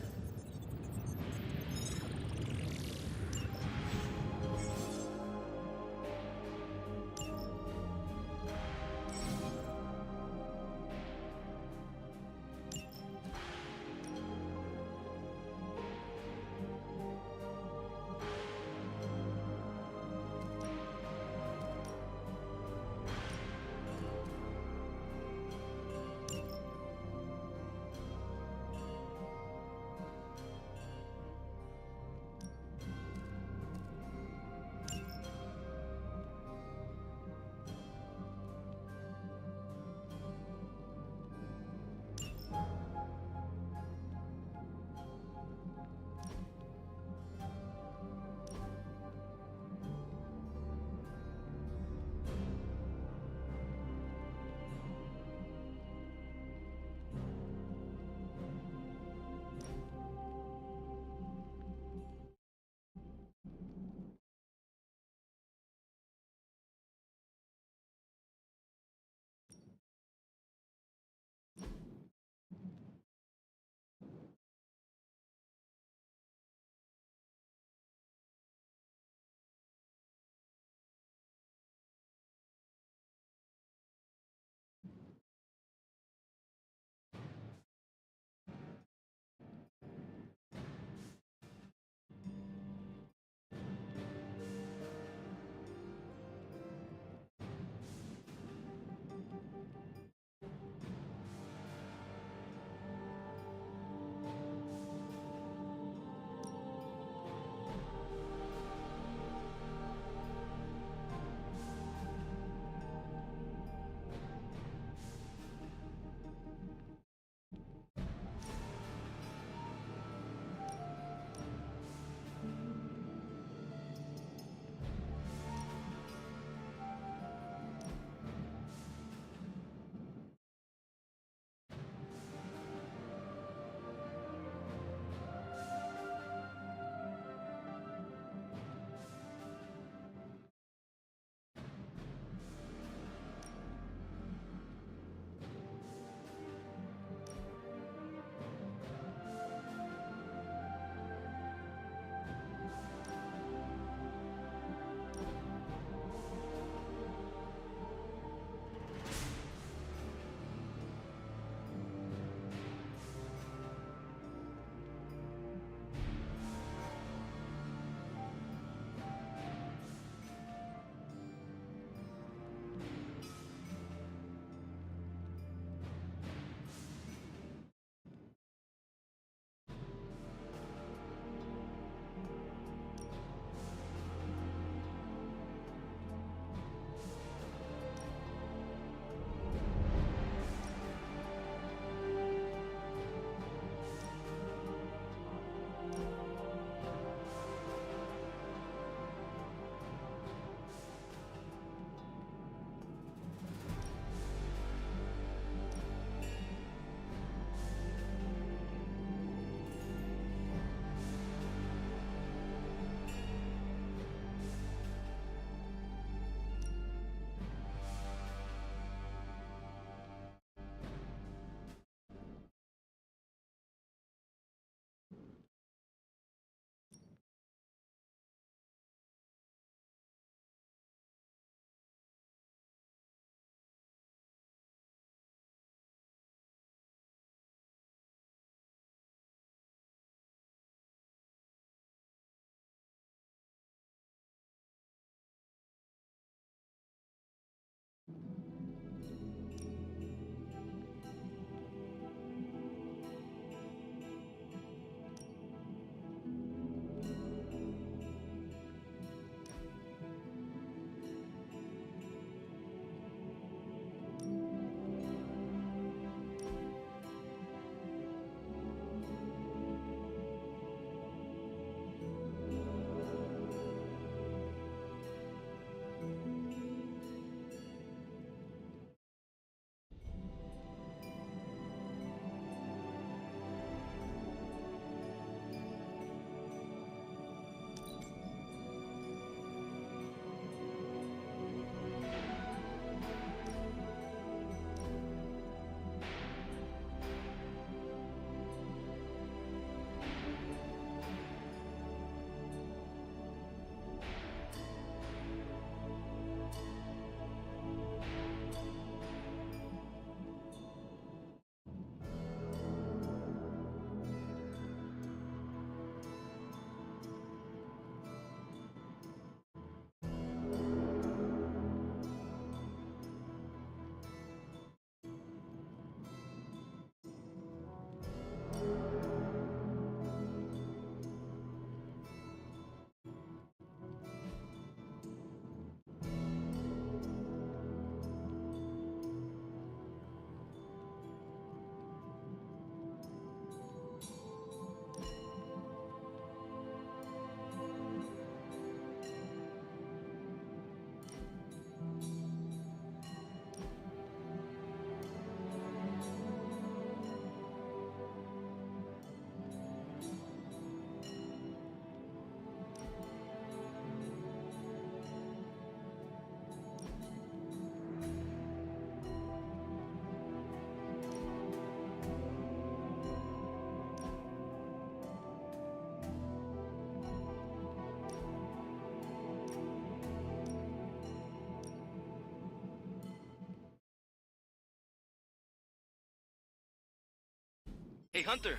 Hey, Hunter.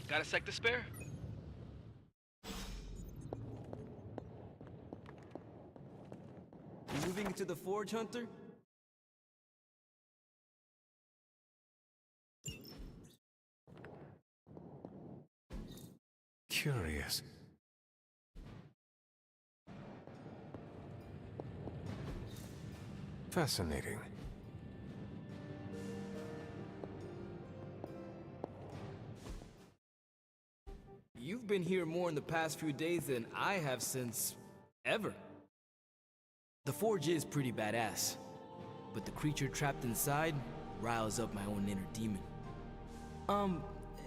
Got a sec to spare? You moving into the forge, Hunter? Curious. Fascinating. You've been here more in the past few days than I have since ever. The forge is pretty badass, but the creature trapped inside riles up my own inner demon.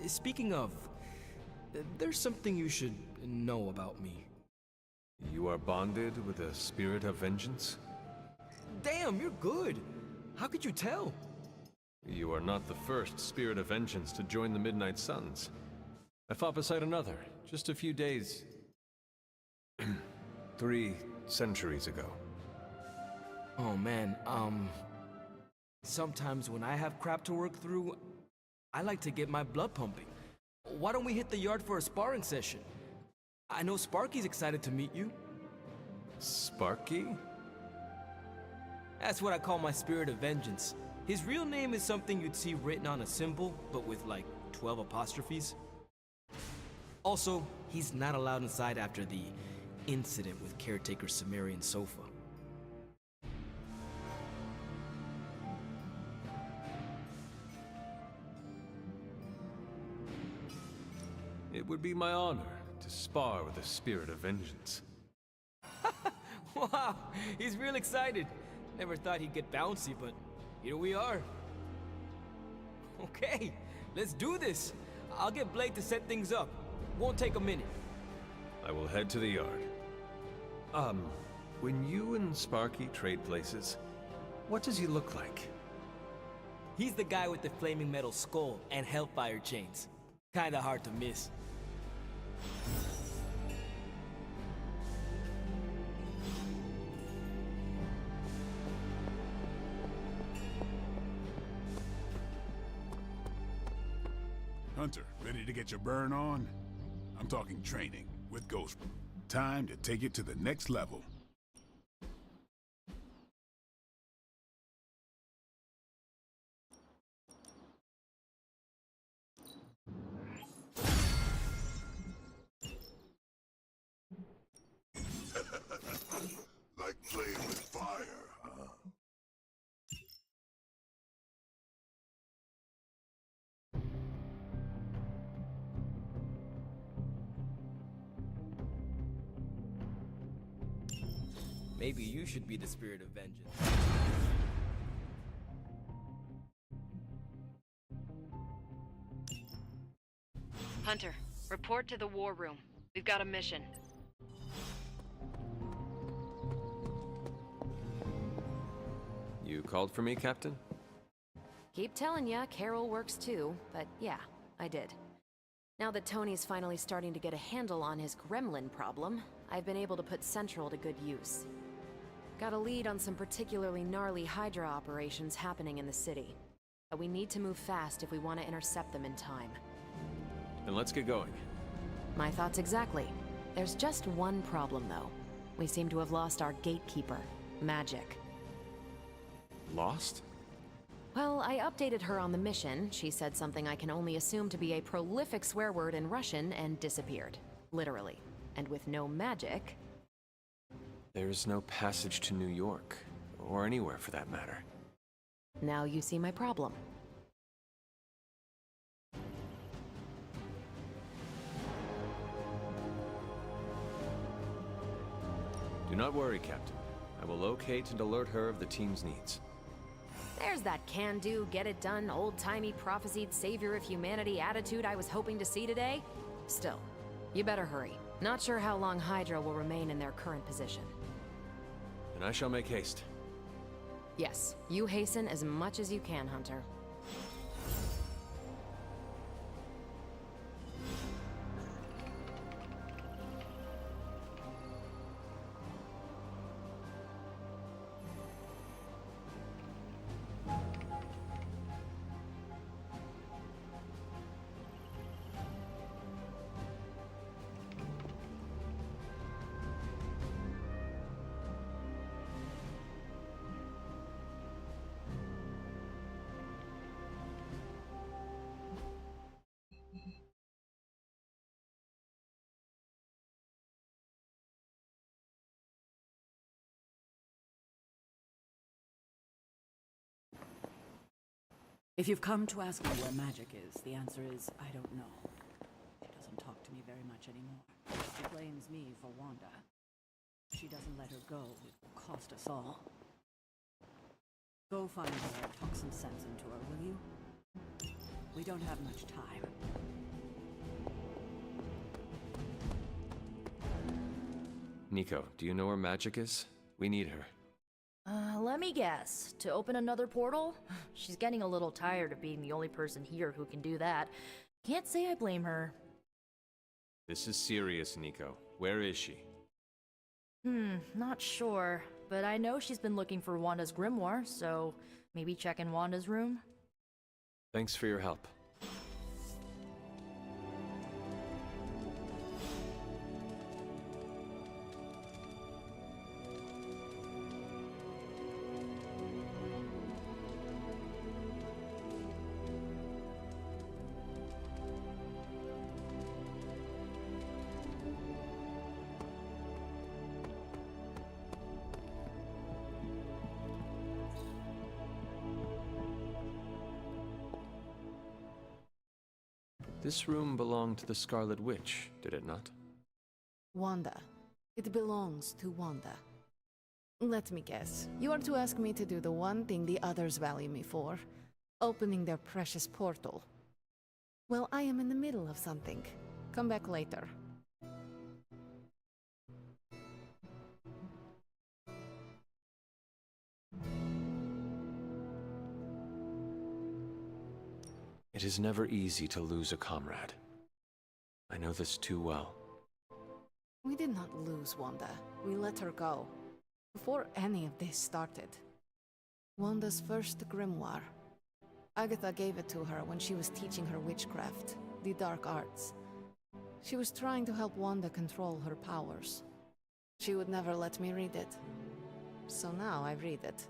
Speaking of, there's something you should know about me. You are bonded with a spirit of vengeance? Damn, you're good. How could you tell? You are not the first spirit of vengeance to join the Midnight Suns. I fought beside another, just a few days... 3 centuries ago. Oh man, sometimes when I have crap to work through, I like to get my blood pumping. Why don't we hit the yard for a sparring session? I know Sparky's excited to meet you. Sparky? That's what I call my spirit of vengeance. His real name is something you'd see written on a symbol, but with like 12 apostrophes. Also, he's not allowed inside after the incident with caretaker Sumerian Sofa. It would be my honor to spar with a spirit of vengeance. Wow, he's real excited. Never thought he'd get bouncy, but here we are. Okay, let's do this. I'll get Blade to set things up. Won't take a minute. I will head to the yard. When you and Sparky trade places, what does he look like? He's the guy with the flaming metal skull and hellfire chains. Kinda hard to miss. Hunter, ready to get your burn on? I'm talking training with Ghost. Time to take it to the next level. Like playing with fire, huh? Maybe you should be the spirit of vengeance. Hunter, report to the war room. We've got a mission. You called for me, Captain? Keep telling ya, Carol works too, but yeah, I did. Now that Tony's finally starting to get a handle on his gremlin problem, I've been able to put Central to good use. Got a lead on some particularly gnarly Hydra operations happening in the city. But we need to move fast if we want to intercept them in time. Then let's get going. My thoughts exactly. There's just one problem, though. We seem to have lost our gatekeeper, Magic. Lost? Well, I updated her on the mission. She said something I can only assume to be a prolific swear word in Russian and disappeared. Literally. And with no magic... There is no passage to New York, or anywhere for that matter. Now you see my problem. Do not worry, Captain. I will locate and alert her of the team's needs. There's that can-do, get-it-done, old-timey prophesied savior of humanity attitude I was hoping to see today. Still, you better hurry. Not sure how long Hydra will remain in their current position. Then I shall make haste. Yes, you hasten as much as you can, Hunter. If you've come to ask me where magic is, the answer is I don't know. She doesn't talk to me very much anymore. She blames me for Wanda. If she doesn't let her go, it will cost us all. Go find her and talk some sense into her, will you? We don't have much time. Nico, do you know where magic is? We need her. Let me guess. To open another portal? She's getting a little tired of being the only person here who can do that. Can't say I blame her. This is serious, Nico. Where is she? Not sure. But I know she's been looking for Wanda's grimoire, so maybe check in Wanda's room? Thanks for your help. This room belonged to the Scarlet Witch, did it not? Wanda. It belongs to Wanda. Let me guess. You are to ask me to do the one thing the others value me for. Opening their precious portal. Well, I am in the middle of something. Come back later. It is never easy to lose a comrade. I know this too well. We did not lose Wanda. We let her go. Before any of this started. Wanda's first grimoire. Agatha gave it to her when she was teaching her witchcraft, the dark arts. She was trying to help Wanda control her powers. She would never let me read it. So now I read it.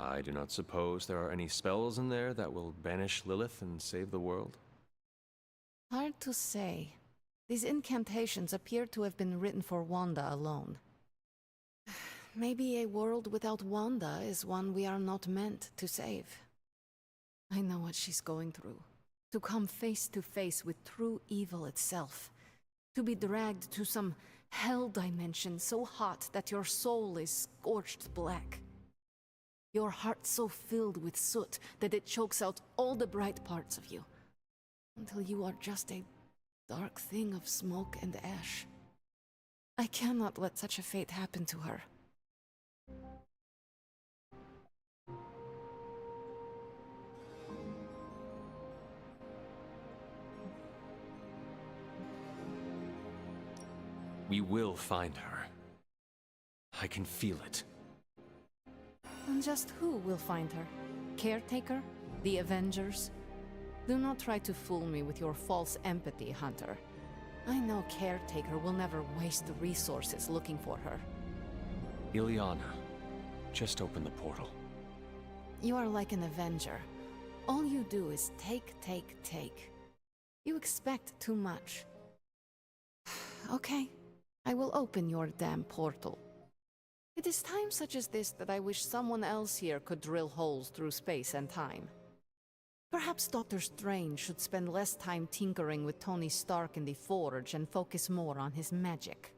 I do not suppose there are any spells in there that will banish Lilith and save the world? Hard to say. These incantations appear to have been written for Wanda alone. Maybe a world without Wanda is one we are not meant to save. I know what she's going through. To come face to face with true evil itself. To be dragged to some hell dimension so hot that your soul is scorched black. Your heart so filled with soot that it chokes out all the bright parts of you. Until you are just a dark thing of smoke and ash. I cannot let such a fate happen to her. We will find her. I can feel it. And just who will find her? Caretaker? The Avengers? Do not try to fool me with your false empathy, Hunter. I know Caretaker will never waste the resources looking for her. Illyana, just open the portal. You are like an Avenger. All you do is take, take, take. You expect too much. Okay, I will open your damn portal. It is times such as this that I wish someone else here could drill holes through space and time. Perhaps Doctor Strange should spend less time tinkering with Tony Stark in the Forge and focus more on his magic.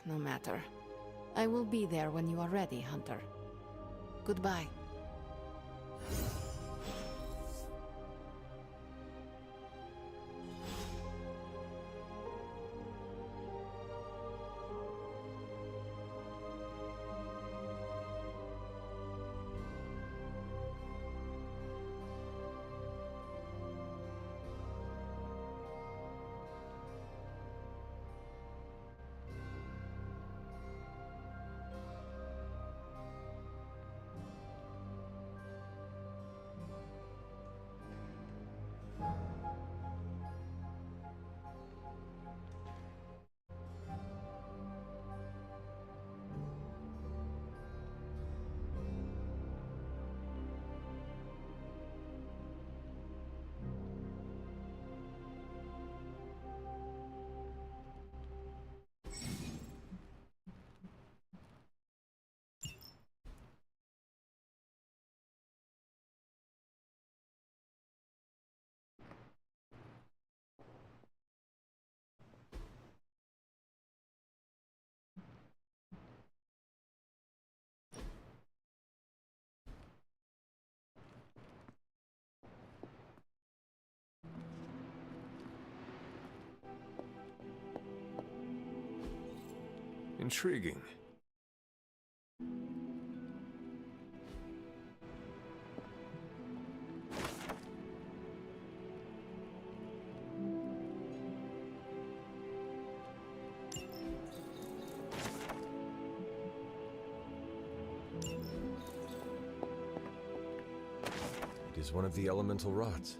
No matter. I will be there when you are ready, Hunter. Goodbye. Intriguing. It is one of the elemental rods.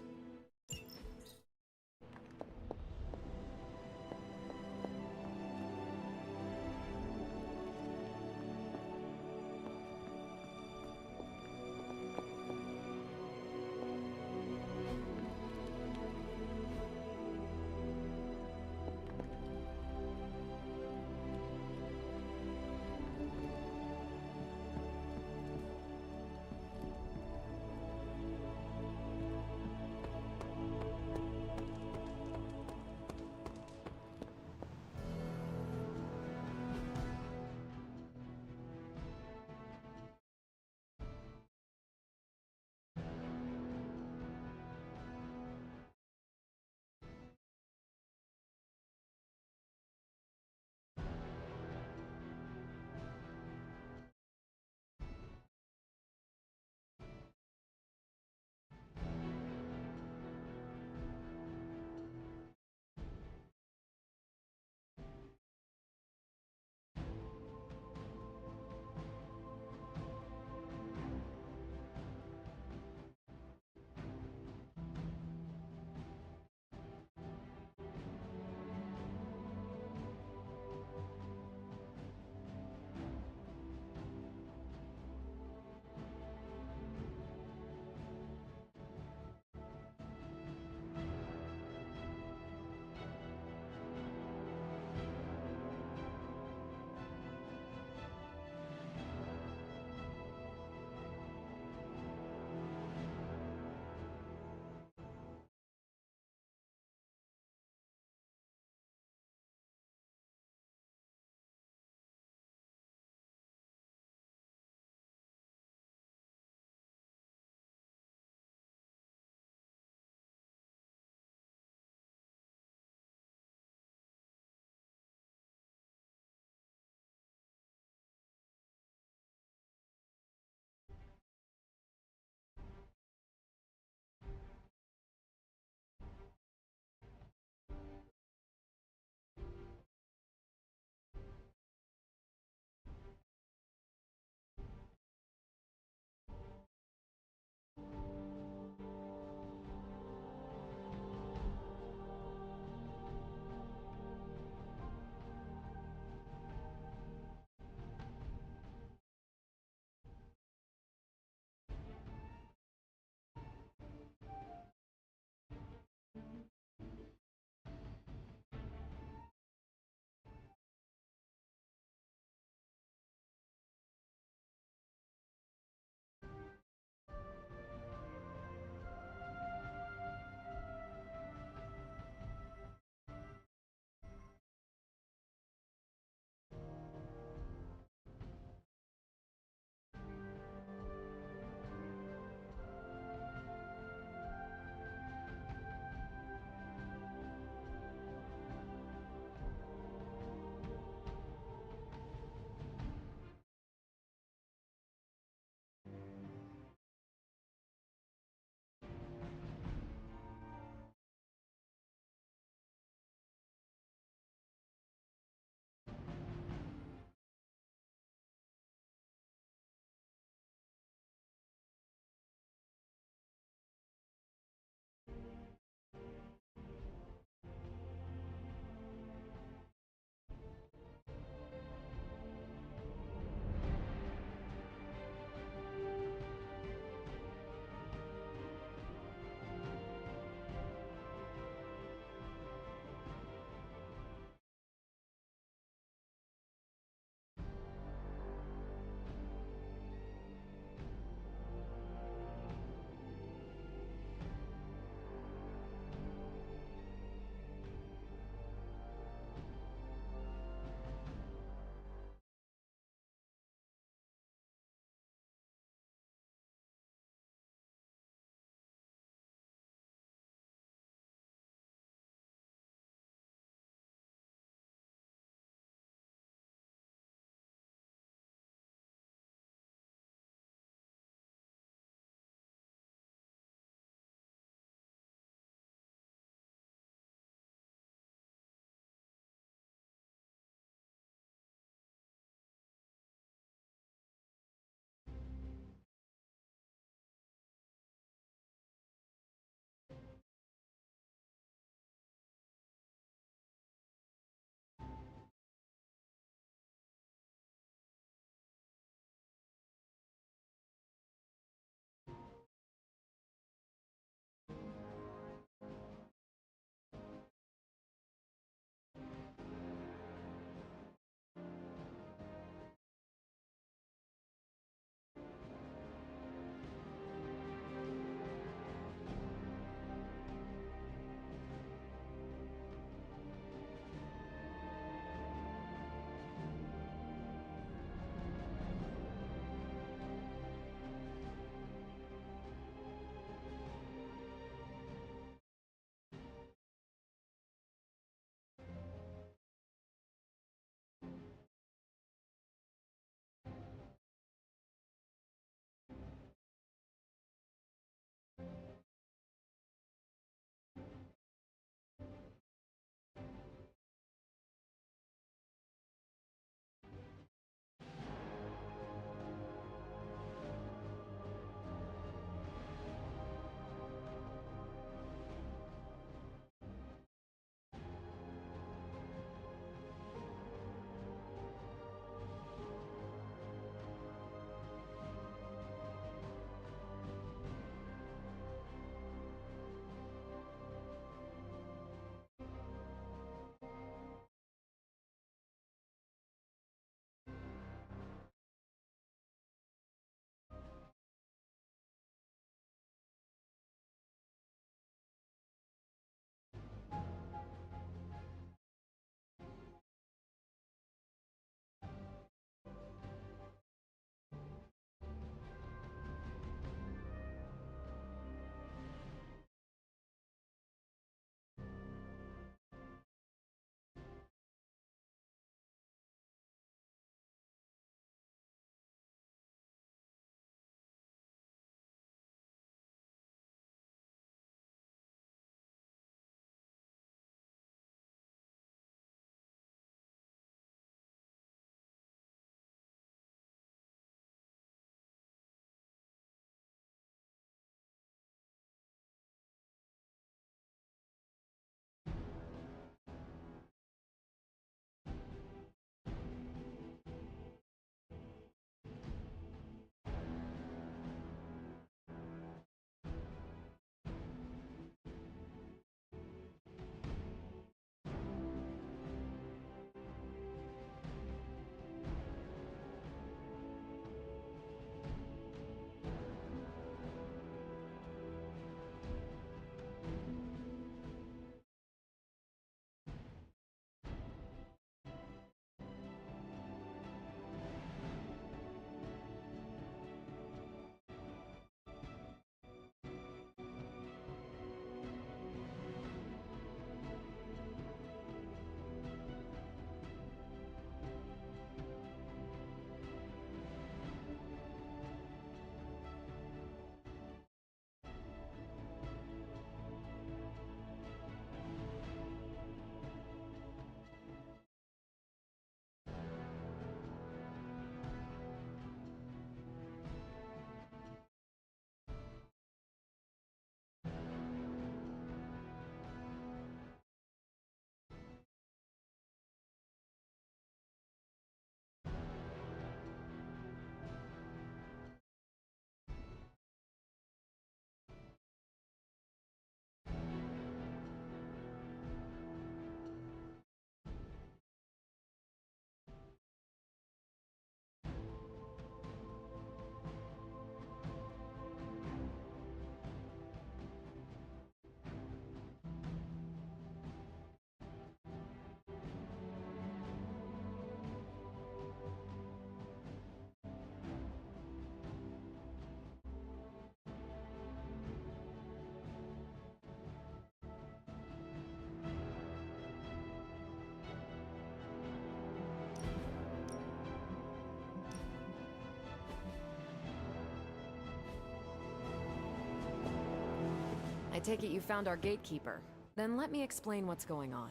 take it you found our gatekeeper. Then let me explain what's going on.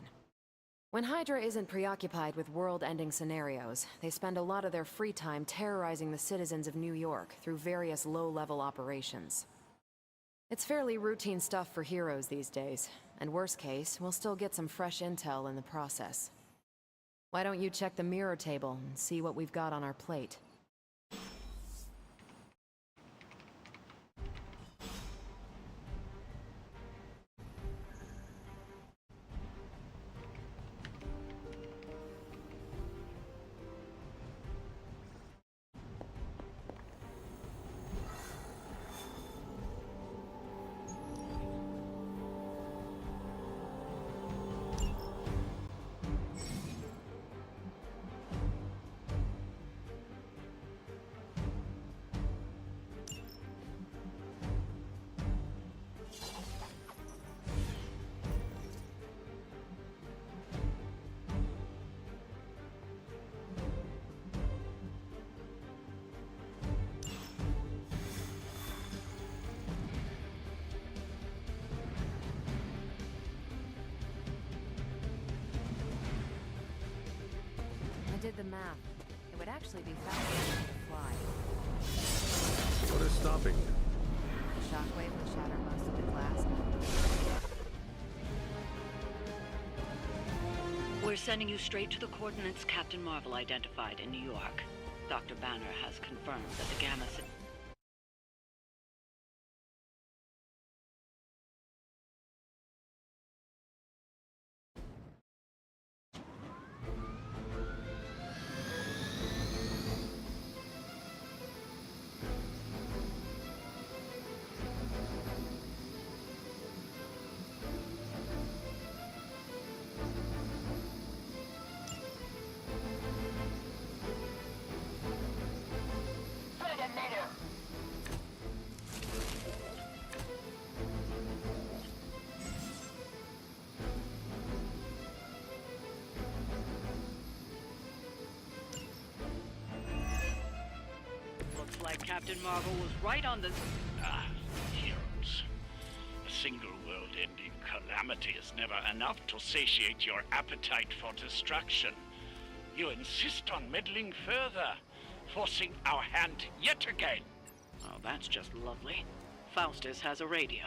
When Hydra isn't preoccupied with world-ending scenarios, they spend a lot of their free time terrorizing the citizens of New York through various low-level operations. It's fairly routine stuff for heroes these days, and worst case, we'll still get some fresh intel in the process. Why don't you check the mirror table and see what we've got on our plate? I did the math. It would actually be faster to fly. What is stopping you? The shockwave would shatter most of the glass. We're sending you straight to the coordinates Captain Marvel identified in New York. Dr. Banner has confirmed that the Gamma... Looks like Captain Marvel was right on the... Heroes. A single world-ending calamity is never enough to satiate your appetite for destruction. You insist on meddling further, forcing our hand yet again. Oh, that's just lovely. Faustus has a radio.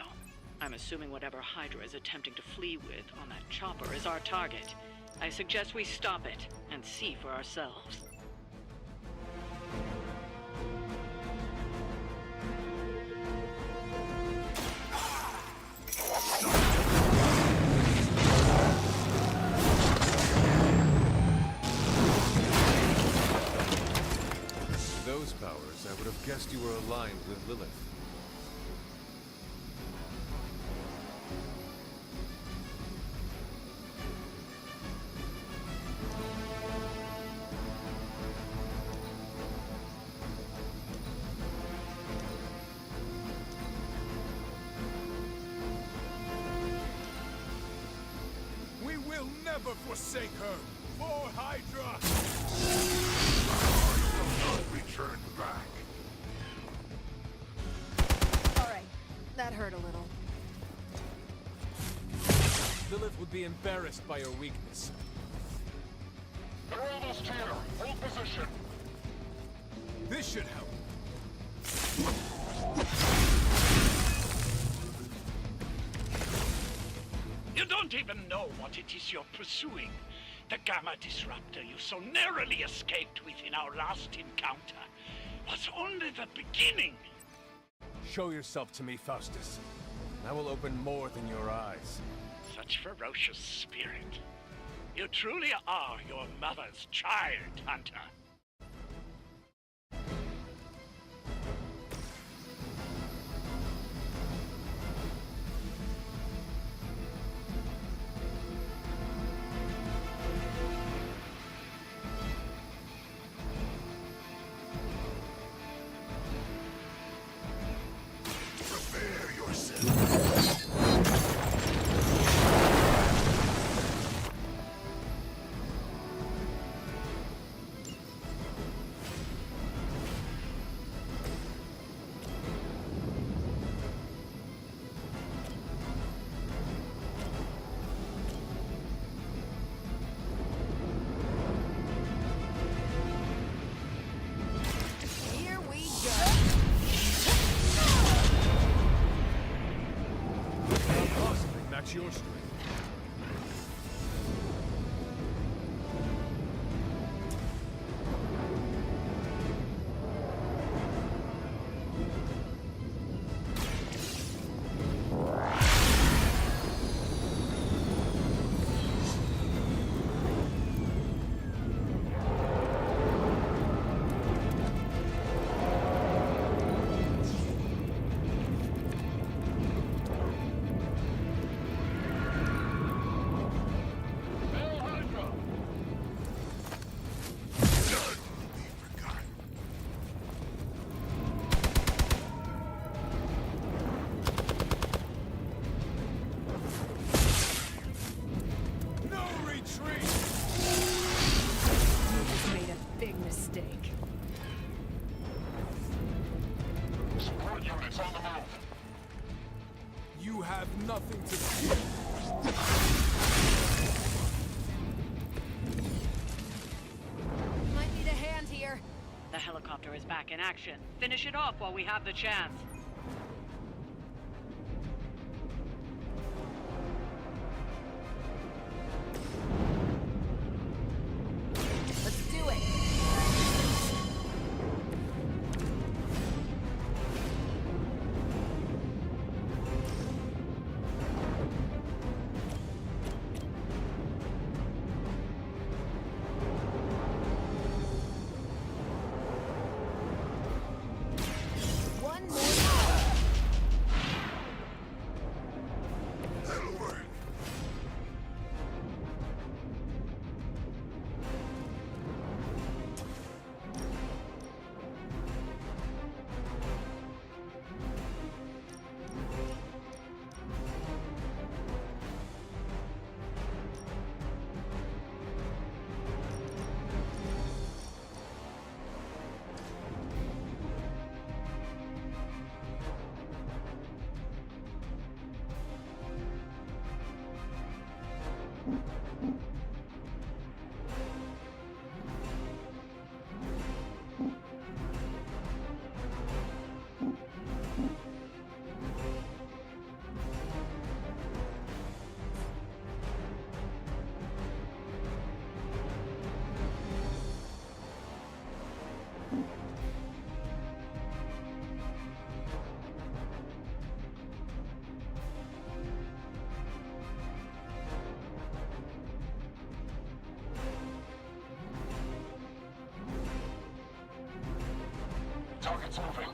I'm assuming whatever Hydra is attempting to flee with on that chopper is our target. I suggest we stop it and see for ourselves. Those powers, I would have guessed you were aligned with Lilith. We will never forsake her! For Hydra! Return back. Alright, that hurt a little. Lilith would be embarrassed by your weakness. They're almost here. Hold position. This should help. You don't even know what it is you're pursuing. The Gamma Disruptor you so narrowly escaped with in our last encounter was only the beginning. Show yourself to me, Faustus. I will open more than your eyes. Such ferocious spirit. You truly are your mother's child, Hunter. Test your strength. You have nothing to fear. Might need a hand here. The helicopter is back in action. Finish it off while we have the chance. Let's do it. One more. Target's moving.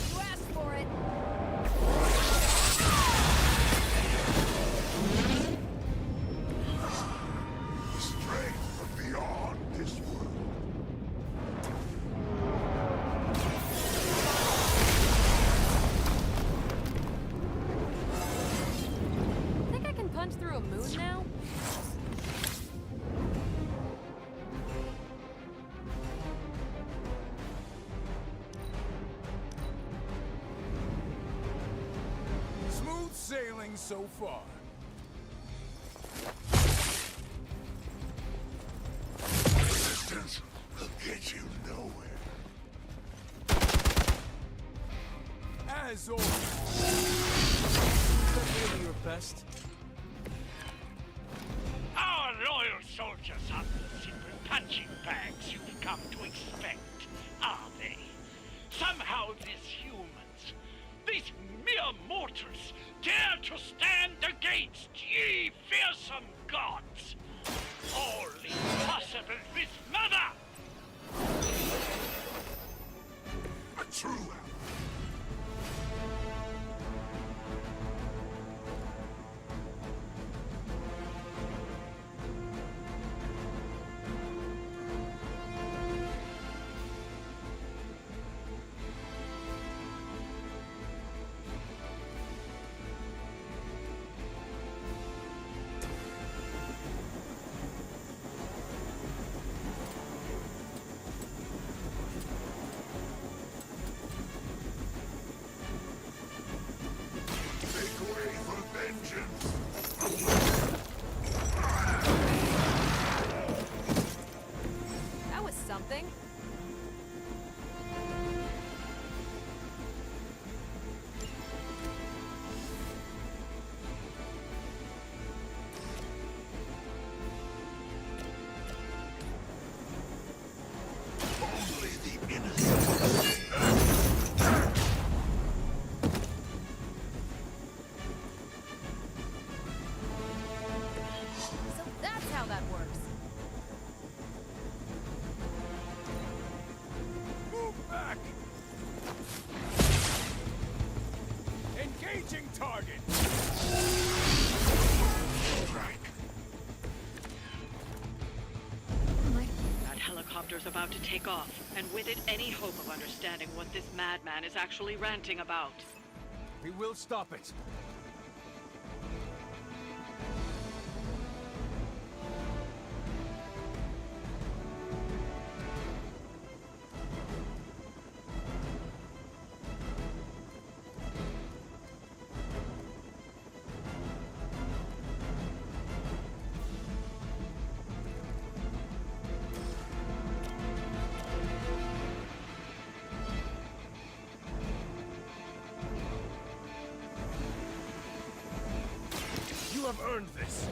You asked for it. Strength from beyond this world. Think I can punch through a moon now? Smooth sailing so far. Resistance will get you nowhere. As always. Is that really your best? Our loyal soldiers aren't the simple punching bags you've come to expect, are they? Somehow these humans, these mere mortals, dare to stand against ye fearsome gods. Only possible with Mother! A true ally. helicopter's about to take off, and with it, any hope of understanding what this madman is actually ranting about. We will stop it. You have earned this.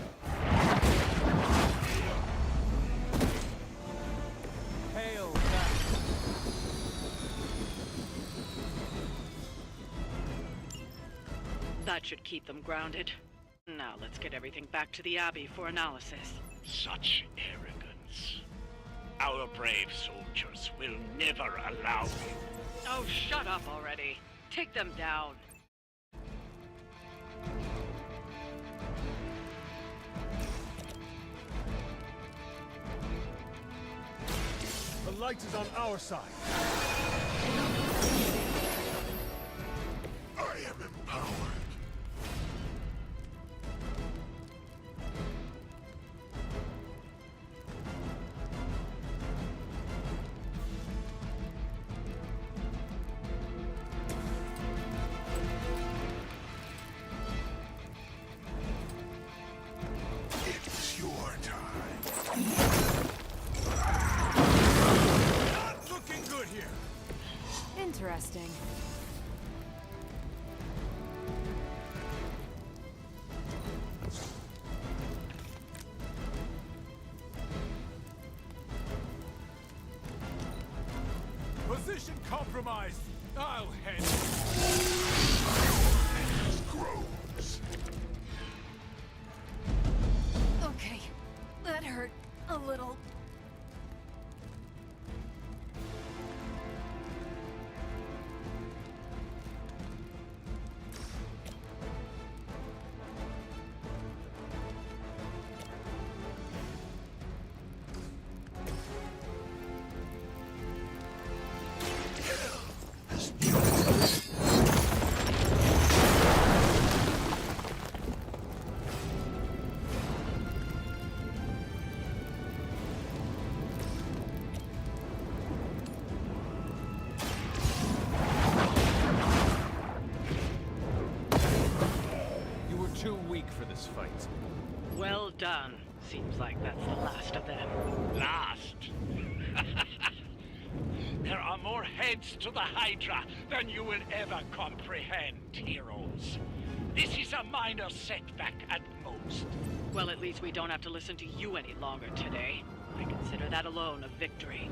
Hail back. That should keep them grounded. Now let's get everything back to the Abbey for analysis. Such arrogance. Our brave soldiers will never allow it. Oh, shut up already. Take them down. The light is on our side. I am empowered. It's your time. Not looking good here. Interesting. Position compromised. I'll head. Grows. Okay, that hurt a little. You were too weak for this fight. Well done. Seems like that's the last of them. Last? There are more heads to the Hydra than you will ever comprehend, heroes. This is a minor setback at most. Well, at least we don't have to listen to you any longer today. I consider that alone a victory.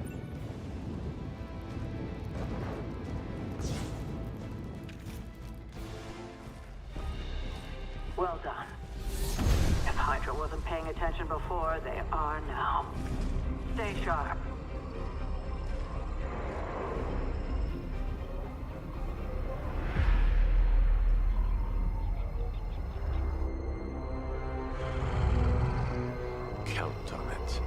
Well done. If Hydra wasn't paying attention before, they are now. Stay sharp. Count on it.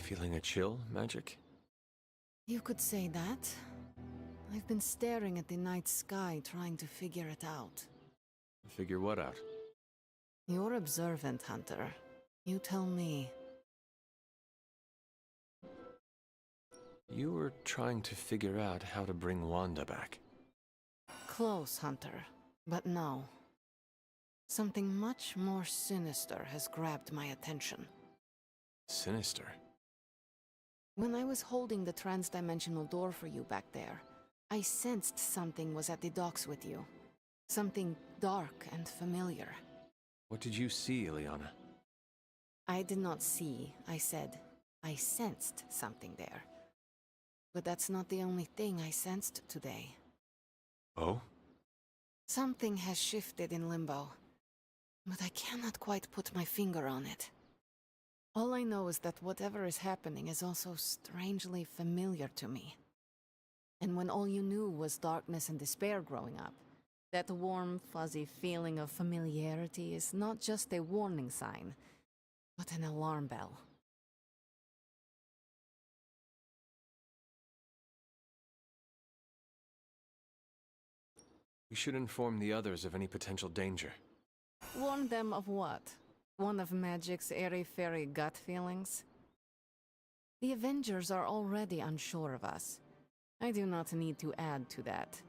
Feeling a chill, Magic? You could say that. I've been staring at the night sky trying to figure it out. Figure what out? You're observant, Hunter. You tell me. You were trying to figure out how to bring Wanda back. Close, Hunter. But no. Something much more sinister has grabbed my attention. Sinister? When I was holding the transdimensional door for you back there, I sensed something was at the docks with you. Something dark and familiar. What did you see, Ileana? I did not see, I said. I sensed something there. But that's not the only thing I sensed today. Oh? Something has shifted in Limbo, but I cannot quite put my finger on it. All I know is that whatever is happening is also strangely familiar to me. And when all you knew was darkness and despair growing up, that warm, fuzzy feeling of familiarity is not just a warning sign, but an alarm bell. We should inform the others of any potential danger. Warn them of what? One of Magic's airy-fairy gut feelings? The Avengers are already unsure of us. I do not need to add to that.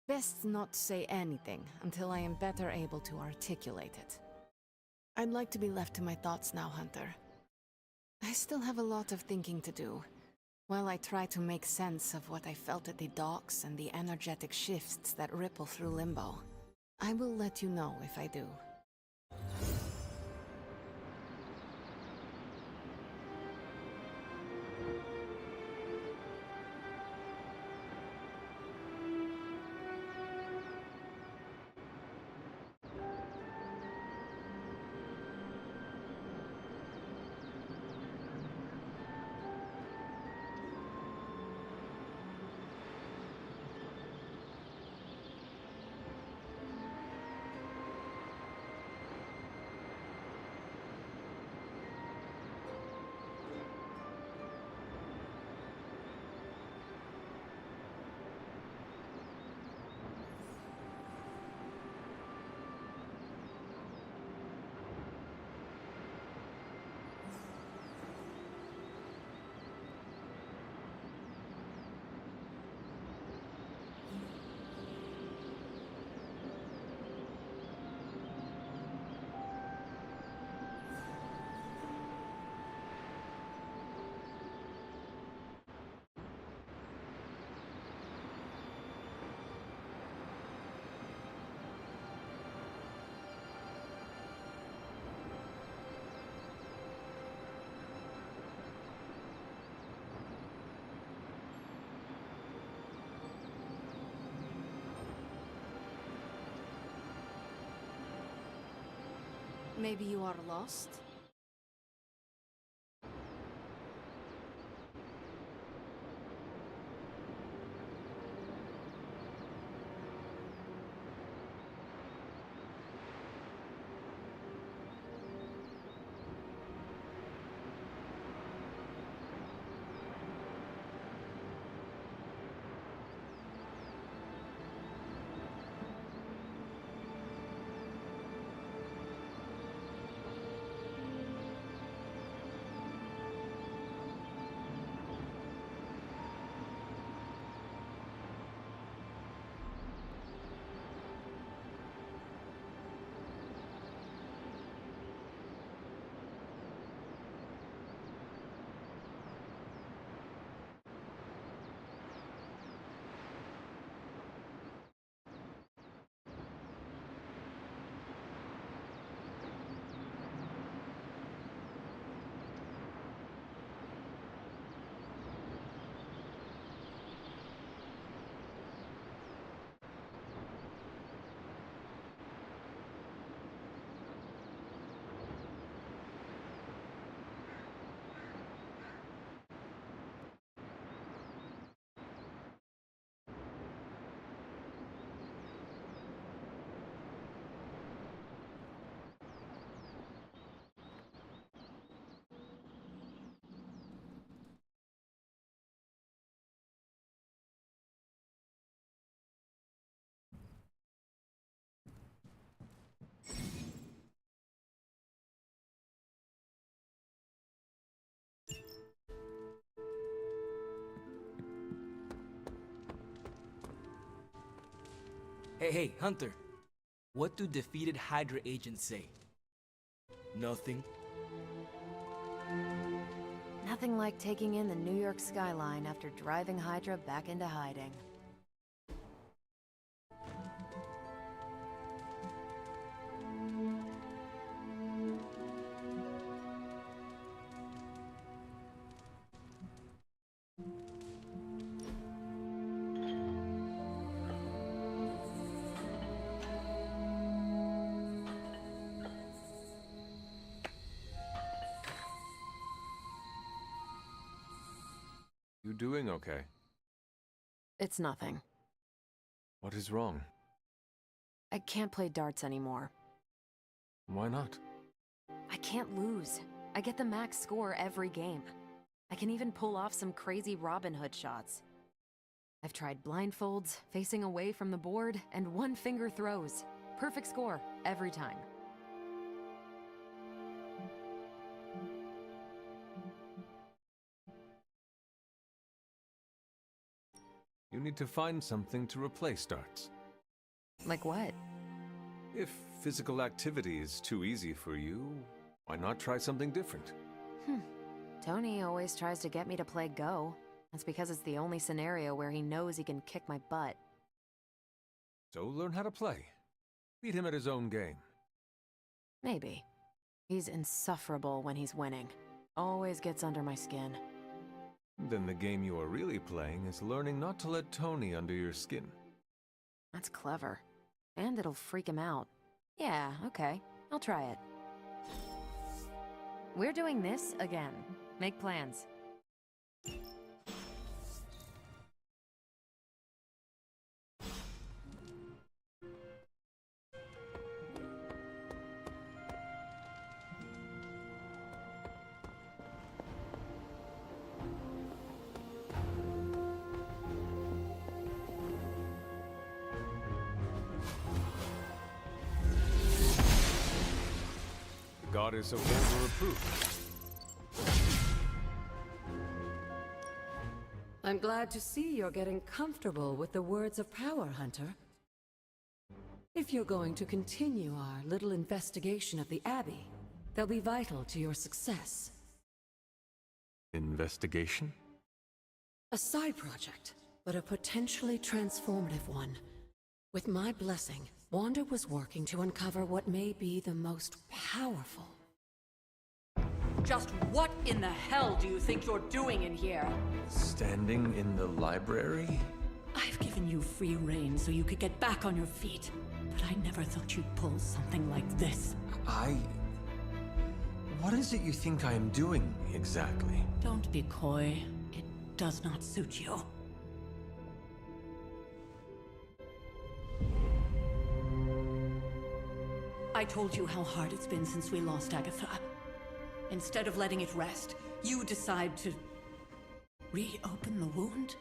Best not say anything until I am better able to articulate it. I'd like to be left to my thoughts now, Hunter. I still have a lot of thinking to do, while I try to make sense of what I felt at the docks and the energetic shifts that ripple through Limbo. I will let you know if I do. Maybe you are lost? Hey, Hunter. What do defeated Hydra agents say? Nothing. Nothing like taking in the New York skyline after driving Hydra back into hiding. You doing okay? It's nothing. What is wrong? I can't play darts anymore. Why not? I can't lose. I get the max score every game. I can even pull off some crazy Robin Hood shots. I've tried blindfolds, facing away from the board, and one-finger throws. Perfect score, every time. You need to find something to replace darts. Like what? If physical activity is too easy for you, why not try something different? Tony always tries to get me to play Go. That's because it's the only scenario where he knows he can kick my butt. So learn how to play. Beat him at his own game. Maybe. He's insufferable when he's winning. Always gets under my skin. Then the game you are really playing is learning not to let Tony under your skin. That's clever. And it'll freak him out. Yeah, okay. I'll try it. We're doing this again. Make plans. Goddess of War approved. I'm glad to see you're getting comfortable with the words of power, Hunter. If you're going to continue our little investigation of the Abbey, they'll be vital to your success. Investigation? A side project, but a potentially transformative one. With my blessing, Wanda was working to uncover what may be the most powerful. Just what in the hell do you think you're doing in here? Standing in the library? I've given you free rein so you could get back on your feet, but I never thought you'd pull something like this. What is it you think I am doing, exactly? Don't be coy. It does not suit you. I told you how hard it's been since we lost Agatha. Instead of letting it rest, you decide to reopen the wound?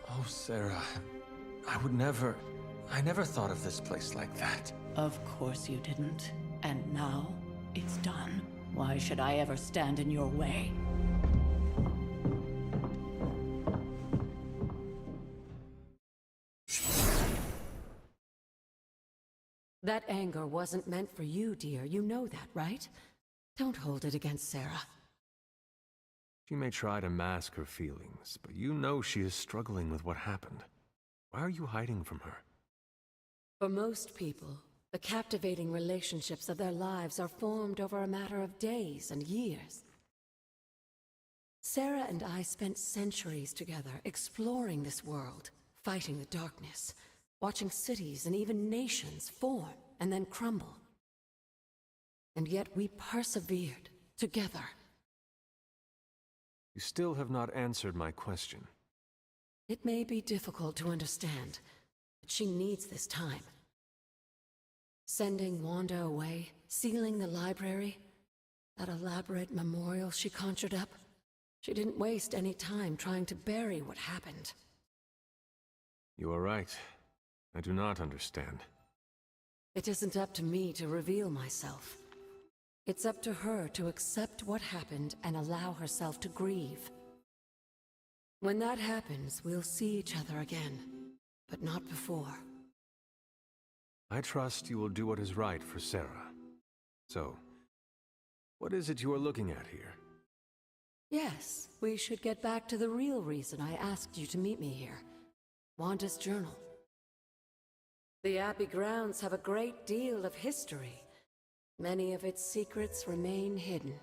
Oh, Sarah, I never thought of this place like that. Of course you didn't. And now, it's done. Why should I ever stand in your way? That anger wasn't meant for you, dear. You know that, right? Don't hold it against Sarah. She may try to mask her feelings, but you know she is struggling with what happened. Why are you hiding from her? For most people, the captivating relationships of their lives are formed over a matter of days and years. Sarah and I spent centuries together exploring this world, fighting the darkness, watching cities and even nations form and then crumble. And yet we persevered together. You still have not answered my question. It may be difficult to understand, but she needs this time. Sending Wanda away, sealing the library, that elaborate memorial she conjured up, she didn't waste any time trying to bury what happened. You are right. I do not understand. It isn't up to me to reveal myself. It's up to her to accept what happened and allow herself to grieve. When that happens, we'll see each other again, but not before. I trust you will do what is right for Sarah. So, what is it you are looking at here? Yes, we should get back to the real reason I asked you to meet me here. Wanda's journal. The Abbey grounds have a great deal of history. Many of its secrets remain hidden,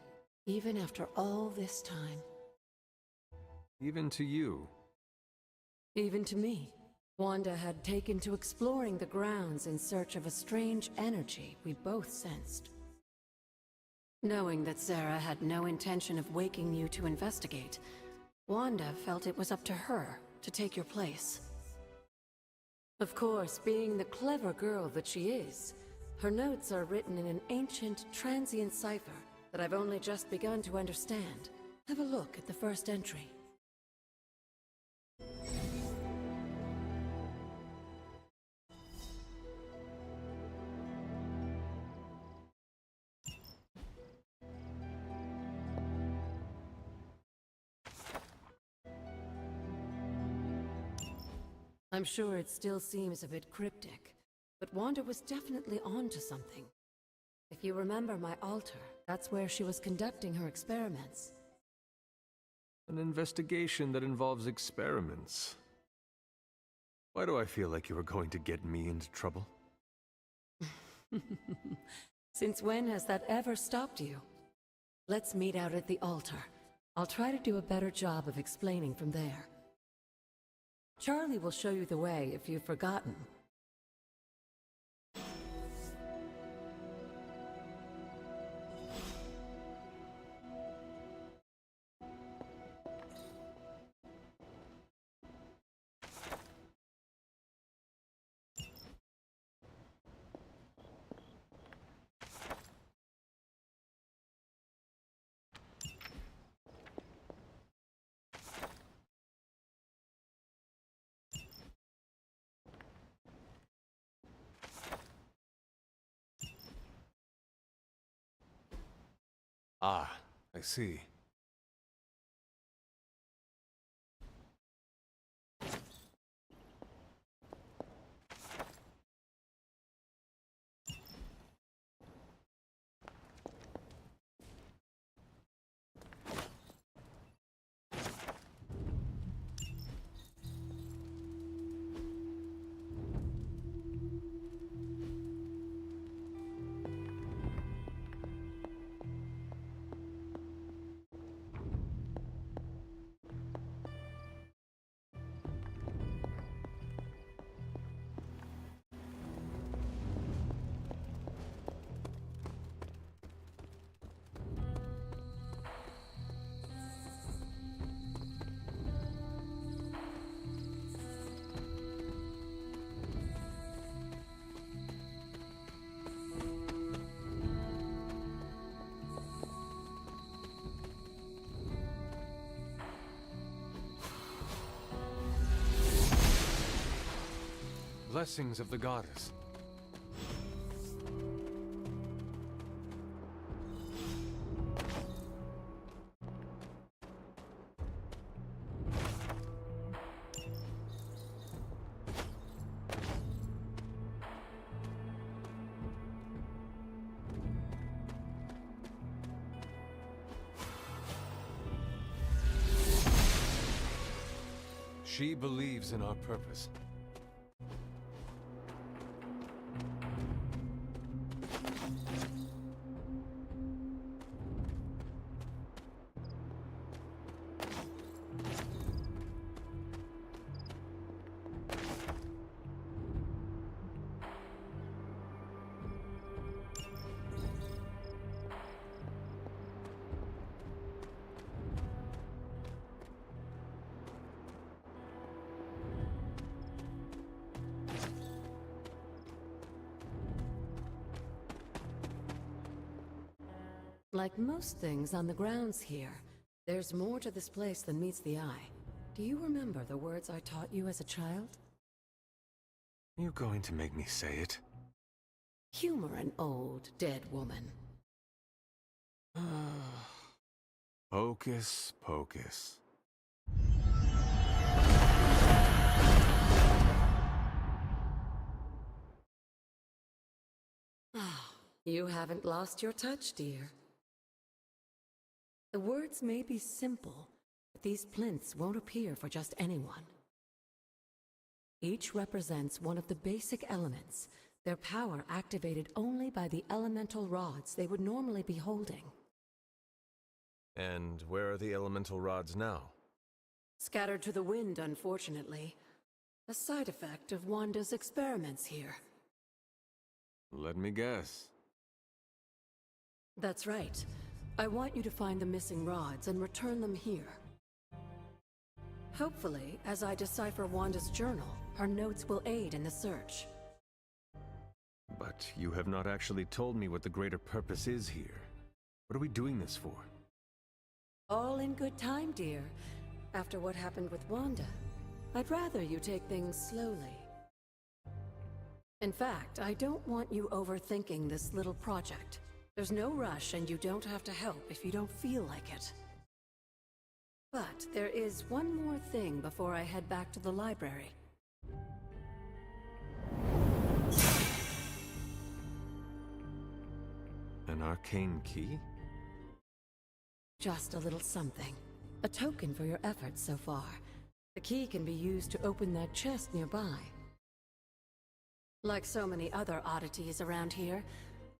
even after all this time. Even to you. Even to me. Wanda had taken to exploring the grounds in search of a strange energy we both sensed. Knowing that Sarah had no intention of waking you to investigate, Wanda felt it was up to her to take your place. Of course, being the clever girl that she is, her notes are written in an ancient, transient cipher that I've only just begun to understand. Have a look at the first entry. I'm sure it still seems a bit cryptic, but Wanda was definitely onto something. If you remember my altar, that's where she was conducting her experiments. An investigation that involves experiments. Why do I feel like you are going to get me into trouble? Since when has that ever stopped you? Let's meet out at the altar. I'll try to do a better job of explaining from there. Charlie will show you the way if you've forgotten. Ah, I see. Blessings of the goddess. She believes in our purpose. Like most things on the grounds here, there's more to this place than meets the eye. Do you remember the words I taught you as a child? Are you going to make me say it? Humor an old, dead woman. Hocus pocus. You haven't lost your touch, dear. The words may be simple, but these plinths won't appear for just anyone. Each represents one of the basic elements, their power activated only by the elemental rods they would normally be holding. And where are the elemental rods now? Scattered to the wind, unfortunately. A side effect of Wanda's experiments here. Let me guess. That's right. I want you to find the missing rods and return them here. Hopefully, as I decipher Wanda's journal, her notes will aid in the search. But you have not actually told me what the greater purpose is here. What are we doing this for? All in good time, dear. After what happened with Wanda, I'd rather you take things slowly. In fact, I don't want you overthinking this little project. There's no rush, and you don't have to help if you don't feel like it. But there is one more thing before I head back to the library. An arcane key? Just a little something. A token for your efforts so far. The key can be used to open that chest nearby. Like so many other oddities around here,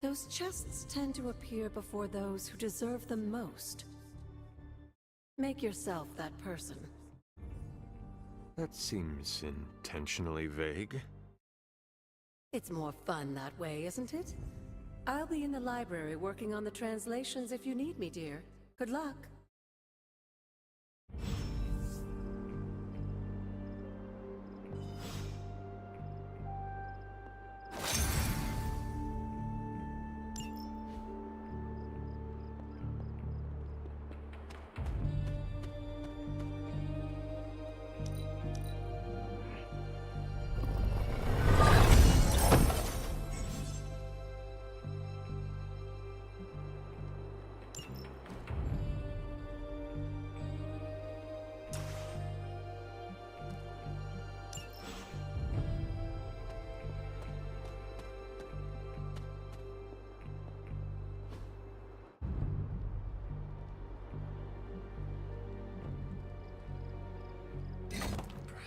those chests tend to appear before those who deserve them most. Make yourself that person. That seems intentionally vague. It's more fun that way, isn't it? I'll be in the library working on the translations if you need me, dear. Good luck.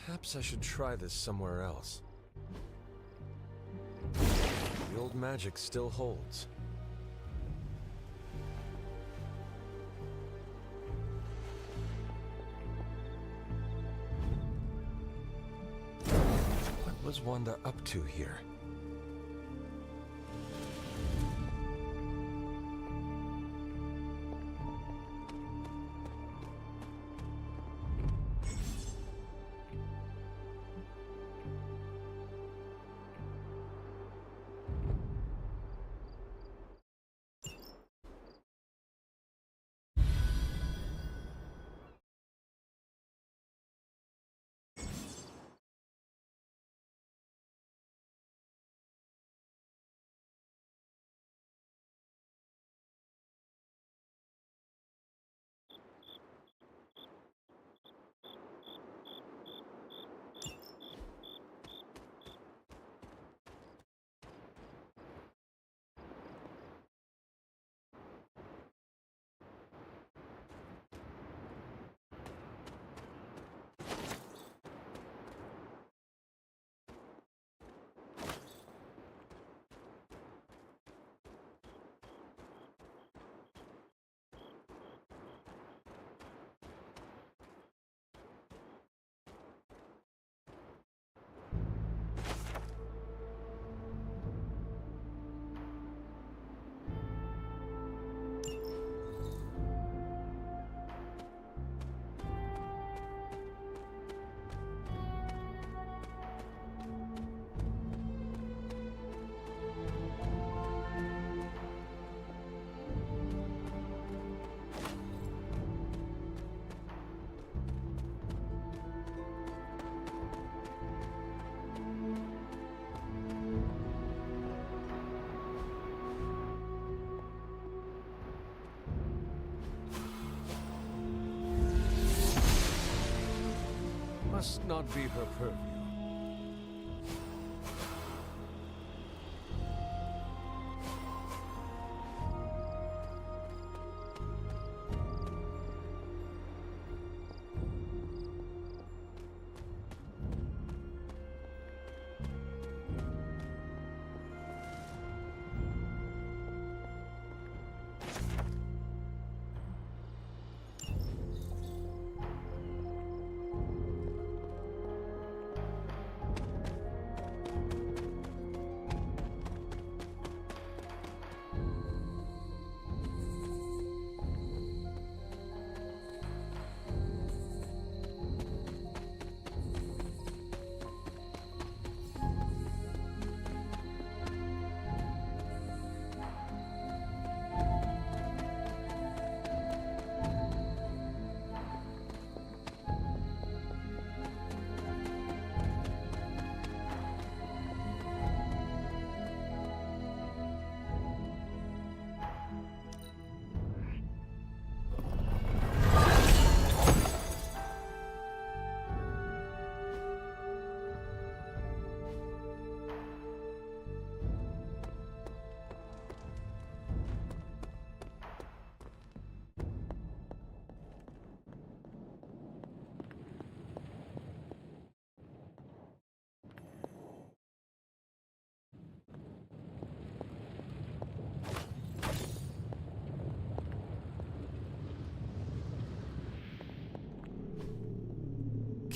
Perhaps I should try this somewhere else. The old magic still holds. What was Wanda up to here? Must not be her purview.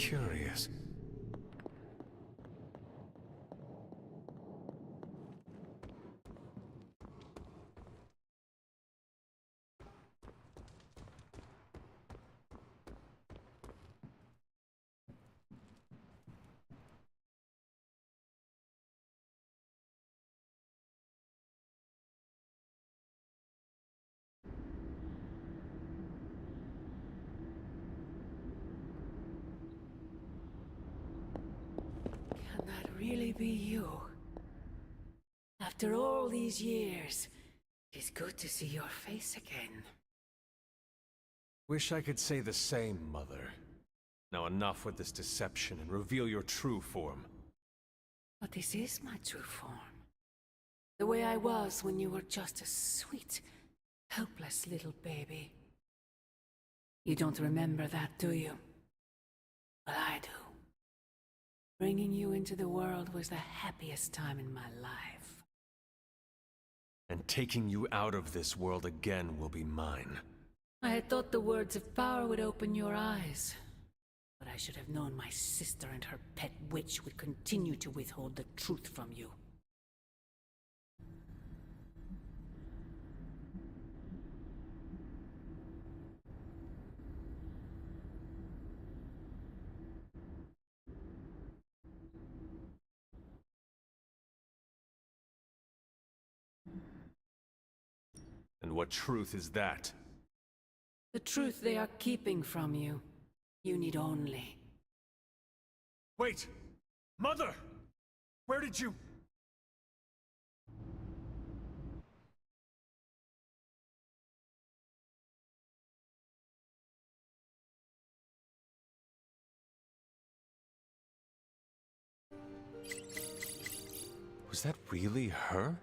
curious. Can that really be you? After all these years, it's good to see your face again. Wish I could say the same, Mother. Now enough with this deception and reveal your true form. But this is my true form. The way I was when you were just a sweet, helpless little baby. You don't remember that, do you? Well, I do. Bringing you into the world was the happiest time in my life. And taking you out of this world again will be mine. I had thought the words of power would open your eyes. But I should have known my sister and her pet witch would continue to withhold the truth from you. And what truth is that? The truth they are keeping from you. You need only. Wait! Mother! Where did you... Was that really her?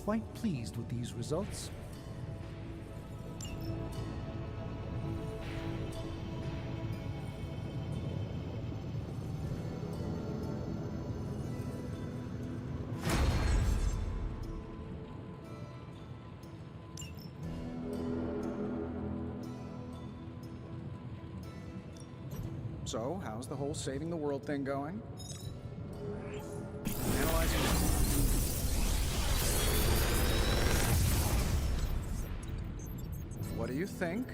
quite pleased with these results. So, how's the whole saving the world thing going? Analyzing. What do you think?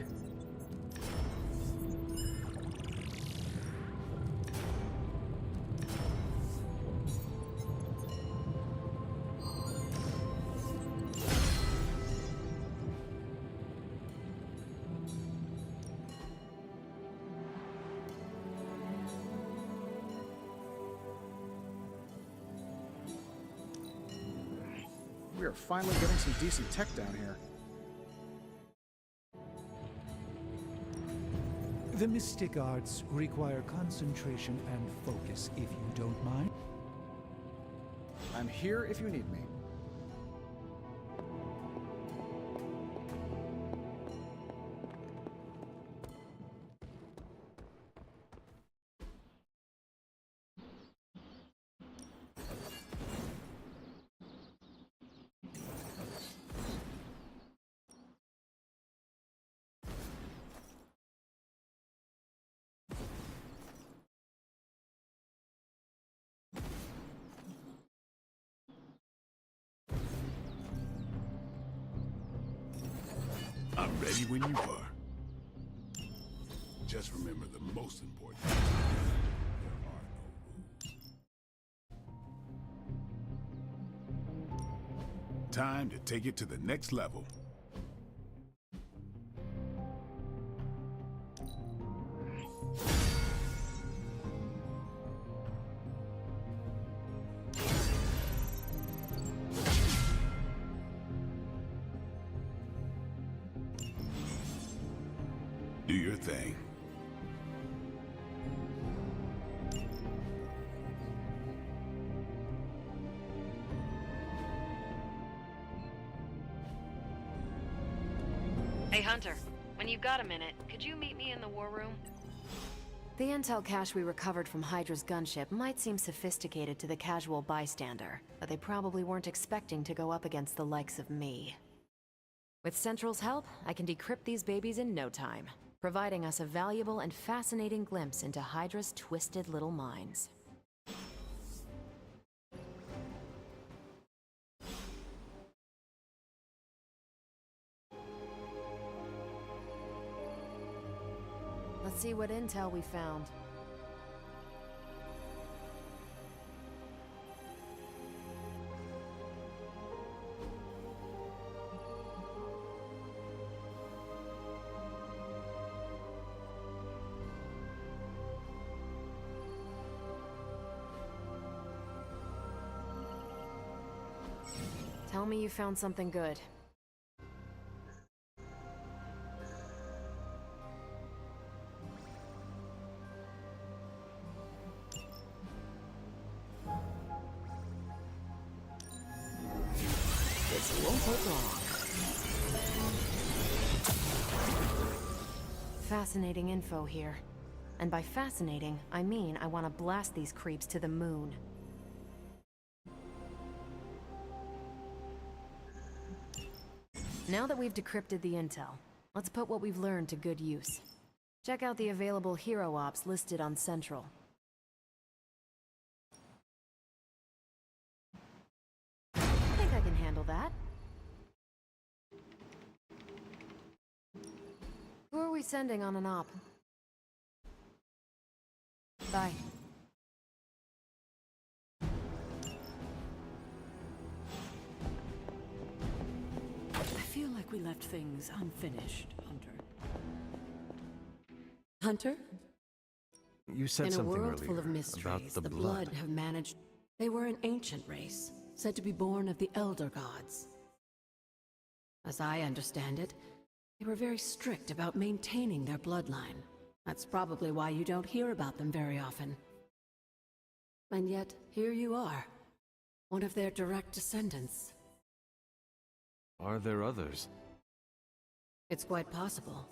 We are finally getting some decent tech down here. The mystic arts require concentration and focus, if you don't mind. I'm here if you need me. I'm ready when you are. Just remember the most important. There are no rules. Time to take it to the next level. Do your thing. Hey, Hunter. When you've got a minute, could you meet me in the war room? The intel cache we recovered from Hydra's gunship might seem sophisticated to the casual bystander, but they probably weren't expecting to go up against the likes of me. With Central's help, I can decrypt these babies in no time, providing us a valuable and fascinating glimpse into Hydra's twisted little minds. Let's see what intel we found. Tell me you found something good. This won't take long. Fascinating info here. And by fascinating, I mean I want to blast these creeps to the moon. Now that we've decrypted the intel, let's put what we've learned to good use. Check out the available hero ops listed on Central. I think I can handle that. Who are we sending on an op? Bye. I feel like we left things unfinished, Hunter. Hunter? You said In a something world earlier full of about mysteries, the the blood. blood have managed. They were an ancient race, said to be born of the Elder Gods. As I understand it, they were very strict about maintaining their bloodline. That's probably why you don't hear about them very often. And yet, here you are, one of their direct descendants. Are there others? It's quite possible.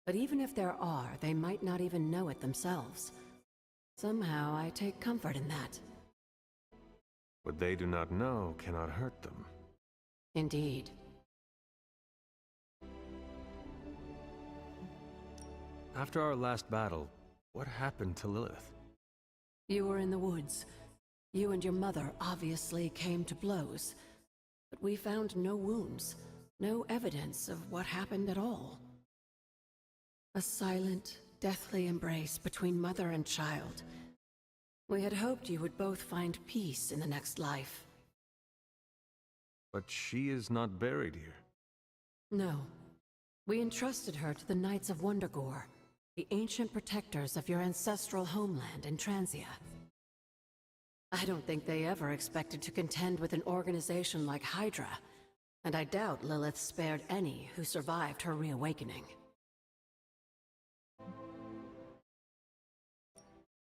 But even if there are, they might not even know it themselves. Somehow, I take comfort in that. What they do not know cannot hurt them. Indeed. After our last battle, what happened to Lilith? You were in the woods. You and your mother obviously came to blows. But we found no wounds, no evidence of what happened at all. A silent, deathly embrace between mother and child. We had hoped you would both find peace in the next life. But she is not buried here. No. We entrusted her to the Knights of Wondergore, the ancient protectors of your ancestral homeland in Transia. I don't think they ever expected to contend with an organization like Hydra, and I doubt Lilith spared any who survived her reawakening.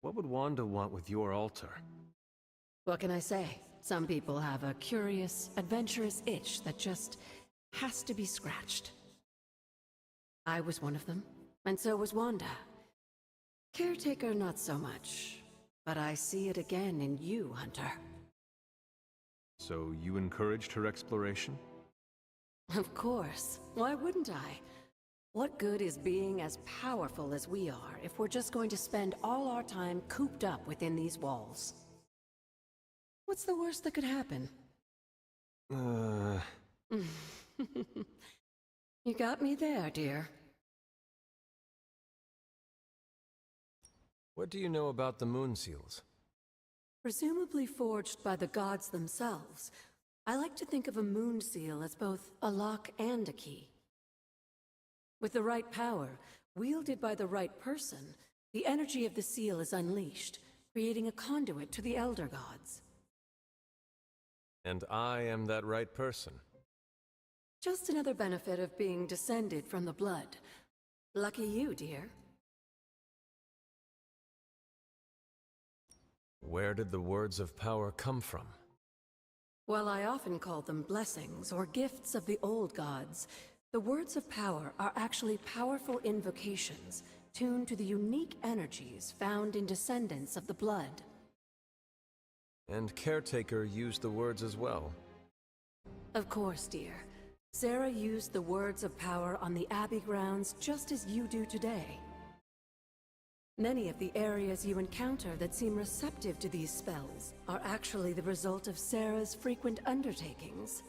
What would Wanda want with your altar? What can I say? Some people have a curious, adventurous itch that just has to be scratched. I was one of them, and so was Wanda. Caretaker, not so much. But I see it again in you, Hunter. So you encouraged her exploration? Of course. Why wouldn't I? What good is being as powerful as we are if we're just going to spend all our time cooped up within these walls? What's the worst that could happen? You got me there, dear. What do you know about the Moon Seals? Presumably forged by the gods themselves, I like to think of a moon seal as both a lock and a key. With the right power, wielded by the right person, the energy of the seal is unleashed, creating a conduit to the Elder Gods. And I am that right person. Just another benefit of being descended from the blood. Lucky you, dear. Where did the words of power come from? While I often call them blessings or gifts of the old gods, the words of power are actually powerful invocations tuned to the unique energies found in descendants of the blood. And Caretaker used the words as well. Of course, dear. Sarah used the words of power on the Abbey grounds just as you do today. Many of the areas you encounter that seem receptive to these spells are actually the result of Sarah's frequent undertakings.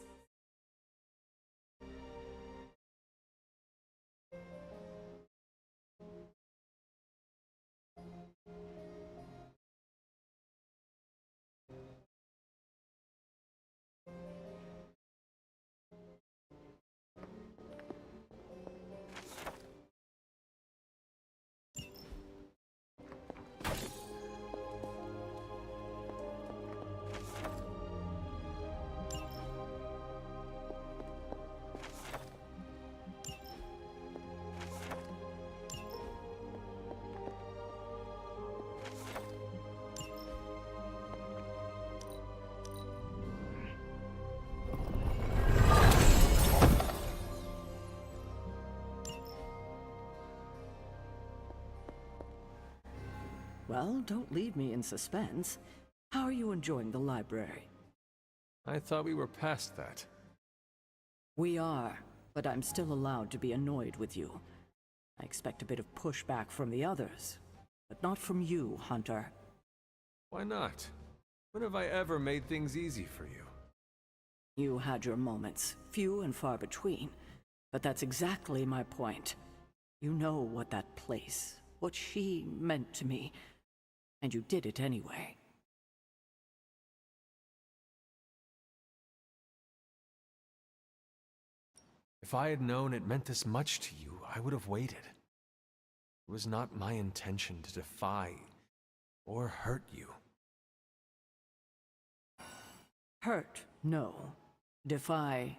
Well, don't leave me in suspense. How are you enjoying the library? I thought we were past that. We are, but I'm still allowed to be annoyed with you. I expect a bit of pushback from the others, but not from you, Hunter. Why not? When have I ever made things easy for you? You had your moments, few and far between, but that's exactly my point. You know what that place, what she meant to me, and you did it anyway. If I had known it meant this much to you, I would have waited. It was not my intention to defy or hurt you. Hurt, no. Defy,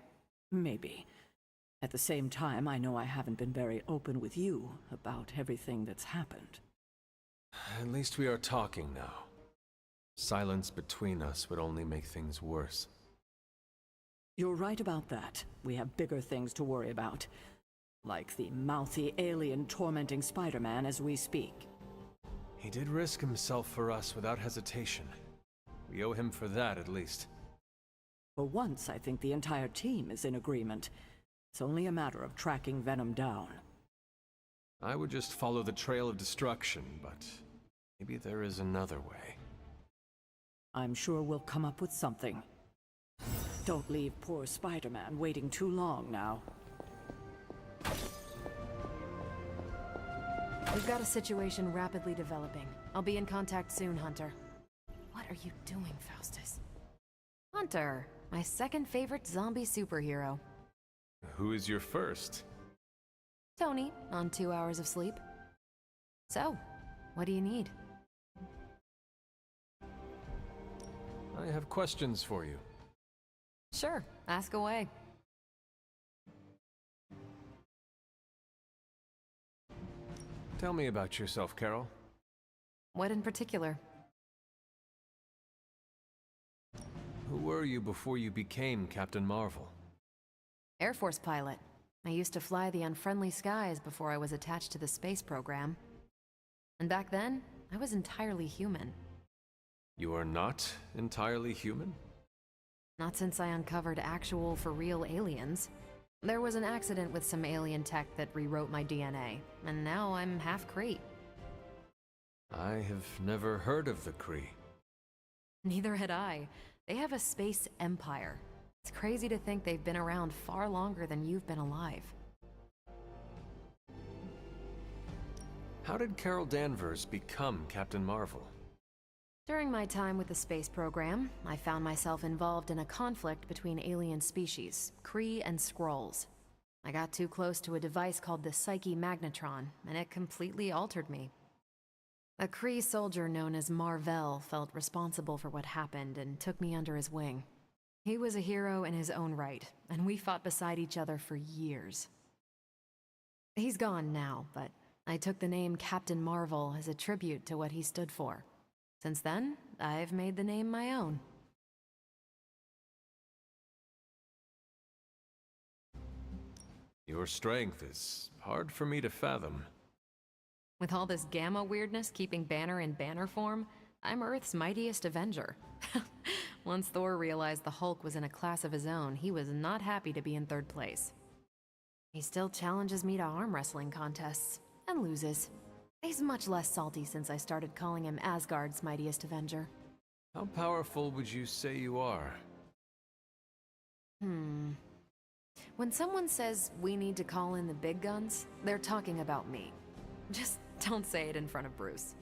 maybe. At the same time, I know I haven't been very open with you about everything that's happened. At least we are talking now. Silence between us would only make things worse. You're right about that. We have bigger things to worry about. Like the mouthy alien tormenting Spider-Man as we speak. He did risk himself for us without hesitation. We owe him for that, at least. For once, I think the entire team is in agreement. It's only a matter of tracking Venom down. I would just follow the trail of destruction, but maybe there is another way. I'm sure we'll come up with something. Don't leave poor Spider-Man waiting too long now. We've got a situation rapidly developing. I'll be in contact soon, Hunter. What are you doing, Faustus? Hunter, my second favorite zombie superhero. Who is your first? Tony, on 2 hours of sleep. So, what do you need? I have questions for you. Sure, ask away. Tell me about yourself, Carol. What in particular? Who were you before you became Captain Marvel? Air Force pilot. I used to fly the unfriendly skies before I was attached to the space program. And back then, I was entirely human. You are not entirely human? Not since I uncovered actual, for-real aliens. There was an accident with some alien tech that rewrote my DNA, and now I'm half Kree. I have never heard of the Kree. Neither had I. They have a space empire. It's crazy to think they've been around far longer than you've been alive. How did Carol Danvers become Captain Marvel? During my time with the space program, I found myself involved in a conflict between alien species, Kree and Skrulls. I got too close to a device called the Psyche Magnetron, and it completely altered me. A Kree soldier known as Mar-Vell felt responsible for what happened and took me under his wing. He was a hero in his own right, and we fought beside each other for years. He's gone now, but I took the name Captain Marvel as a tribute to what he stood for. Since then, I've made the name my own. Your strength is hard for me to fathom. With all this Gamma weirdness keeping Banner in banner form, I'm Earth's mightiest Avenger. Once Thor realized the Hulk was in a class of his own, he was not happy to be in third place. He still challenges me to arm wrestling contests, and loses. He's much less salty since I started calling him Asgard's mightiest Avenger. How powerful would you say you are? When someone says we need to call in the big guns, they're talking about me. Just don't say it in front of Bruce.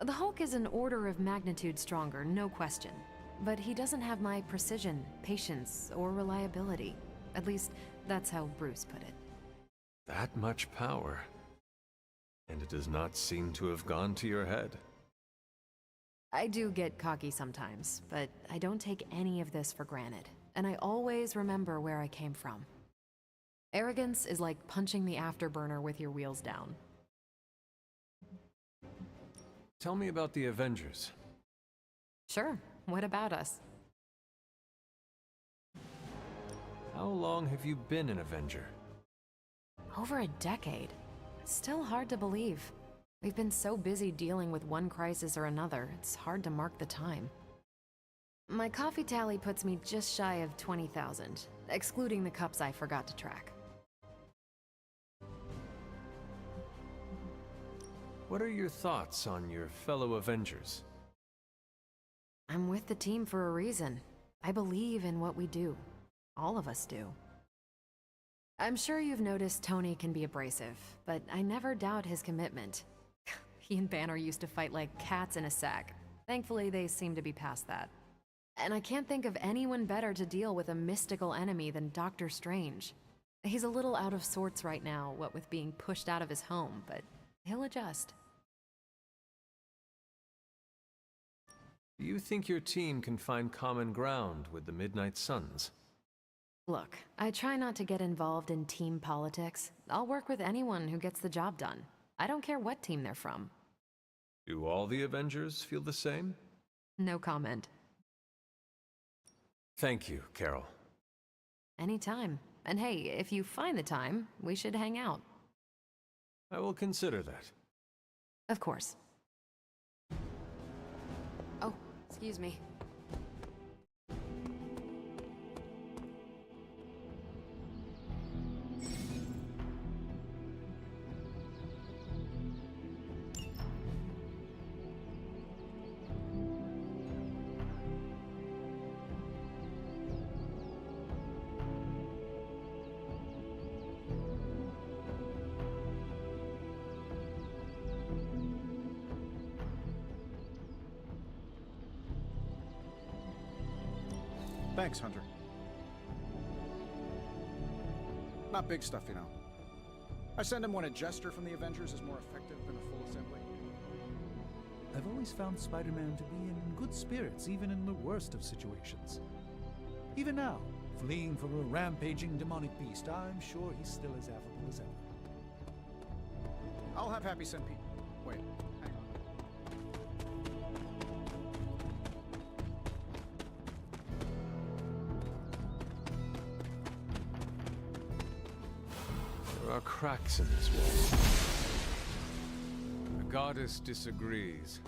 The Hulk is an order of magnitude stronger, no question. But he doesn't have my precision, patience, or reliability. At least, that's how Bruce put it. That much power. And it does not seem to have gone to your head. I do get cocky sometimes, but I don't take any of this for granted. And I always remember where I came from. Arrogance is like punching the afterburner with your wheels down. Tell me about the Avengers. Sure, what about us? How long have you been an Avenger? Over a decade. Still hard to believe. We've been so busy dealing with one crisis or another, it's hard to mark the time. My coffee tally puts me just shy of 20,000, excluding the cups I forgot to track. What are your thoughts on your fellow Avengers? I'm with the team for a reason. I believe in what we do. All of us do. I'm sure you've noticed Tony can be abrasive, but I never doubt his commitment. He and Banner used to fight like cats in a sack. Thankfully, they seem to be past that. And I can't think of anyone better to deal with a mystical enemy than Doctor Strange. He's a little out of sorts right now, what with being pushed out of his home, but he'll adjust. Do you think your team can find common ground with the Midnight Suns? Look, I try not to get involved in team politics. I'll work with anyone who gets the job done. I don't care what team they're from. Do all the Avengers feel the same? No comment. Thank you, Carol. Anytime. And hey, if you find the time, we should hang out. I will consider that. Of course. Oh, excuse me. Thanks, Hunter. Not big stuff, you know. I send him when a jester from the Avengers is more effective than a full assembly. I've always found Spider-Man to be in good spirits, even in the worst of situations. Even now, fleeing from a rampaging demonic beast, I'm sure he's still as affable as ever. I'll have Happy send Pete. Wait, hang on. There are cracks in this wall. The goddess disagrees.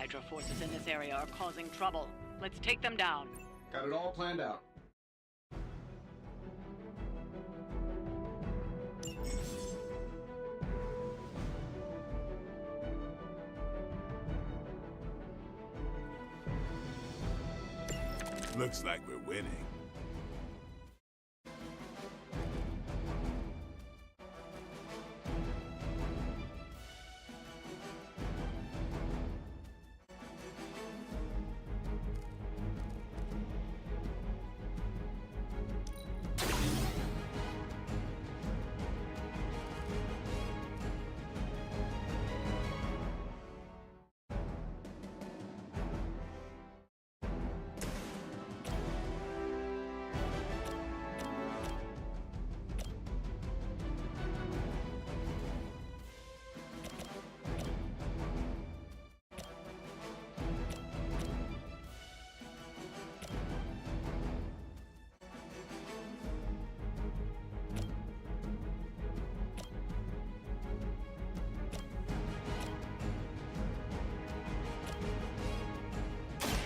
Hydra forces in this area are causing trouble. Let's take them down. Got it all planned out. Looks like we're winning.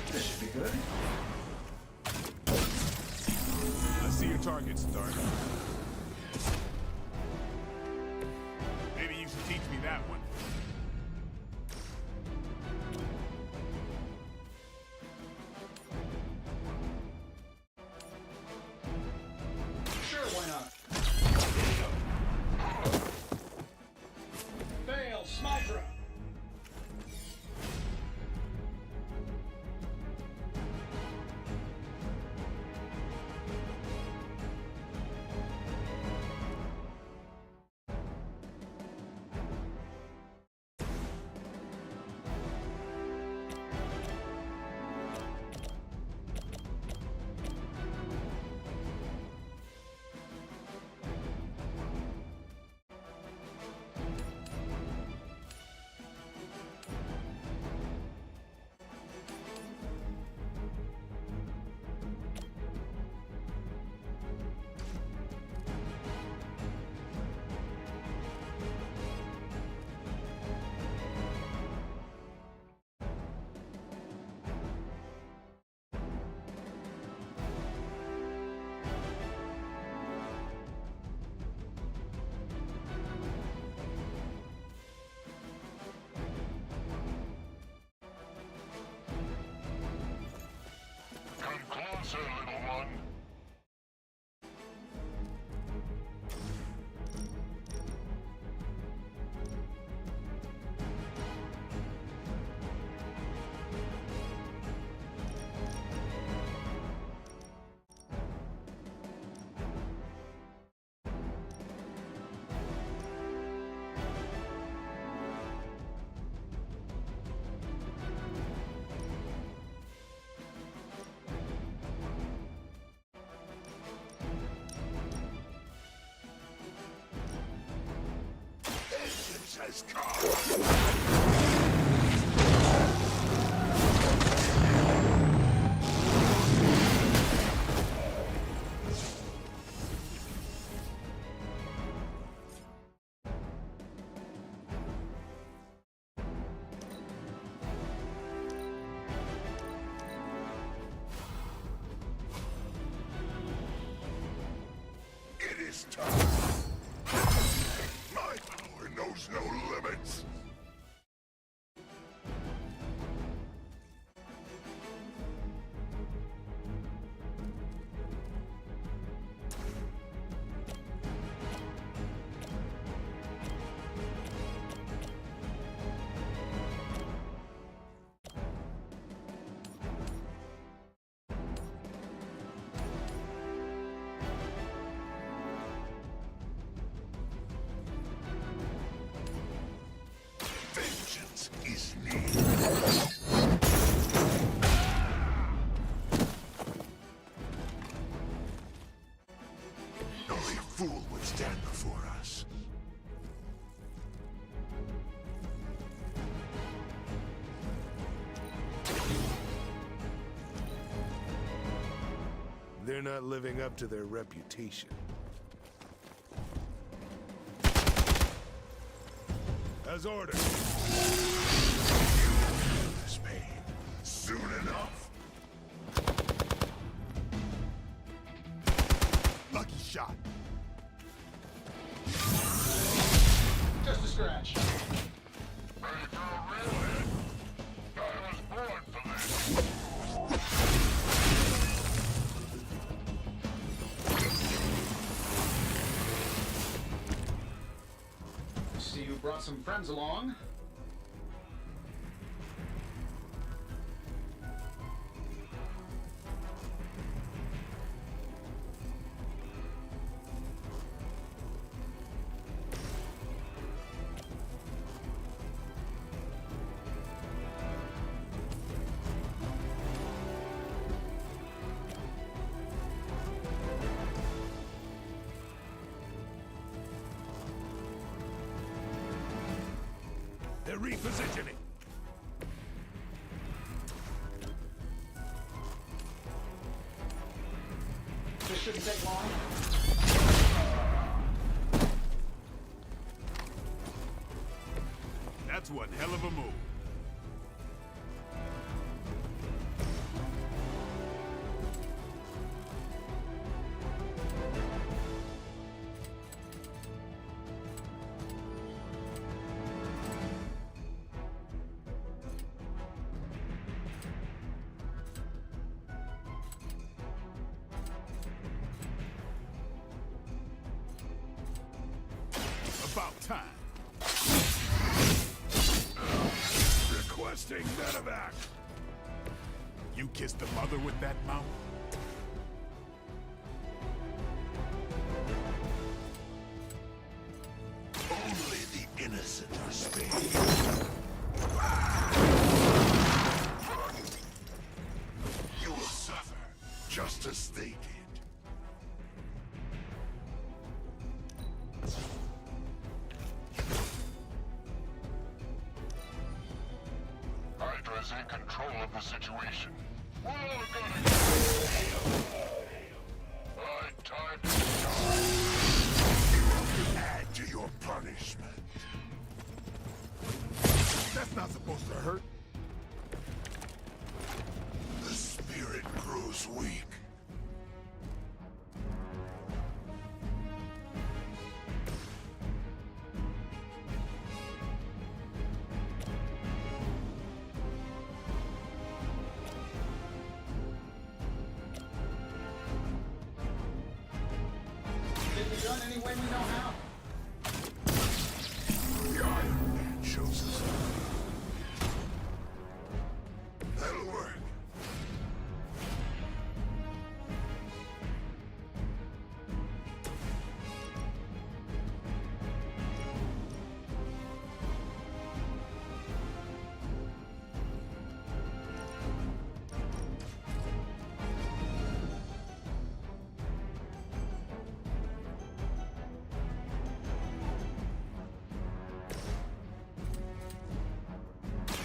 This should be good. I see your target, Stark. Maybe you should teach me that one. Sure, why not? Fail, Smydra! Come closer, little one. Vengeance has come. It is time. My power knows no limits. Vengeance is needed. Only a fool would stand before us. They're not living up to their reputation. As ordered. This may See, you brought some friends along. They're repositioning. This shouldn't take long. That's one hell of a move. About time. Requesting medevac. You kissed the mother with that mouth? Only the innocent are spared. You will suffer, just as they did. Hydra's in control of the situation. We're all gonna get time to die. Add to your punishment. That's not supposed to hurt. The spirit grows weak. Can be done any way we know how. The Iron Man shows us how. That'll work.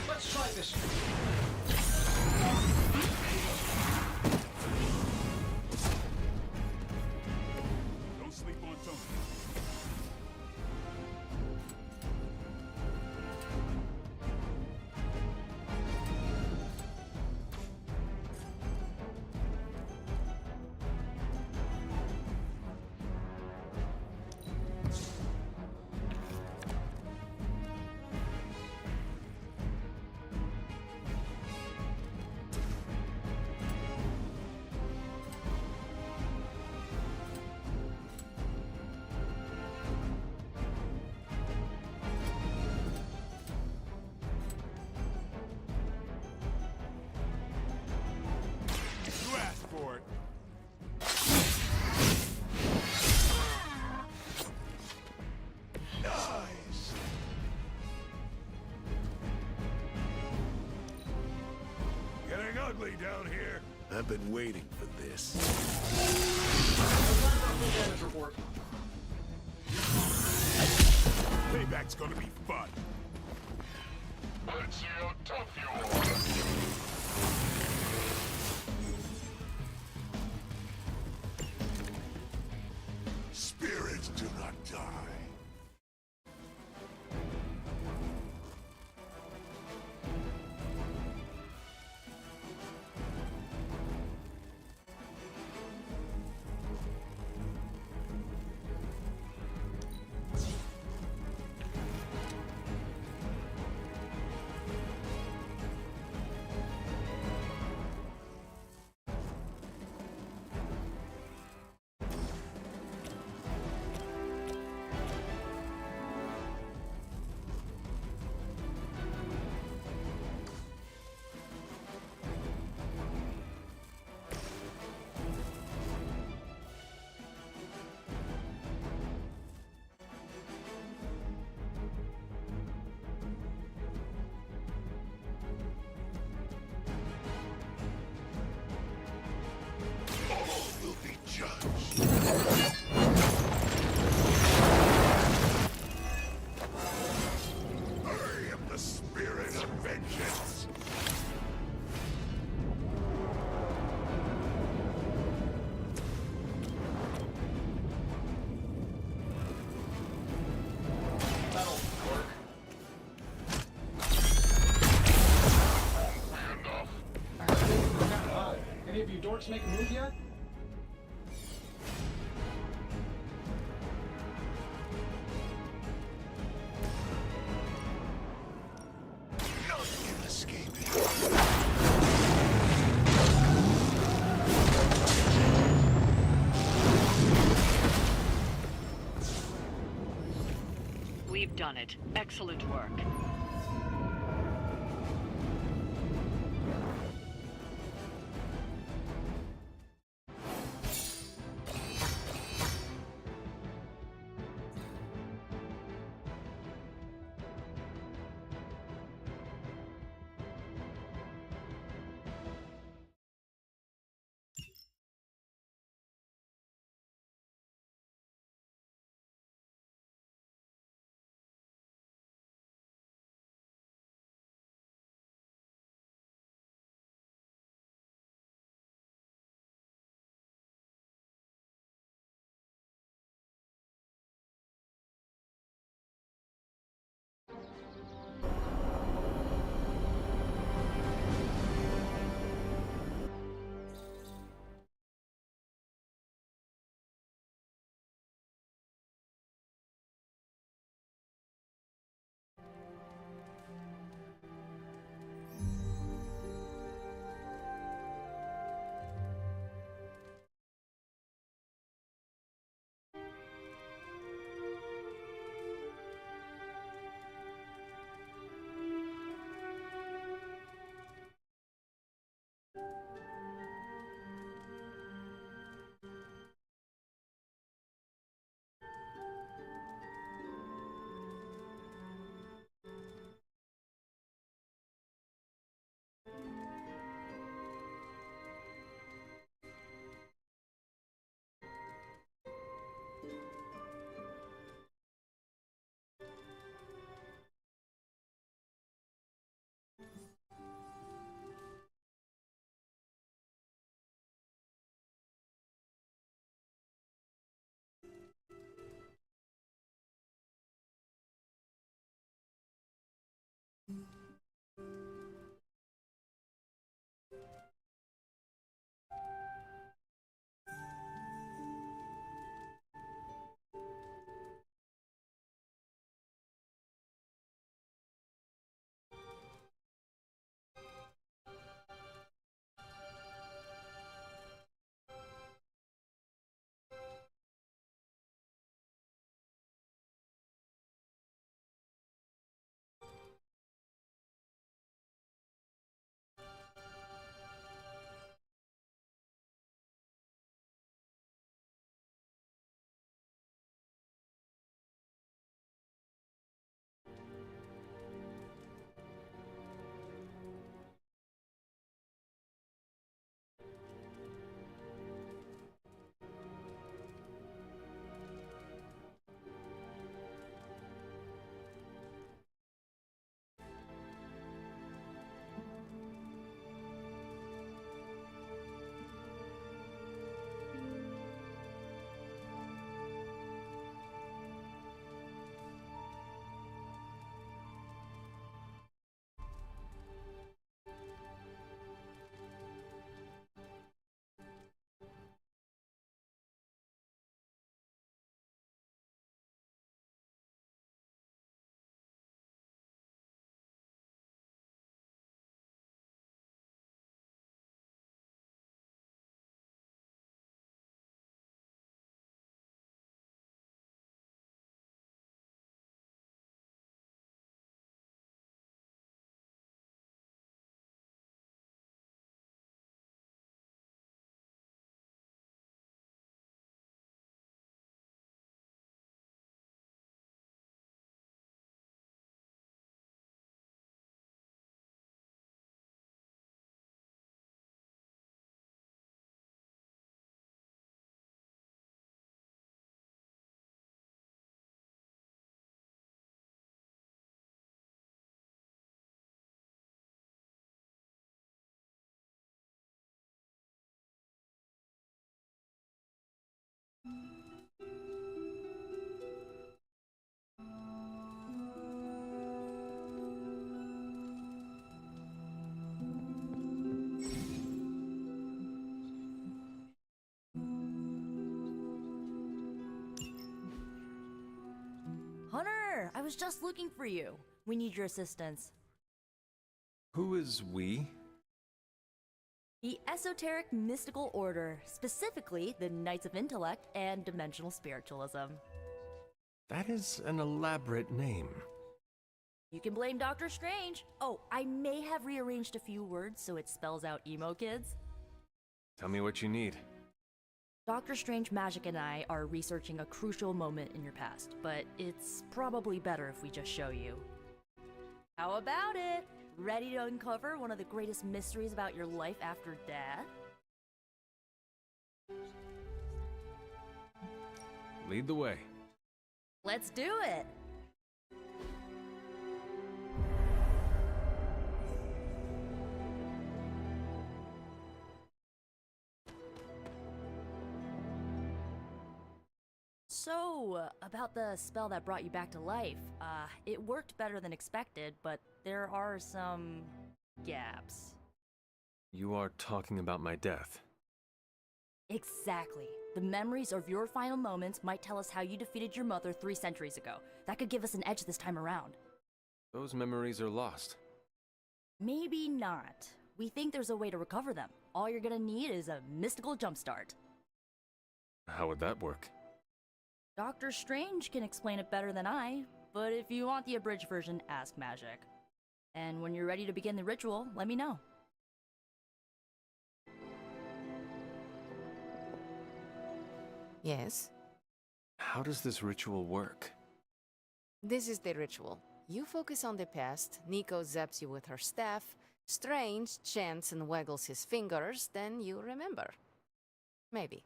Let's try this. Don't sleep on Tony. You asked for it. Nice. Getting ugly down here. I've been waiting for this. Damage report. Payback's gonna be fun. Let's see how tough you are. Spirits do not die. orcs make a move yet? None can escape it. We've done it. Excellent work. Hunter! I was just looking for you. We need your assistance. Who is we? The Esoteric Mystical Order, specifically the Knights of Intellect and Dimensional Spiritualism. That is an elaborate name. You can blame Doctor Strange. Oh, I may have rearranged a few words so it spells out emo kids. Tell me what you need. Doctor Strange Magic and I are researching a crucial moment in your past, but it's probably better if we just show you. How about it? Ready to uncover one of the greatest mysteries about your life after death? Lead the way. Let's do it! So, about the spell that brought you back to life, it worked better than expected, but there are some gaps. You are talking about my death. Exactly. The memories of your final moments might tell us how you defeated your mother 3 centuries ago. That could give us an edge this time around. Those memories are lost. Maybe not. We think there's a way to recover them. All you're gonna need is a mystical jumpstart. How would that work? Doctor Strange can explain it better than I, but if you want the abridged version, ask Magic. And when you're ready to begin the ritual, let me know. Yes? How does this ritual work? This is the ritual. You focus on the past, Nico zaps you with her staff, Strange chants and waggles his fingers, then you remember. Maybe.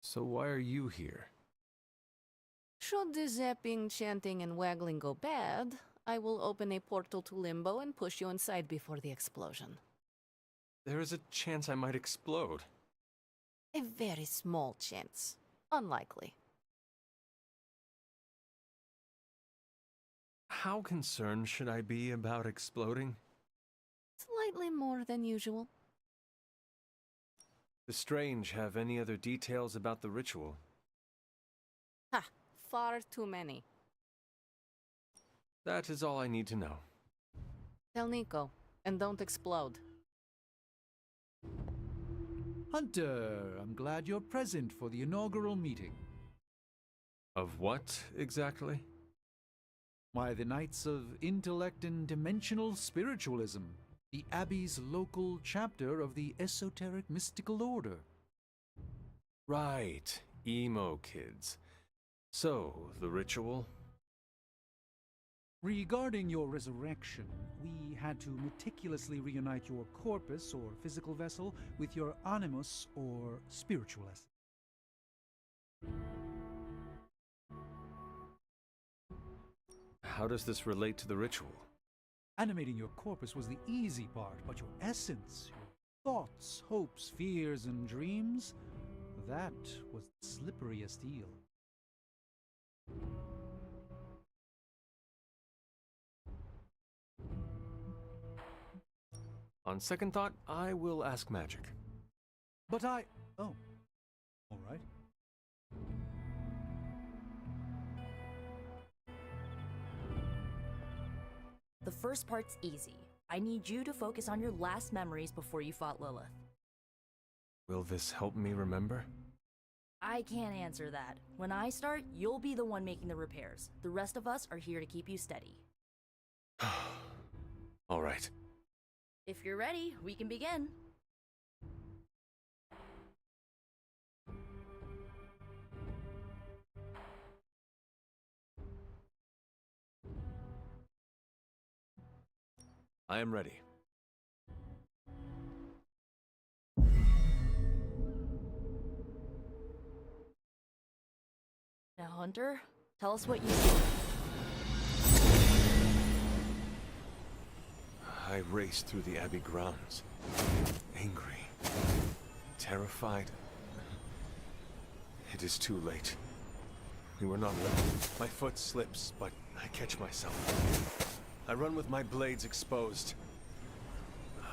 So why are you here? Should the zapping, chanting, and waggling go bad, I will open a portal to Limbo and push you inside before the explosion. There is a chance I might explode. A very small chance. Unlikely. How concerned should I be about exploding? Slightly more than usual. Does Strange have any other details about the ritual? Ha! Far too many. That is all I need to know. Tell Nico, and don't explode. Hunter, I'm glad you're present for the inaugural meeting. Of what, exactly? Why, the Knights of Intellect and Dimensional Spiritualism, the Abbey's local chapter of the Esoteric Mystical Order. Right, emo kids. So, the ritual? Regarding your resurrection, we had to meticulously reunite your corpus or physical vessel with your animus or spiritual essence. How does this relate to the ritual? Animating your corpus was the easy part, but your essence, your thoughts, hopes, fears, and dreams, that was the slipperiest eel. On second thought, I will ask Magic. But I... Oh. All right. The first part's easy. I need you to focus on your last memories before you fought Lilith. Will this help me remember? I can't answer that. When I start, you'll be the one making the repairs. The rest of us are here to keep you steady. All right. If you're ready, we can begin. I am ready. Now, Hunter, tell us what you see. I raced through the Abbey grounds, angry, terrified. It is too late. We were not ready. My foot slips, but I catch myself. I run with my blades exposed.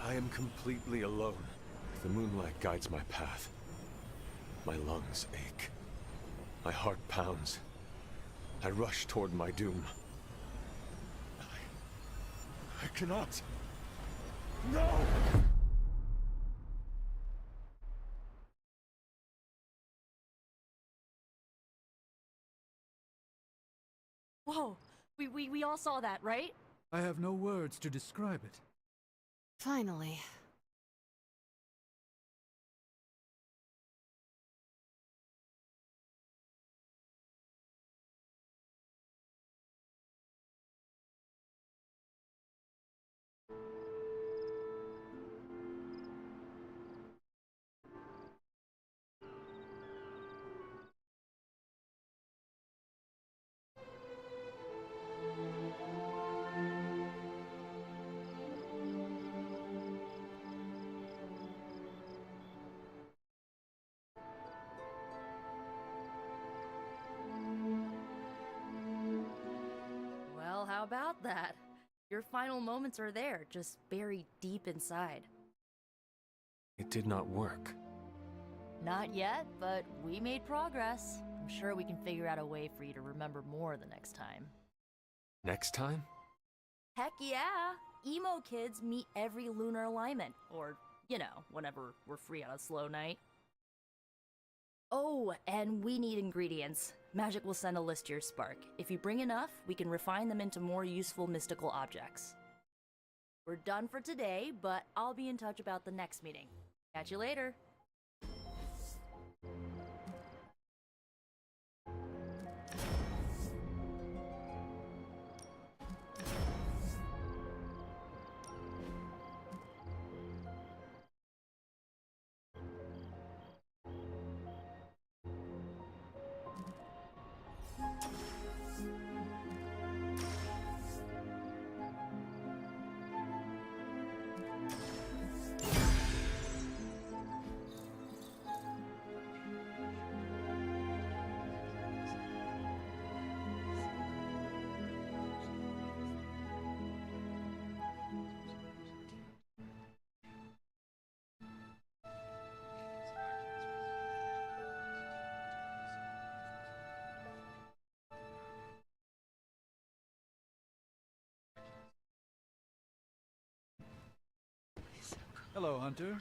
I am completely alone. The moonlight guides my path. My lungs ache. My heart pounds. I rush toward my doom. I cannot. No! Whoa! We all saw that, right? I have no words to describe it. Finally. Well, how about that? Your final moments are there, just buried deep inside. It did not work. Not yet, but we made progress. I'm sure we can figure out a way for you to remember more the next time. Next time? Heck yeah! Emo kids meet every lunar alignment, or, you know, whenever we're free on a slow night. Oh, and we need ingredients. Magic will send a list to your Spark. If you bring enough, we can refine them into more useful mystical objects. We're done for today, but I'll be in touch about the next meeting. Catch you later. Hello, Hunter.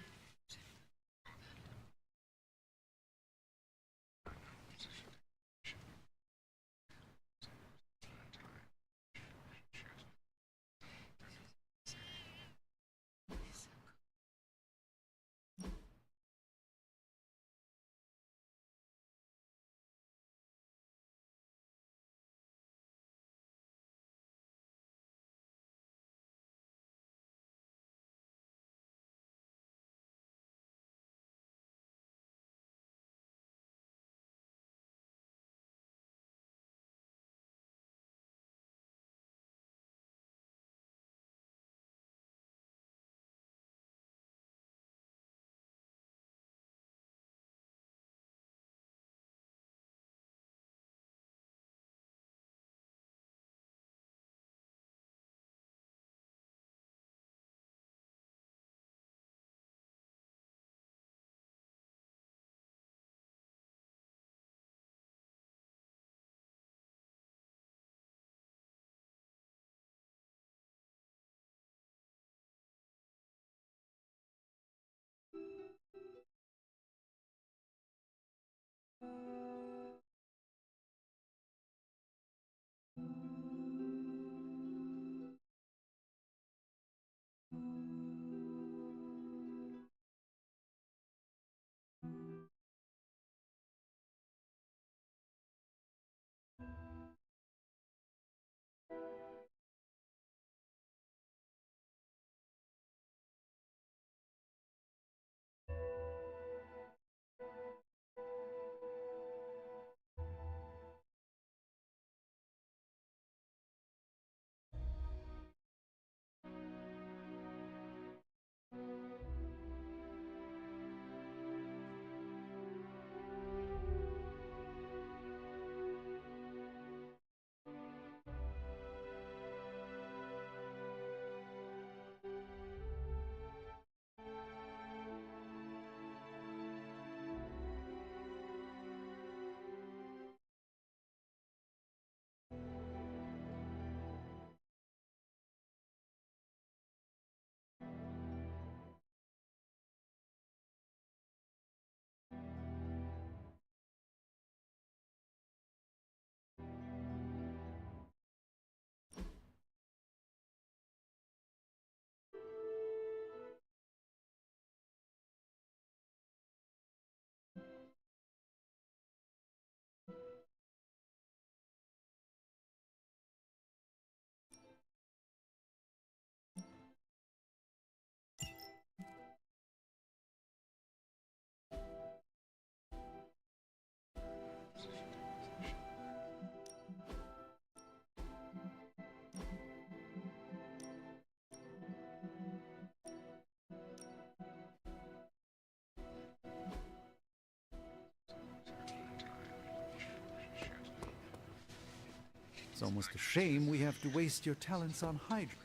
It's almost a shame we have to waste your talents on Hydra.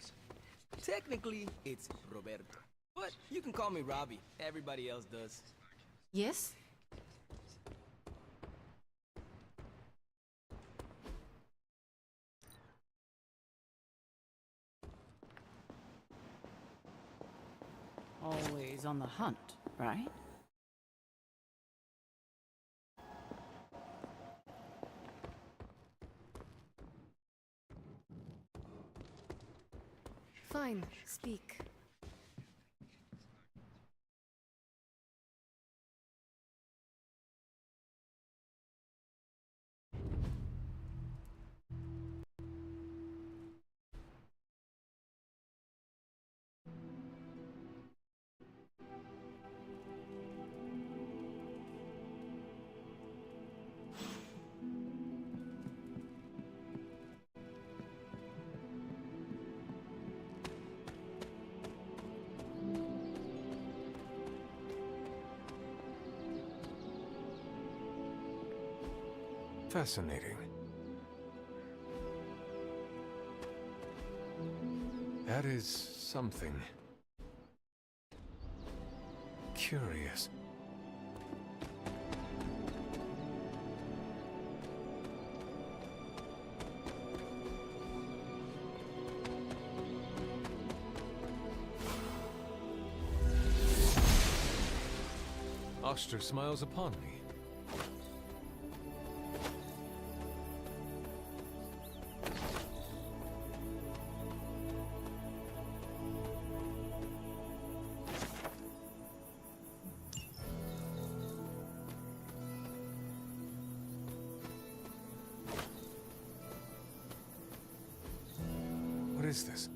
Technically, it's Roberto. But you can call me Robbie. Everybody else does. Yes? Always on the hunt, right? Fine, speak. Fascinating. That is something. Curious. Oster smiles upon me. What is this?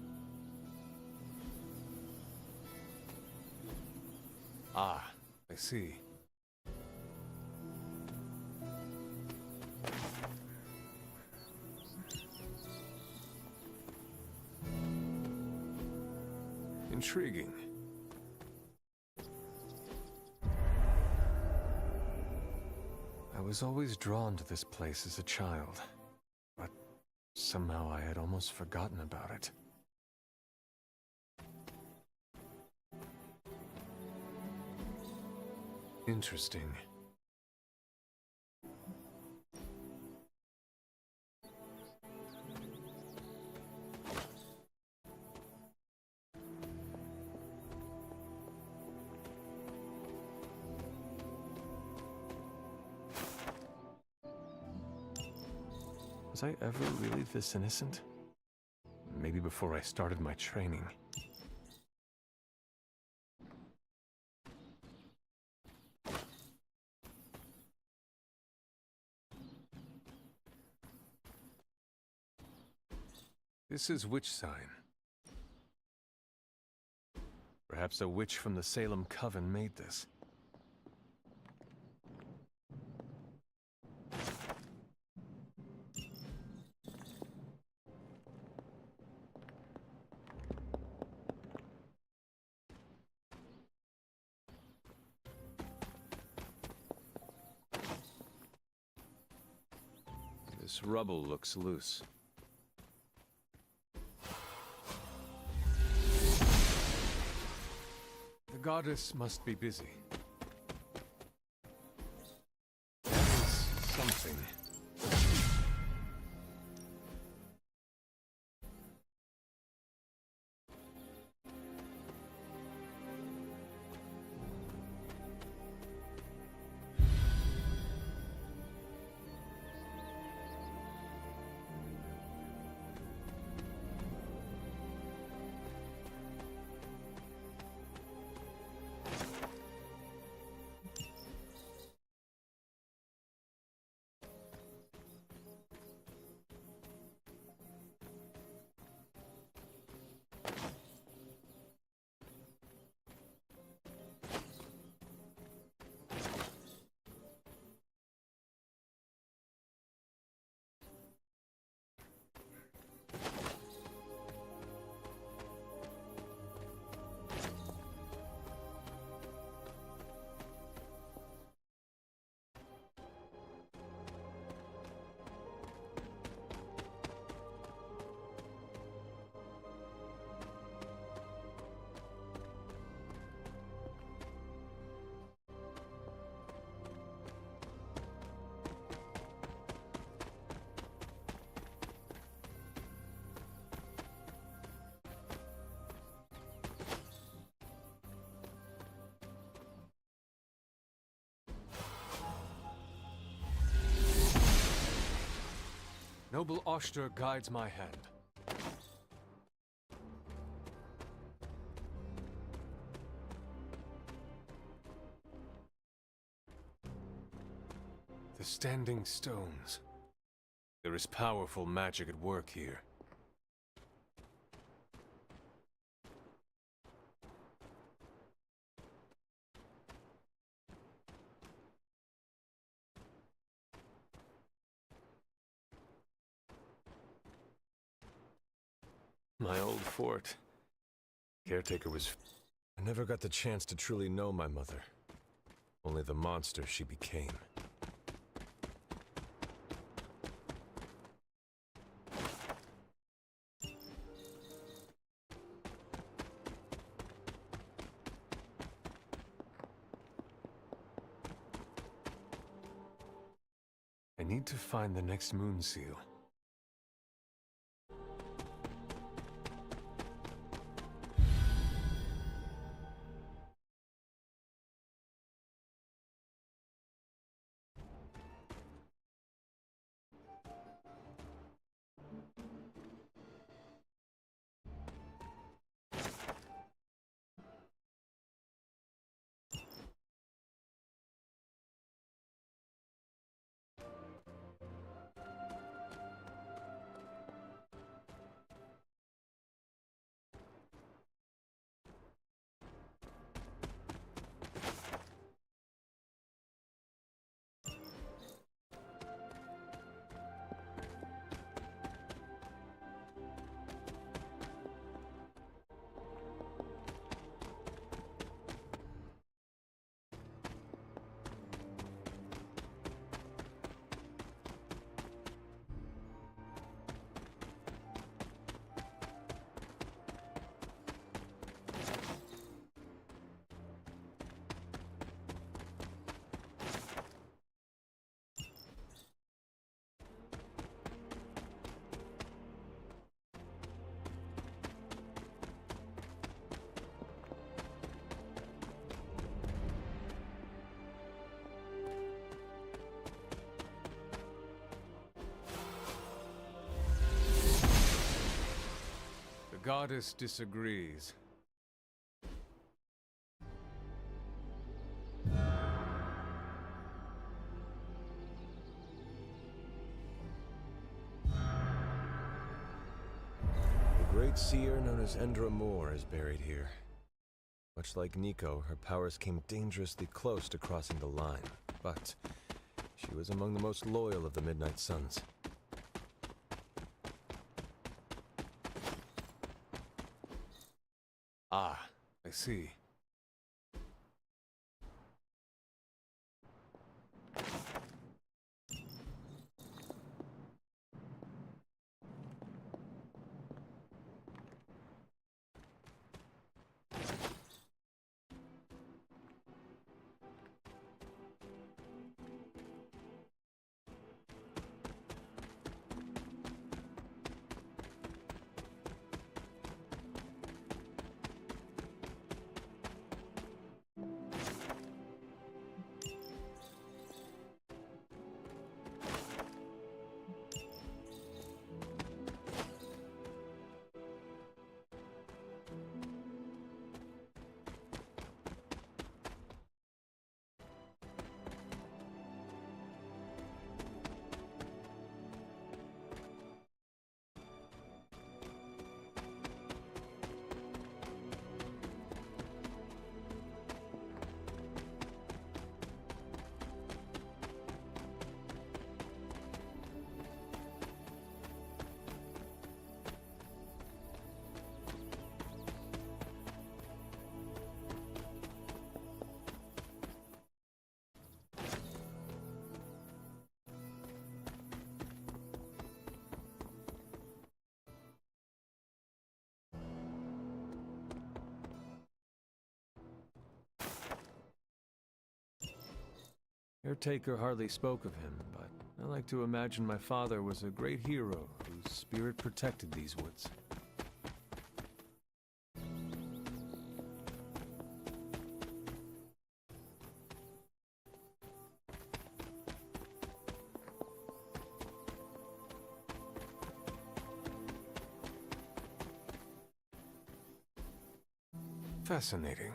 Ah, I see. Intriguing. I was always drawn to this place as a child, but somehow I had almost forgotten about it. Interesting. Was I ever really this innocent? Maybe before I started my training. This is witch sign. Perhaps a witch from the Salem Coven made this. This rubble looks loose. The goddess must be busy. That is something. noble Oster guides my hand. The Standing Stones. There is powerful magic at work here. My old fort. Caretaker was... I never got the chance to truly know my mother. Only the monster she became. I need to find the next moon seal. The goddess disagrees. The great seer known as Endra Moore is buried here. Much like Nico, her powers came dangerously close to crossing the line, but she was among the most loyal of the Midnight Suns. Ah, I see. Caretaker hardly spoke of him, but I like to imagine my father was a great hero whose spirit protected these woods. Fascinating.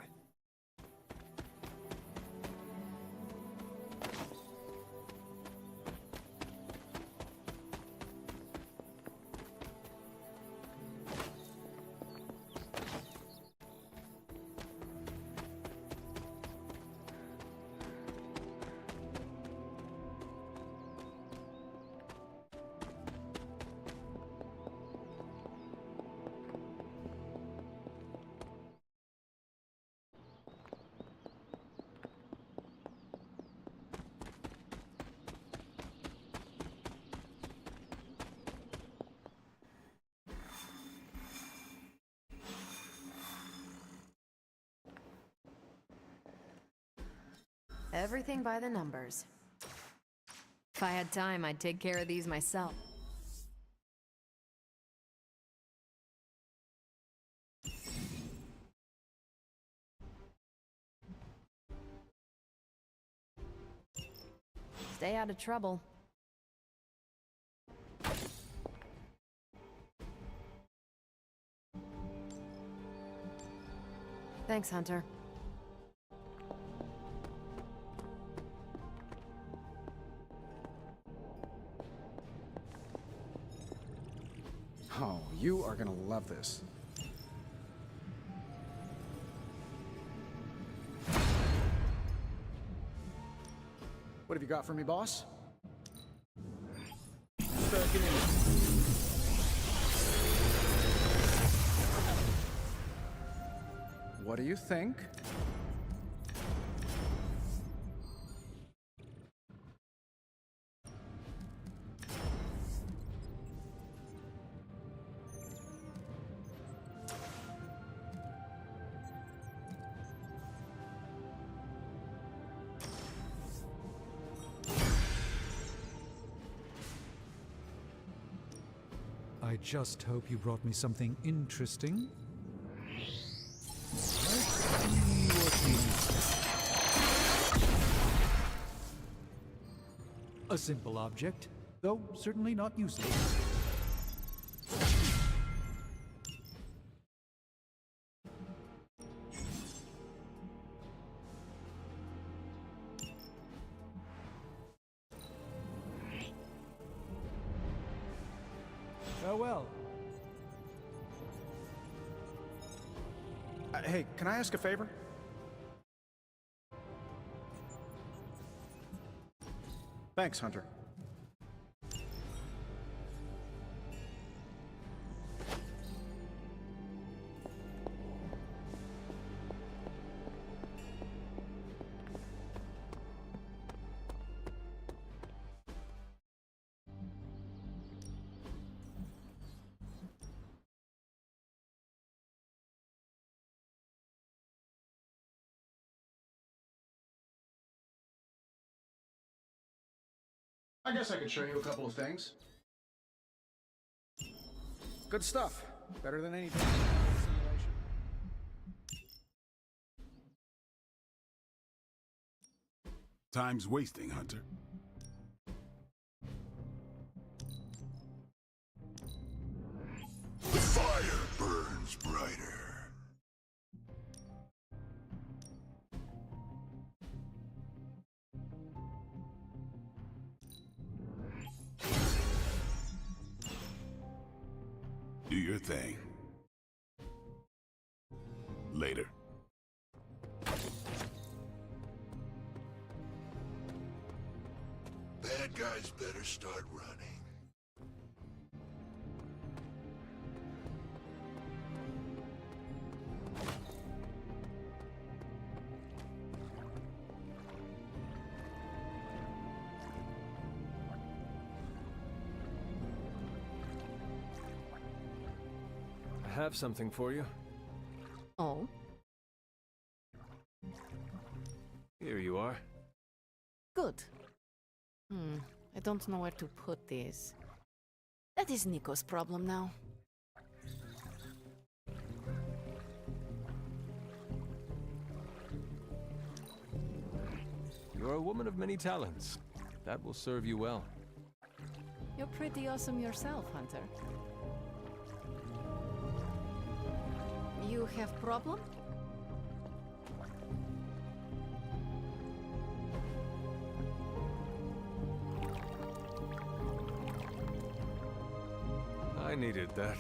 Everything by the numbers. If I had time, I'd take care of these myself. Stay out of trouble. Thanks, Hunter. Oh, you are gonna love this. What have you got for me, boss? What do you think? I just hope you brought me something interesting. Let's see what we... A simple object, though certainly not useless. Farewell. Hey, can I ask a favor? Thanks, Hunter. I guess I could show you a couple of things. Good stuff. Better than anything. Simulation. Time's wasting, Hunter. The fire burns brighter. Do your thing. Later. Bad guys better start running. I have something for you. Oh? Here you are. Good. I don't know where to put these. That is Nico's problem now. You're a woman of many talents. That will serve you well. You're pretty awesome yourself, Hunter. You have problem? I needed that.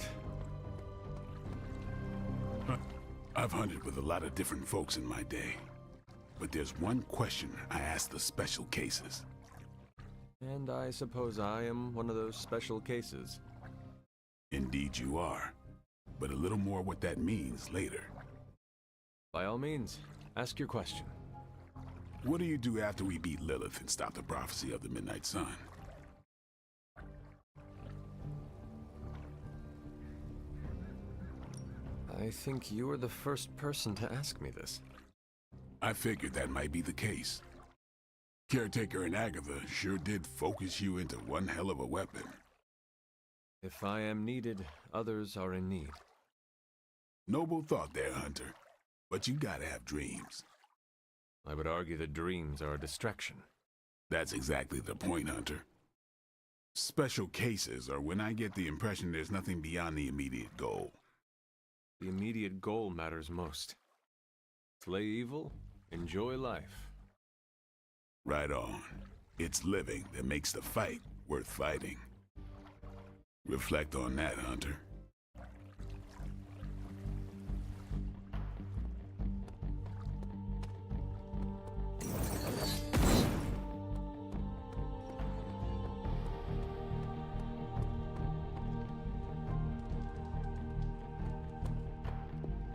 I've hunted with a lot of different folks in my day. But there's one question I ask the special cases. And I suppose I am one of those special cases. Indeed you are. But a little more what that means later. By all means, ask your question. What do you do after we beat Lilith and stop the prophecy of the Midnight Sun? I think you are the first person to ask me this. I figured that might be the case. Caretaker and Agatha sure did focus you into one hell of a weapon. If I am needed, others are in need. Noble thought there, Hunter. But you gotta have dreams. I would argue that dreams are a distraction. That's exactly the point, Hunter. Special cases are when I get the impression there's nothing beyond the immediate goal. The immediate goal matters most. Slay evil, enjoy life. Right on. It's living that makes the fight worth fighting. Reflect on that, Hunter.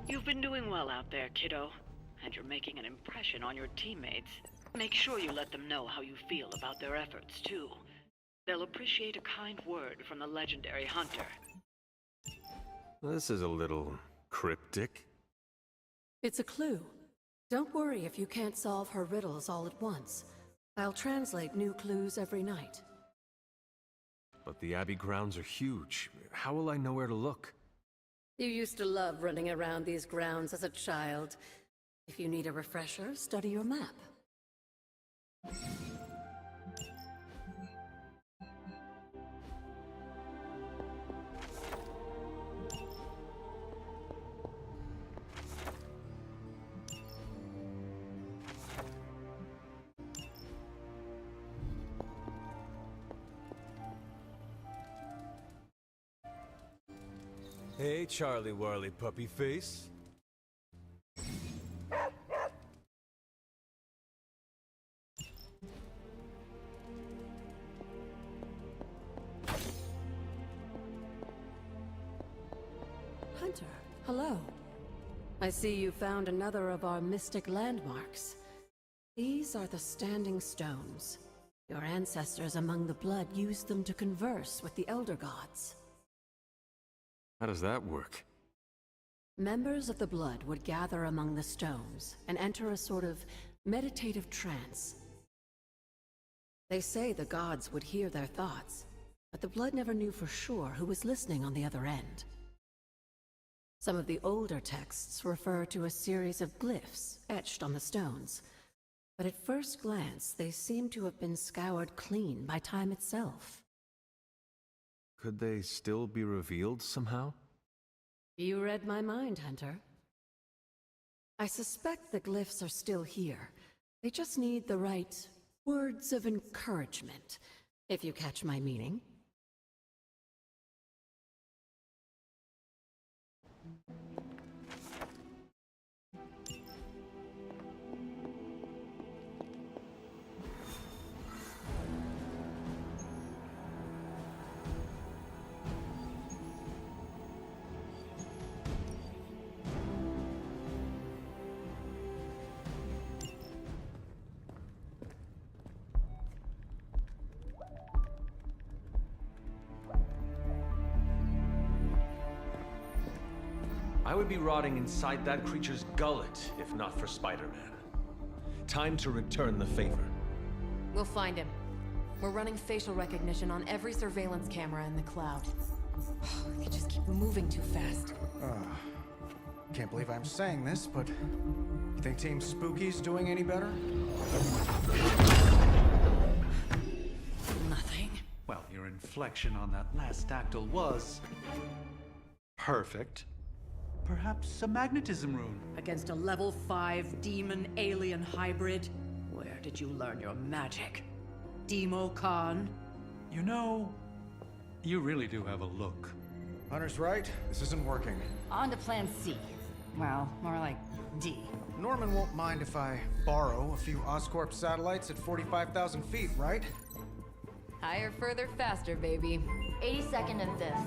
You've been doing well out there, kiddo. And you're making an impression on your teammates. Make sure you let them know how you feel about their efforts, too. They'll appreciate a kind word from the legendary Hunter. This is a little cryptic. It's a clue. Don't worry if you can't solve her riddles all at once. I'll translate new clues every night. But the Abbey grounds are huge. How will I know where to look? You used to love running around these grounds as a child. If you need a refresher, study your map. Hey, Charlie Warley Puppy Face. Hunter, hello. I see you found another of our mystic landmarks. These are the Standing Stones. Your ancestors among the Blood used them to converse with the Elder Gods. How does that work? Members of the Blood would gather among the stones and enter a sort of meditative trance. They say the gods would hear their thoughts, but the Blood never knew for sure who was listening on the other end. Some of the older texts refer to a series of glyphs etched on the stones, but at first glance they seem to have been scoured clean by time itself. Could they still be revealed somehow? You read my mind, Hunter. I suspect the glyphs are still here. They just need the right words of encouragement, if you catch my meaning. I would be rotting inside that creature's gullet if not for Spider-Man. Time to return the favor. We'll find him. We're running facial recognition on every surveillance camera in the cloud. They just keep moving too fast. Can't believe I'm saying this, but you think Team Spooky's doing any better? Nothing. Well, your inflection on that last dactyl was perfect. Perhaps a magnetism rune. Against a level 5 demon alien hybrid? Where did you learn your magic? Demo Khan? You know, you really do have a look Hunter's right. This isn't working. On to plan C. Well, more like D. Norman won't mind if I borrow a few Oscorp satellites at 45,000 feet, right? Higher, further, faster, baby. 82nd and 5th.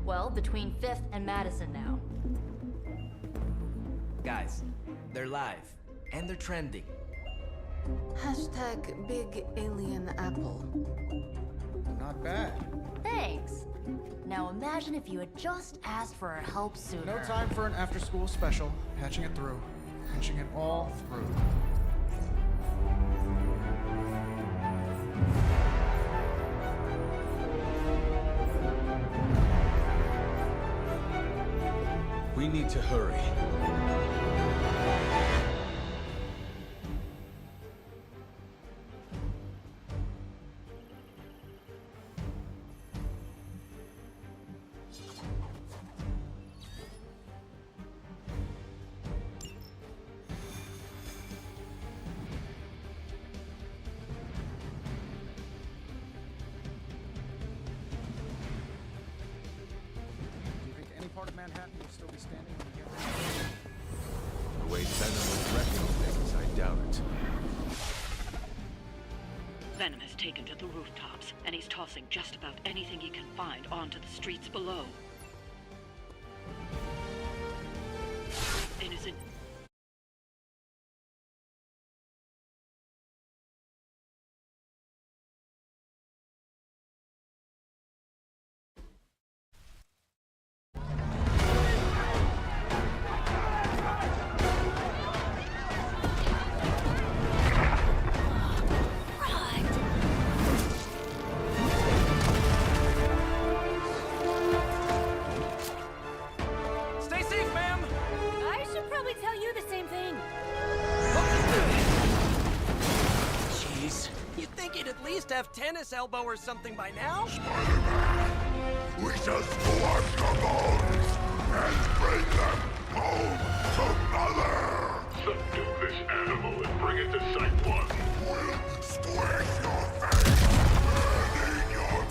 Well, between 5th and Madison now. Guys, they're live. And they're trending. Hashtag Big Alien Apple. Not bad. Thanks. Now imagine if you had just asked for our help sooner. No time for an after-school special. Patching it through. Pinching it all through. We need to hurry. Part of Manhattan will still be standing when we get The way Venom was wrecking things, I doubt it. Venom has taken to the rooftops, and he's tossing just about anything he can find onto the streets below. Innocent. Have tennis elbow or something by now? Spider-Man, we shall scorch your bones and bring them home to Mother! Subdue this animal and bring it to Site 1. We'll squish your face and eat your...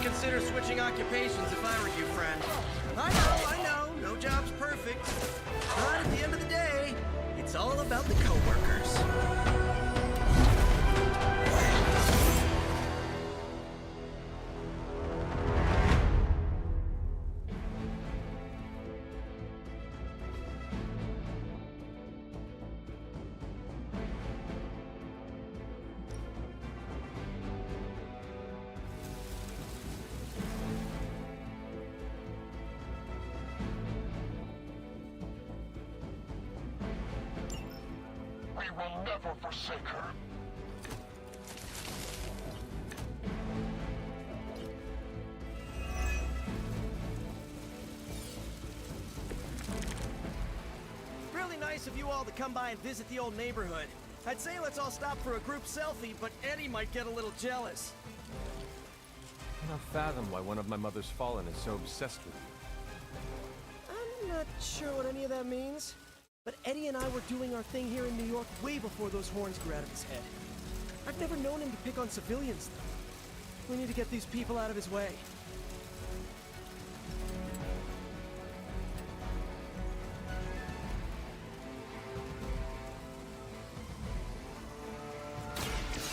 Consider switching occupations if I were you, friend. I know, no job's perfect. But at the end of the day, it's all about the coworkers. We will never forsake her. Really nice of you all to come by and visit the old neighborhood. I'd say let's all stop for a group selfie, but Eddie might get a little jealous. I cannot fathom why one of my mother's fallen is so obsessed with you. I'm not sure what any of that means. But Eddie and I were doing our thing here in New York way before those horns grew out of his head. I've never known him to pick on civilians, though. We need to get these people out of his way.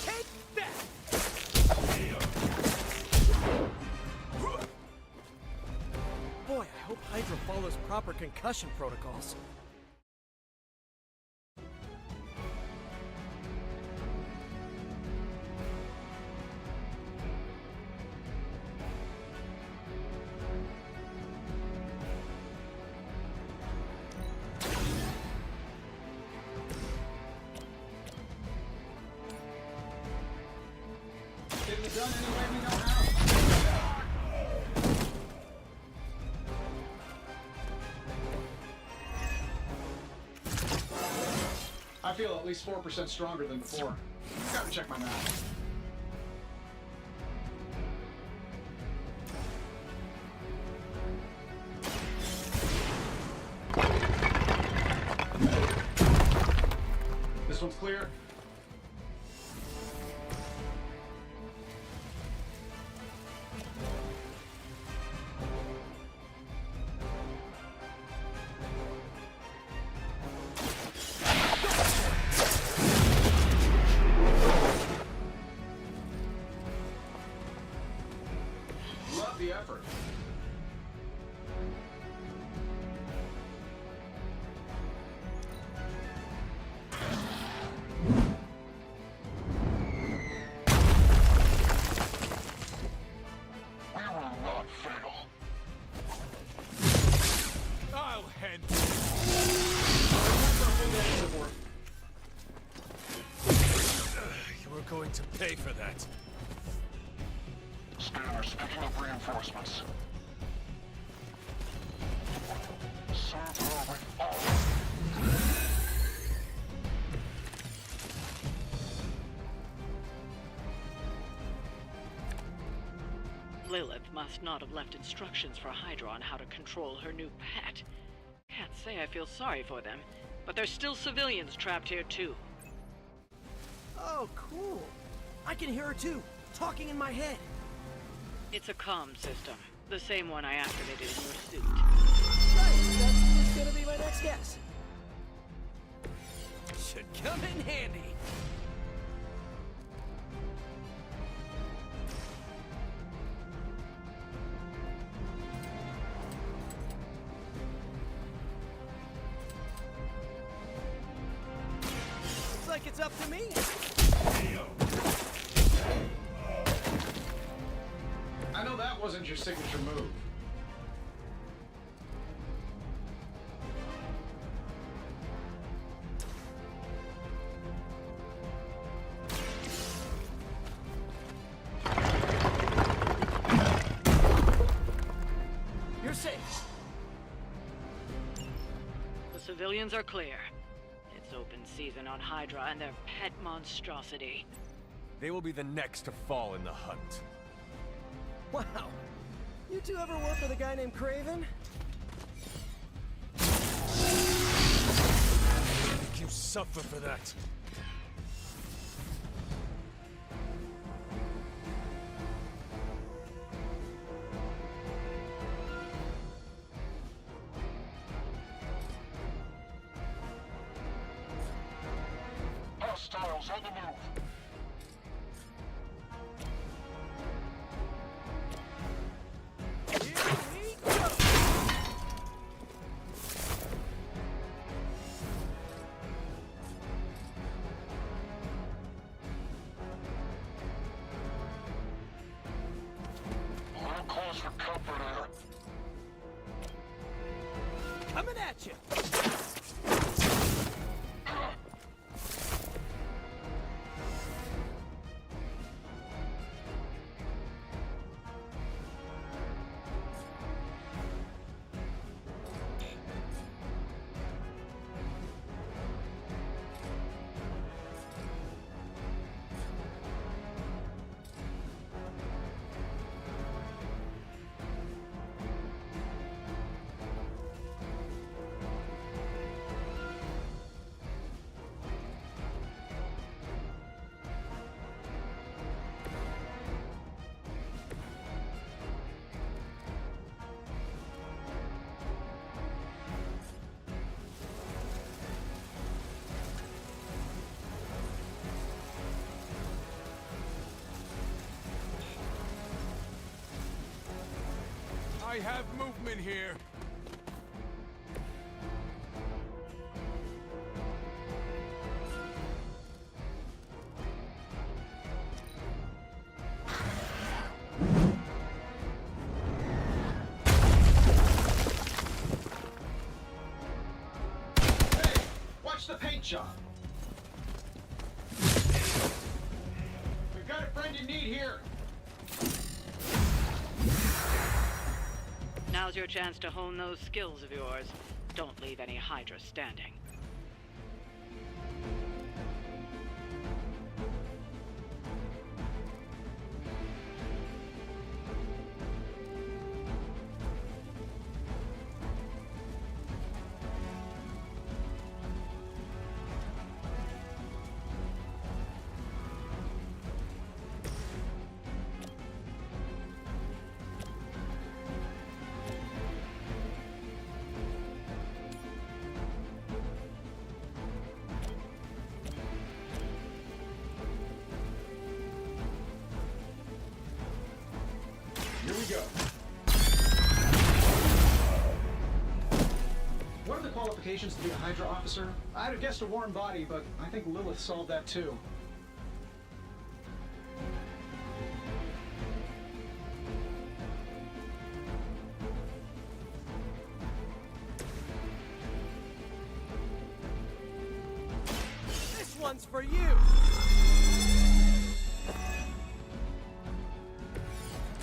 Take that! Boy, I hope Hydra follows proper concussion protocols. Getting it done any way we know how. I feel at least 4% stronger than before. Gotta check my math. one's clear. Love the effort. I'll hand you were going to pay for that. Scanners picking up reinforcements. Serve with all. Lilith must not have left instructions for Hydra on how to control her new pet. Can't say I feel sorry for them, but there's still civilians trapped here too. Oh, cool. I can hear her too, talking in my head. It's a comm system, the same one I activated in your suit. Right, that's gonna be my next guess. Should come in handy. Looks like it's up to me. I know that wasn't your signature move. You're safe. The civilians are clear. It's open season on Hydra and their pet monstrosity. They will be the next to fall in the hunt. Wow. You two ever work with a guy named Craven? Make you suffer for that. Hostiles on the move. Little cause for comfort here. Coming at you. I have movement here. Hey, watch the paint job. We've got a friend in need here. Now's your chance to hone those skills of yours. Don't leave any Hydra standing. we go. What are the qualifications to be a Hydra officer? I'd have guessed a warm body, but I think Lilith solved that too. This one's for you!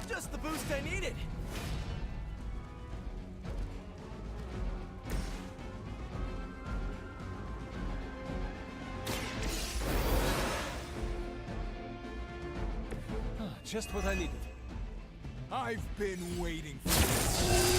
Just the boost I needed! Just what I needed. I've been waiting for this.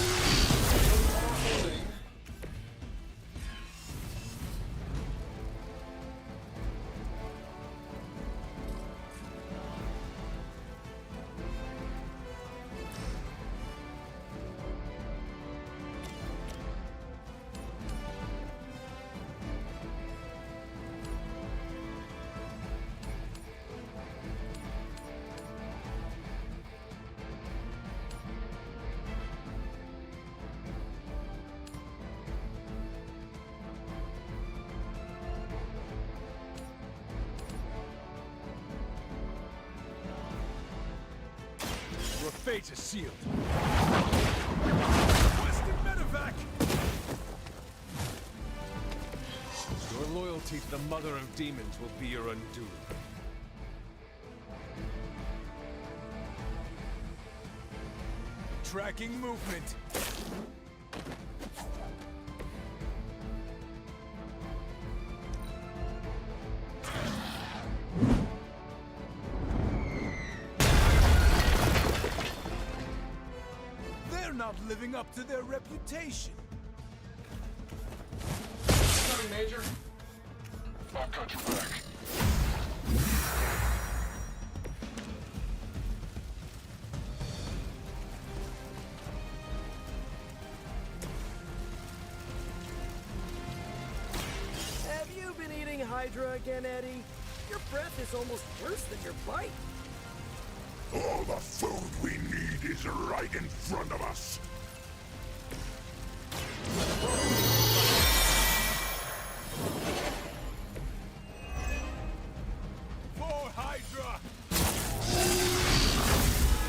Your fate is sealed. Western medevac! Your loyalty to the Mother of Demons will be your undoing. Tracking movement. They're not living up to their reputation. Coming, Major. I've got your back. Have you been eating Hydra again, Eddie? Your breath is almost worse than your bite. All the food we need is right in front of us. For Hydra!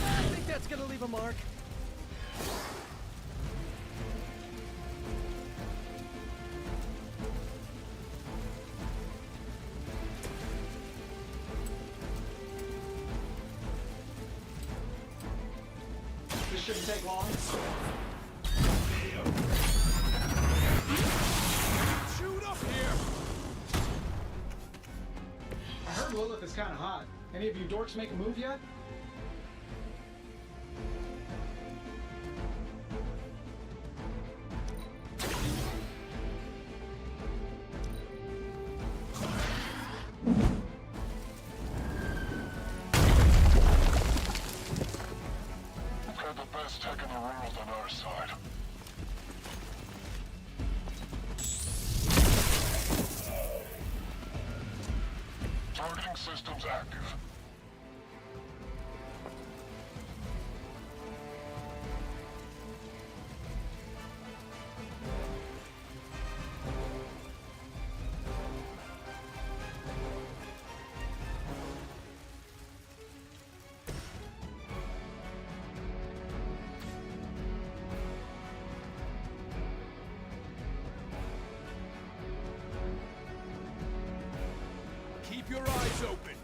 I think that's gonna leave a mark. This shouldn't take long. Shoot up here! I heard Lilith is kind of hot. Any of you dorks make a move yet? We've got the best tech in the world on our side. Targeting systems active. Keep your eyes open.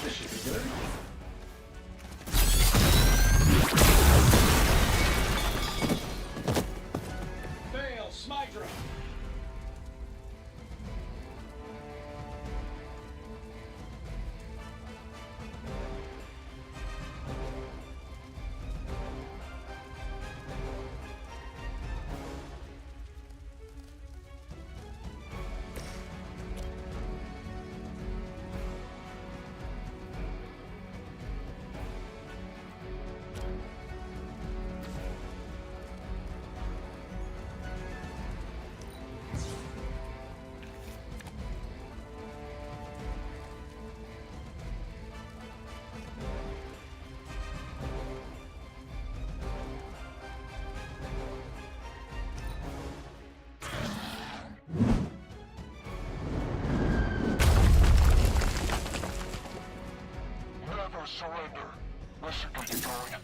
This should be good. Fail, Smydra. mission to be going.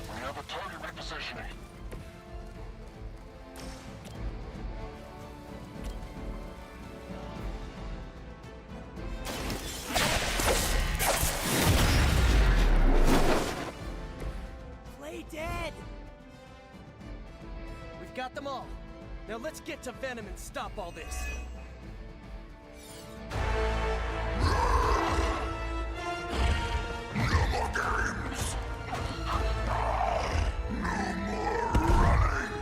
We have a target repositioning. Play dead! We've got them all. Now let's get to Venom and stop all this. No more games! No more running!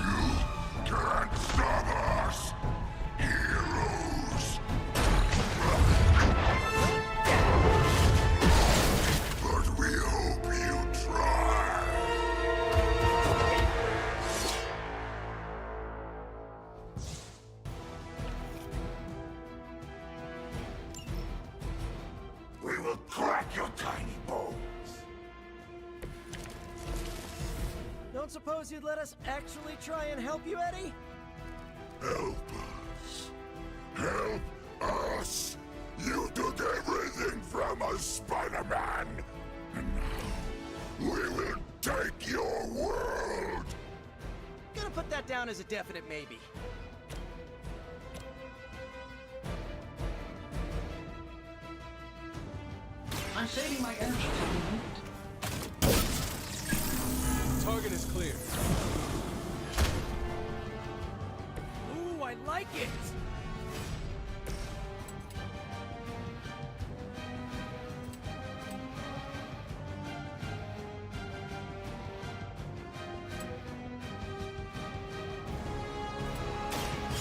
You can't stop us, heroes! But we hope you try! We will crack your tiny bones! Don't suppose you'd let us actually try and help you, Eddie? Help us! Help us! You took everything from us, Spider-Man! And now, we will take your world! Gonna put that down as a definite maybe. I'm saving my energy. Target is clear. Ooh, I like it!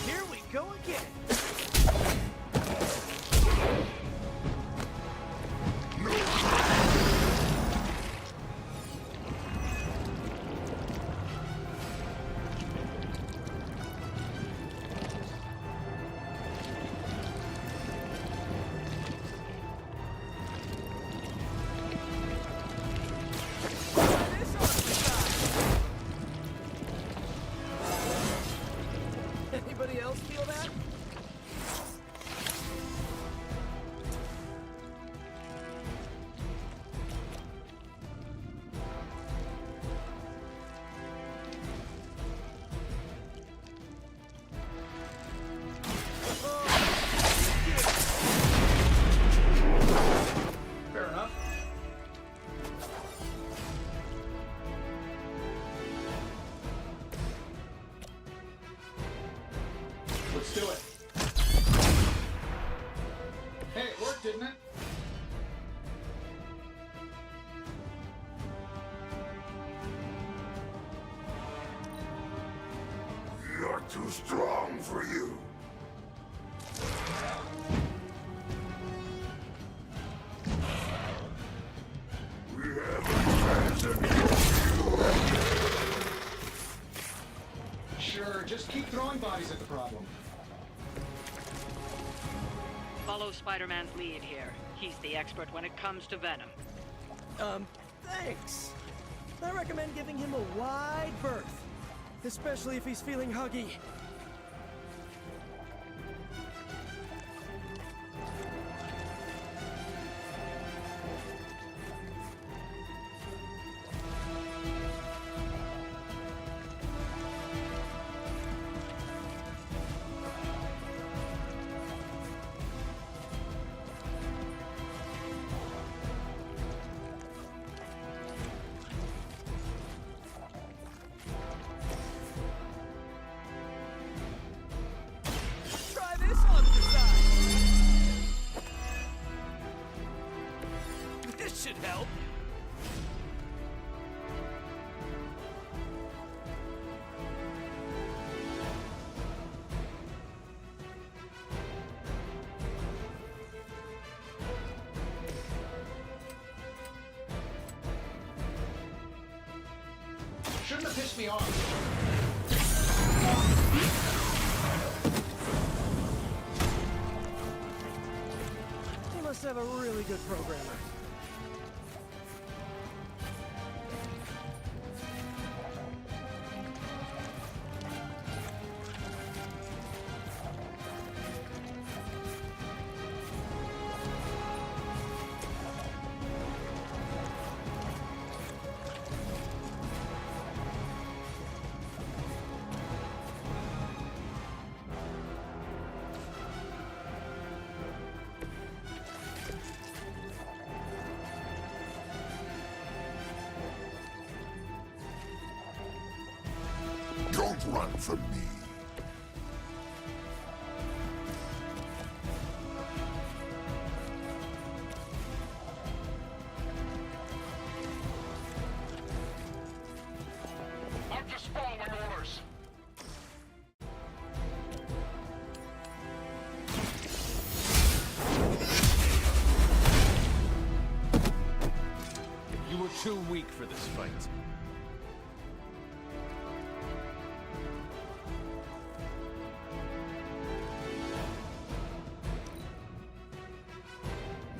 Here we go again! Anybody else feel that? Fair enough. Let's do it. Hey, it worked, didn't it? You're too strong for you. We have a chance against you. Sure, just keep throwing bodies at the problem. Follow Spider-Man's lead here. He's the expert when it comes to Venom. Thanks. I recommend giving him a wide berth. Especially if he's feeling huggy. shouldn't have pissed me off. They must have a really good programmer. Don't run from me. I'm just following orders. You were too weak for this fight.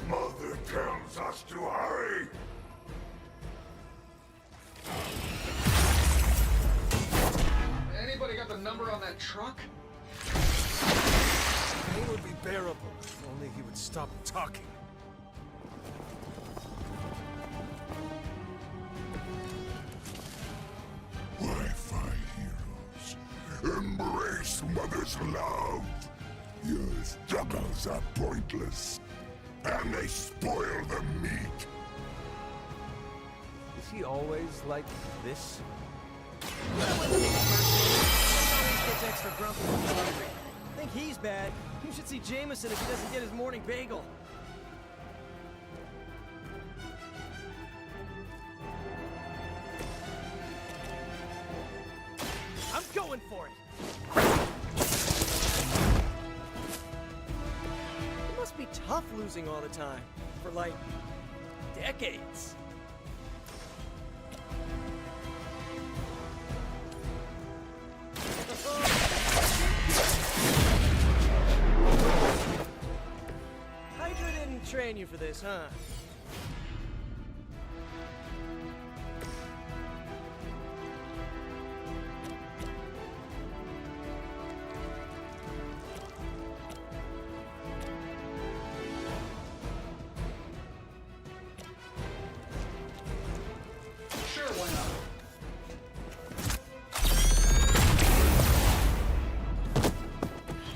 Mother tells us to hurry. Anybody got the number on that truck? Pain would be bearable if only he would stop talking. Why fight heroes? Embrace Mother's love. Your struggles are pointless, and they spoil the meat. Is he always like this? Gets extra grumpy when he's hungry. Think he's bad. You should see Jameson if he doesn't get his morning bagel. I'm going for it! It must be tough losing all the time. For like, decades. Hydra didn't train you for this, huh? Sure, why not?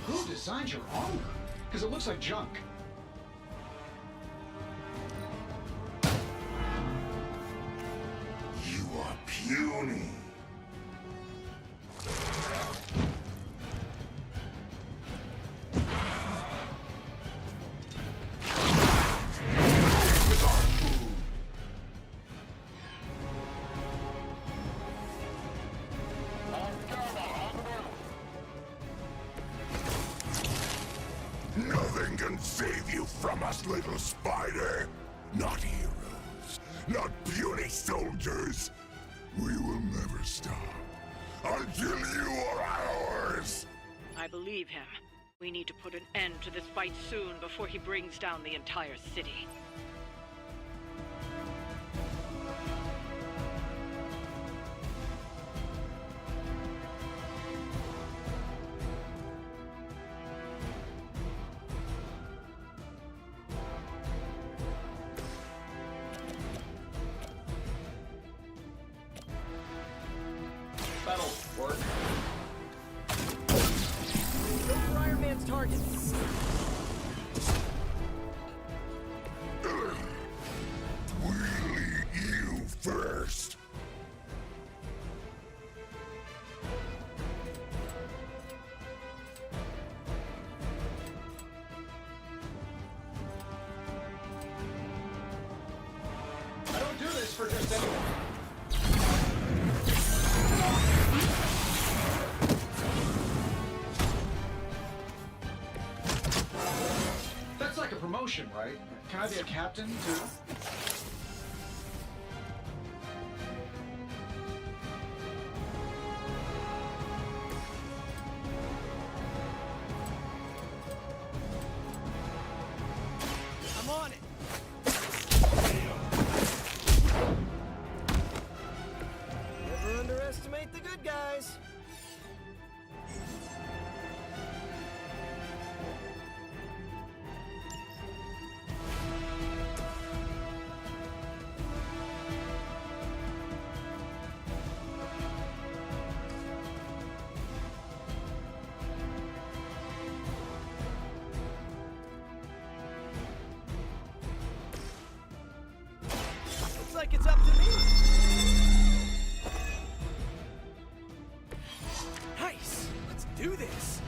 Who designed your armor? Because it looks like junk. You are puny. With our food. Nothing can save you from us, little spider. Not heroes. Not puny soldiers. We will never stop. Until you are ours! I believe him. We need to put an end to this fight soon before he brings down the entire city. That'll work. Go for Iron Man's target. We'll eat you first. I don't do this for just anyone. That's like a promotion, right? Can I be a captain, too? like it's up to me. Nice. Let's do this.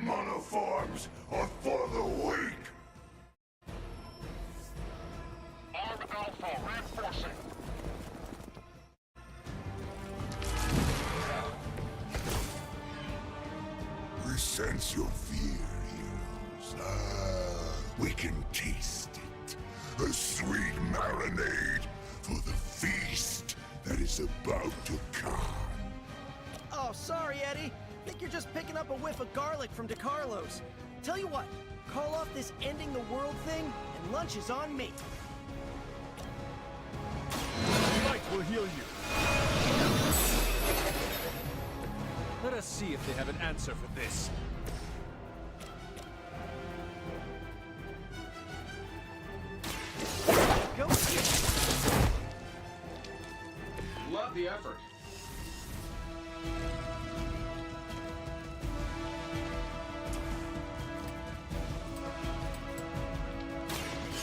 Monoforms are for the weak! Arm Alpha reinforcing. We sense your fear, heroes. We can taste it. A sweet marinade for the feast that is about to come. Oh, sorry, Eddie. Think you're just picking up a whiff of garlic from DeCarlo's. Tell you what, call off this ending the world thing, and lunch is on me. Light will heal you. Let us see if they have an answer for this. Go. Love the effort.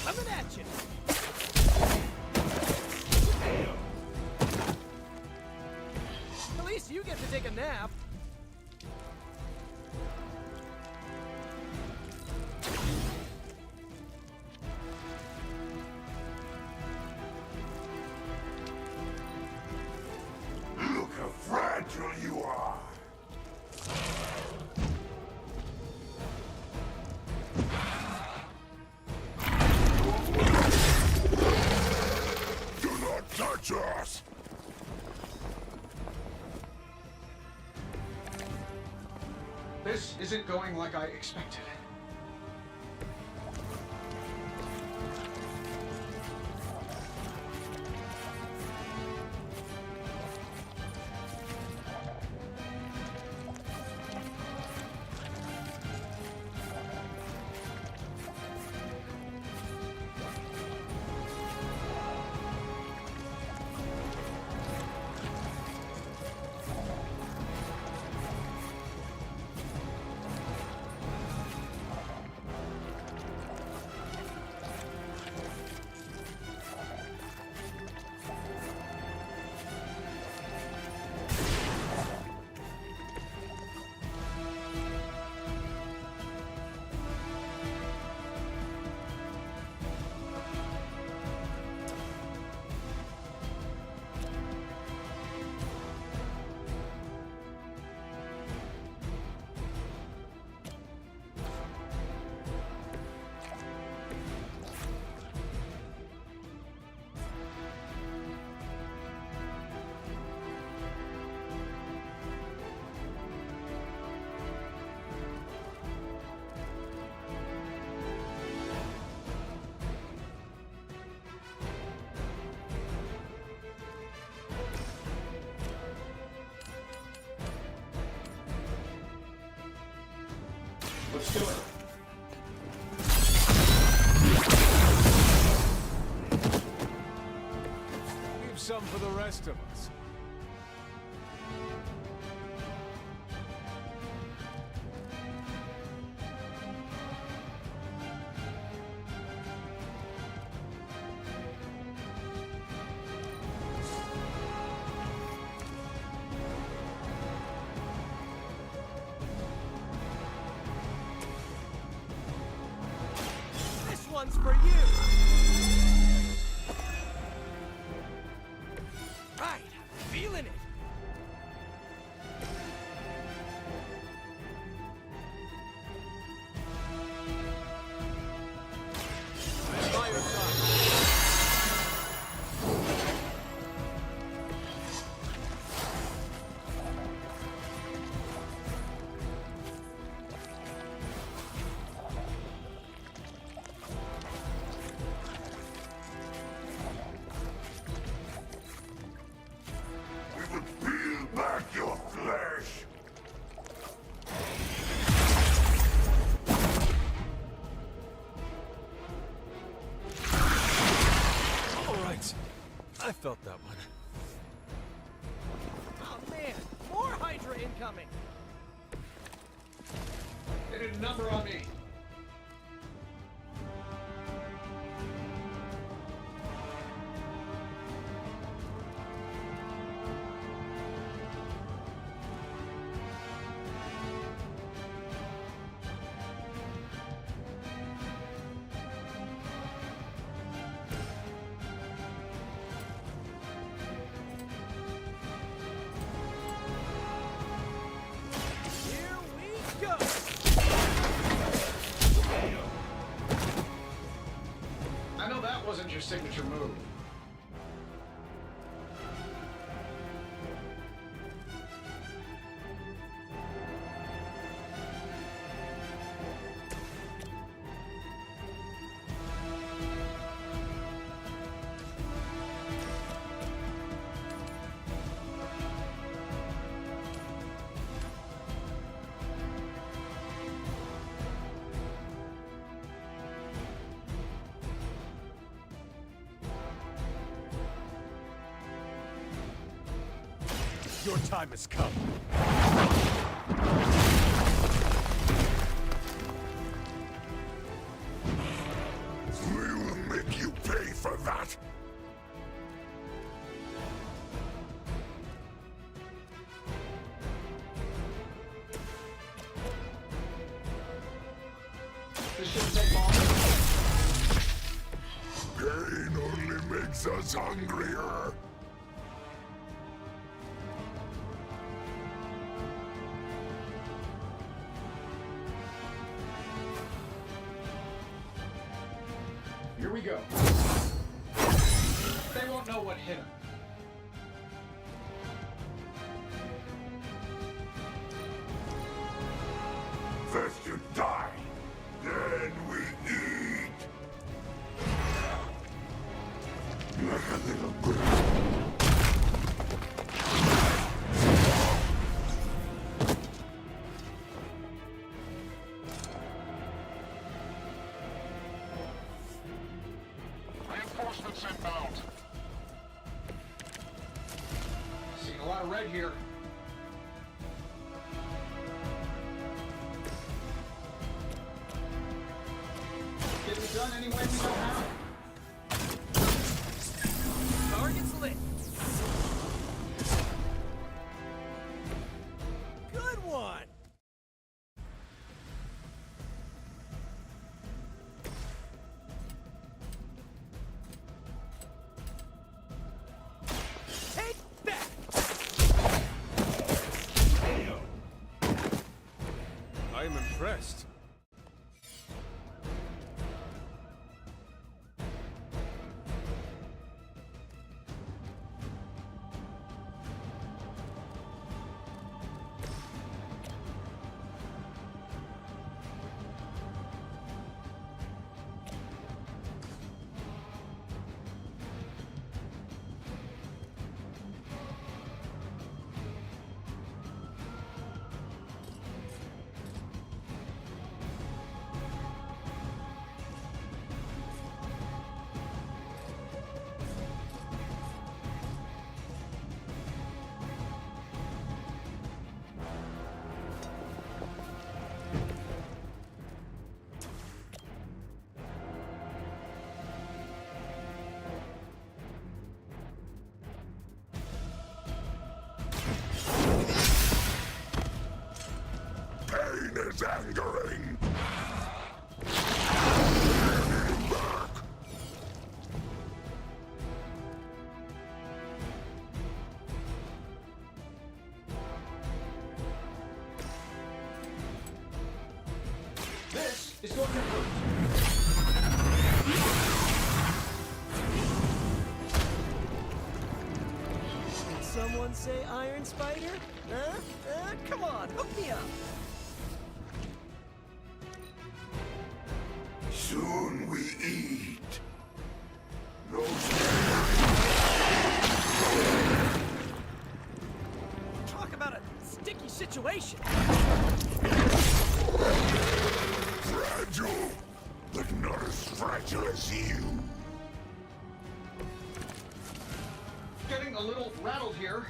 Coming at you. At least you get to take a nap. Look how fragile you are! Do not touch us! This isn't going like I expected. Let's do it. Leave some for the rest of us. This one's for you. Right, feeling it. By your side. We will peel back your flesh! All right. I felt that one. Oh man, more Hydra incoming. They did a number on me. Here we go! I know that wasn't your signature move. Your time has come. We will make you pay for that. This shouldn't take long. Pain only makes us hungrier. Here we go. They won't know what hit them. First you die, then we eat. Like a little girl. Reinforcements inbound. Seeing a lot of red here. Get it done any way we know how. Target's lit. Good one. Take that. I am impressed. Pain is angering. Back. This is going to hurt. Did someone say Iron Spider? Huh? Come on, hook me up. Soon we eat. No Talk about a sticky situation. fragile, but not as fragile as you. Getting a little rattled here.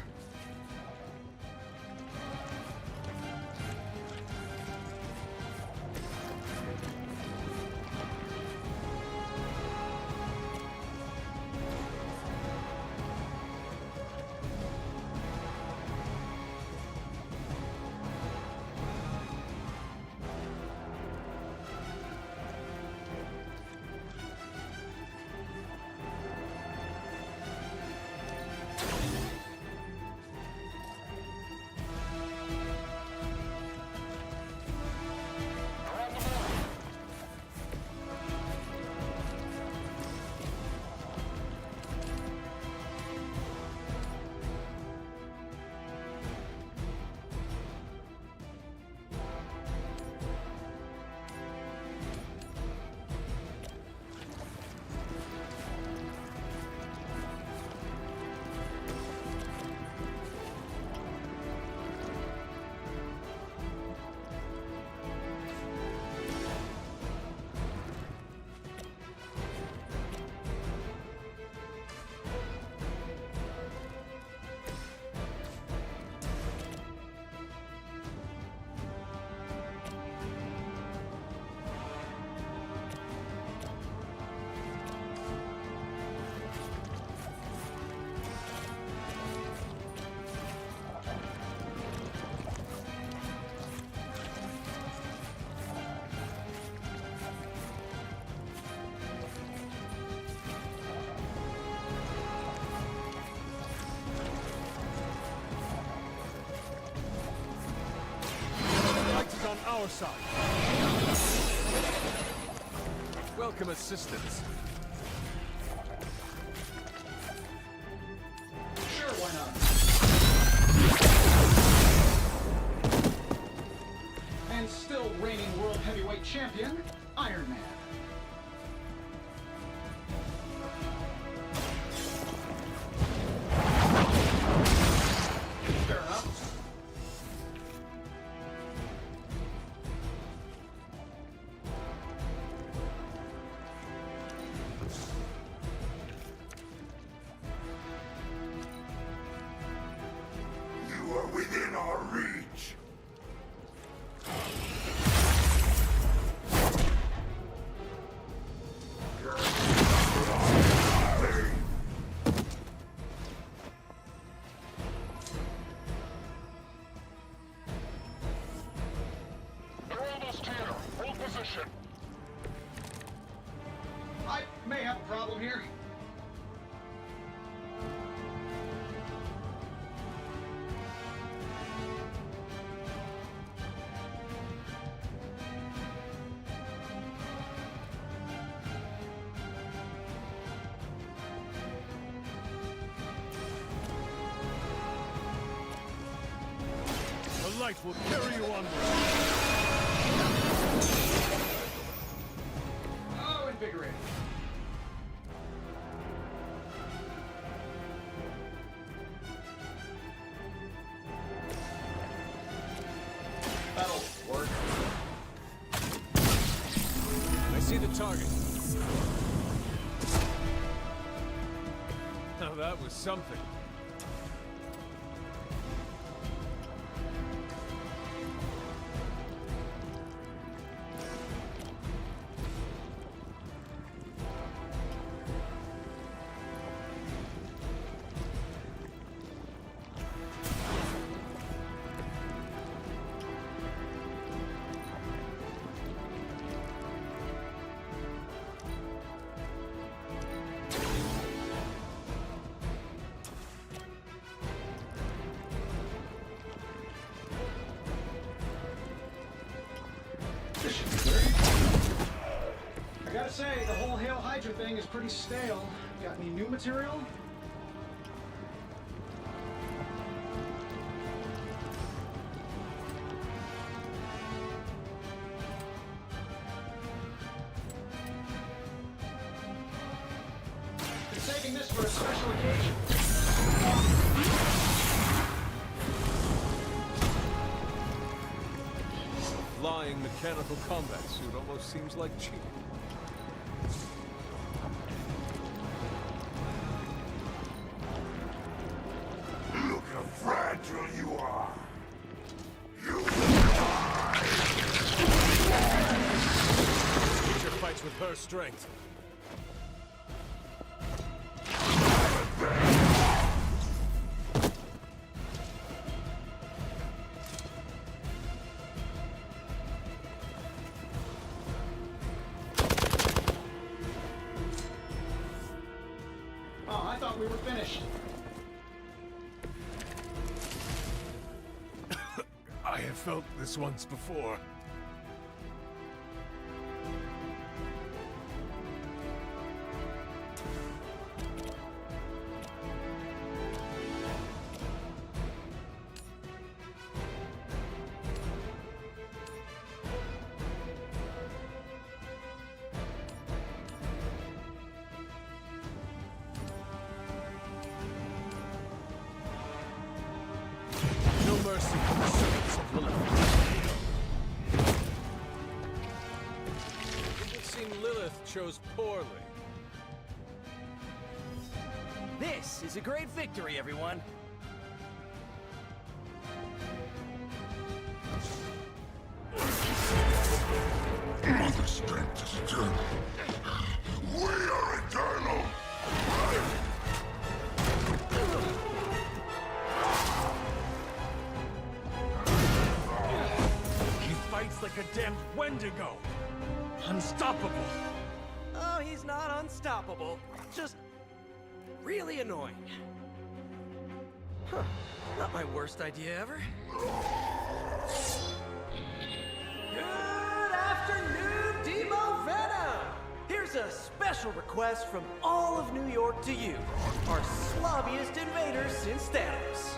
side. Welcome assistance. Sure, why not? And still reigning World Heavyweight Champion, Iron Man. Fair enough. You are within our reach. They're almost here. Hold position. I may have a problem here. The light will carry you onward. Oh, invigorating. That'll work. I see the target. Now that was something. This should be great. I gotta say, the whole Hail Hydra thing is pretty stale. Got any new material? Been saving this for a special occasion. Flying mechanical combat suit almost seems like cheating. Look how fragile you are. You Nature fights with her strength. Oh, I thought we were finished. I have felt this once before. No mercy for the servants of Lilith. It would seem Lilith chose poorly. This is a great victory, everyone. Mother strength is eternal. We are eternal. He fights like a damned Wendigo. Unstoppable. Oh, he's not unstoppable. Just really annoying. Huh. Not my worst idea ever. Good afternoon, Demo Venom! Here's a special request from all of New York to you, our slobbiest invaders since Thanos.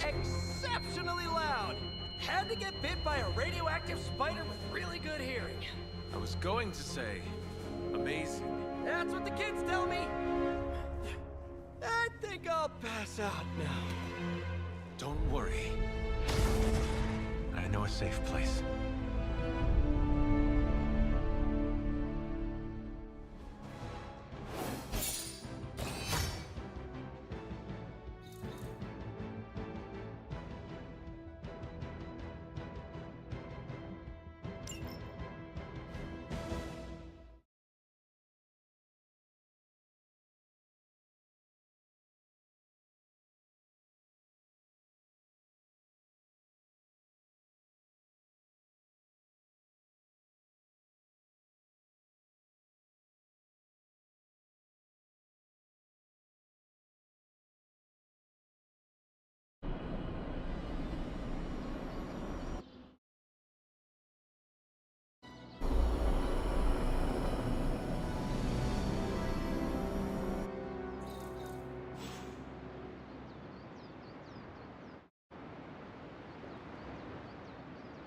Exceptionally loud! Had to get bit by a radioactive spider with really good hearing. I was going to say, amazing. That's what the kids tell me. I think I'll pass out now. Don't worry. I know a safe place.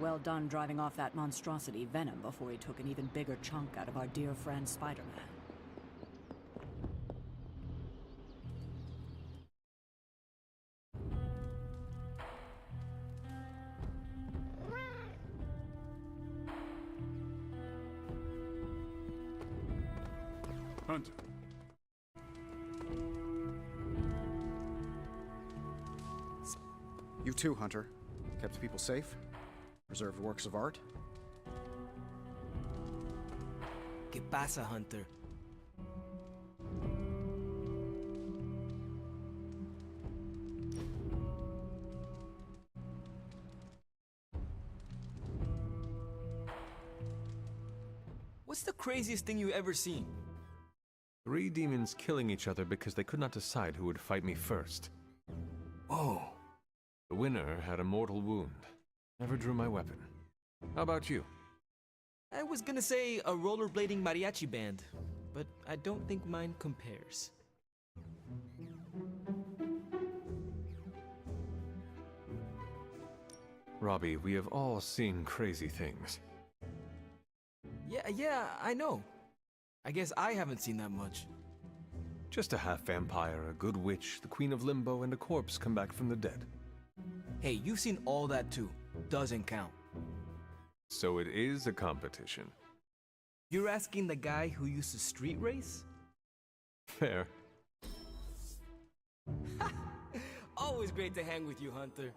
Well done driving off that monstrosity Venom before he took an even bigger chunk out of our dear friend Spider-Man. Hunter. You too, Hunter. Kept people safe? Preserved works of art? ¿Qué pasa, Hunter? What's the craziest thing you ever seen? 3 demons killing each other because they could not decide who would fight me first. Oh. The winner had a mortal wound. Never drew my weapon. How about you? I was gonna say a rollerblading mariachi band, but I don't think mine compares. Robbie, we have all seen crazy things. Yeah, I know. I guess I haven't seen that much. Just a half vampire, a good witch, the queen of limbo, and a corpse come back from the dead. Hey, you've seen all that too. Doesn't count. So it is a competition. You're asking the guy who used to street race? Fair. Always great to hang with you, Hunter.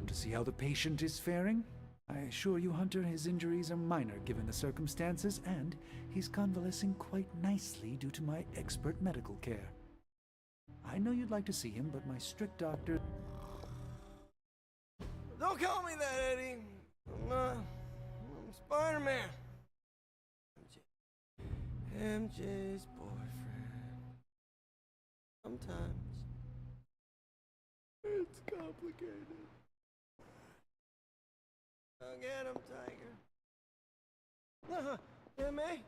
To see how the patient is faring? I assure you, Hunter, his injuries are minor given the circumstances, and he's convalescing quite nicely due to my expert medical care. I know you'd like to see him, but my strict doctor... Don't call me that, Eddie. I'm Spider-Man. MJ's boyfriend. Sometimes it's complicated. I'll get him, Tiger. Yeah, May?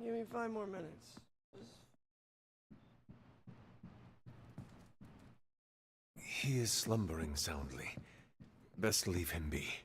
Give me 5 more minutes. He is slumbering soundly. Best leave him be.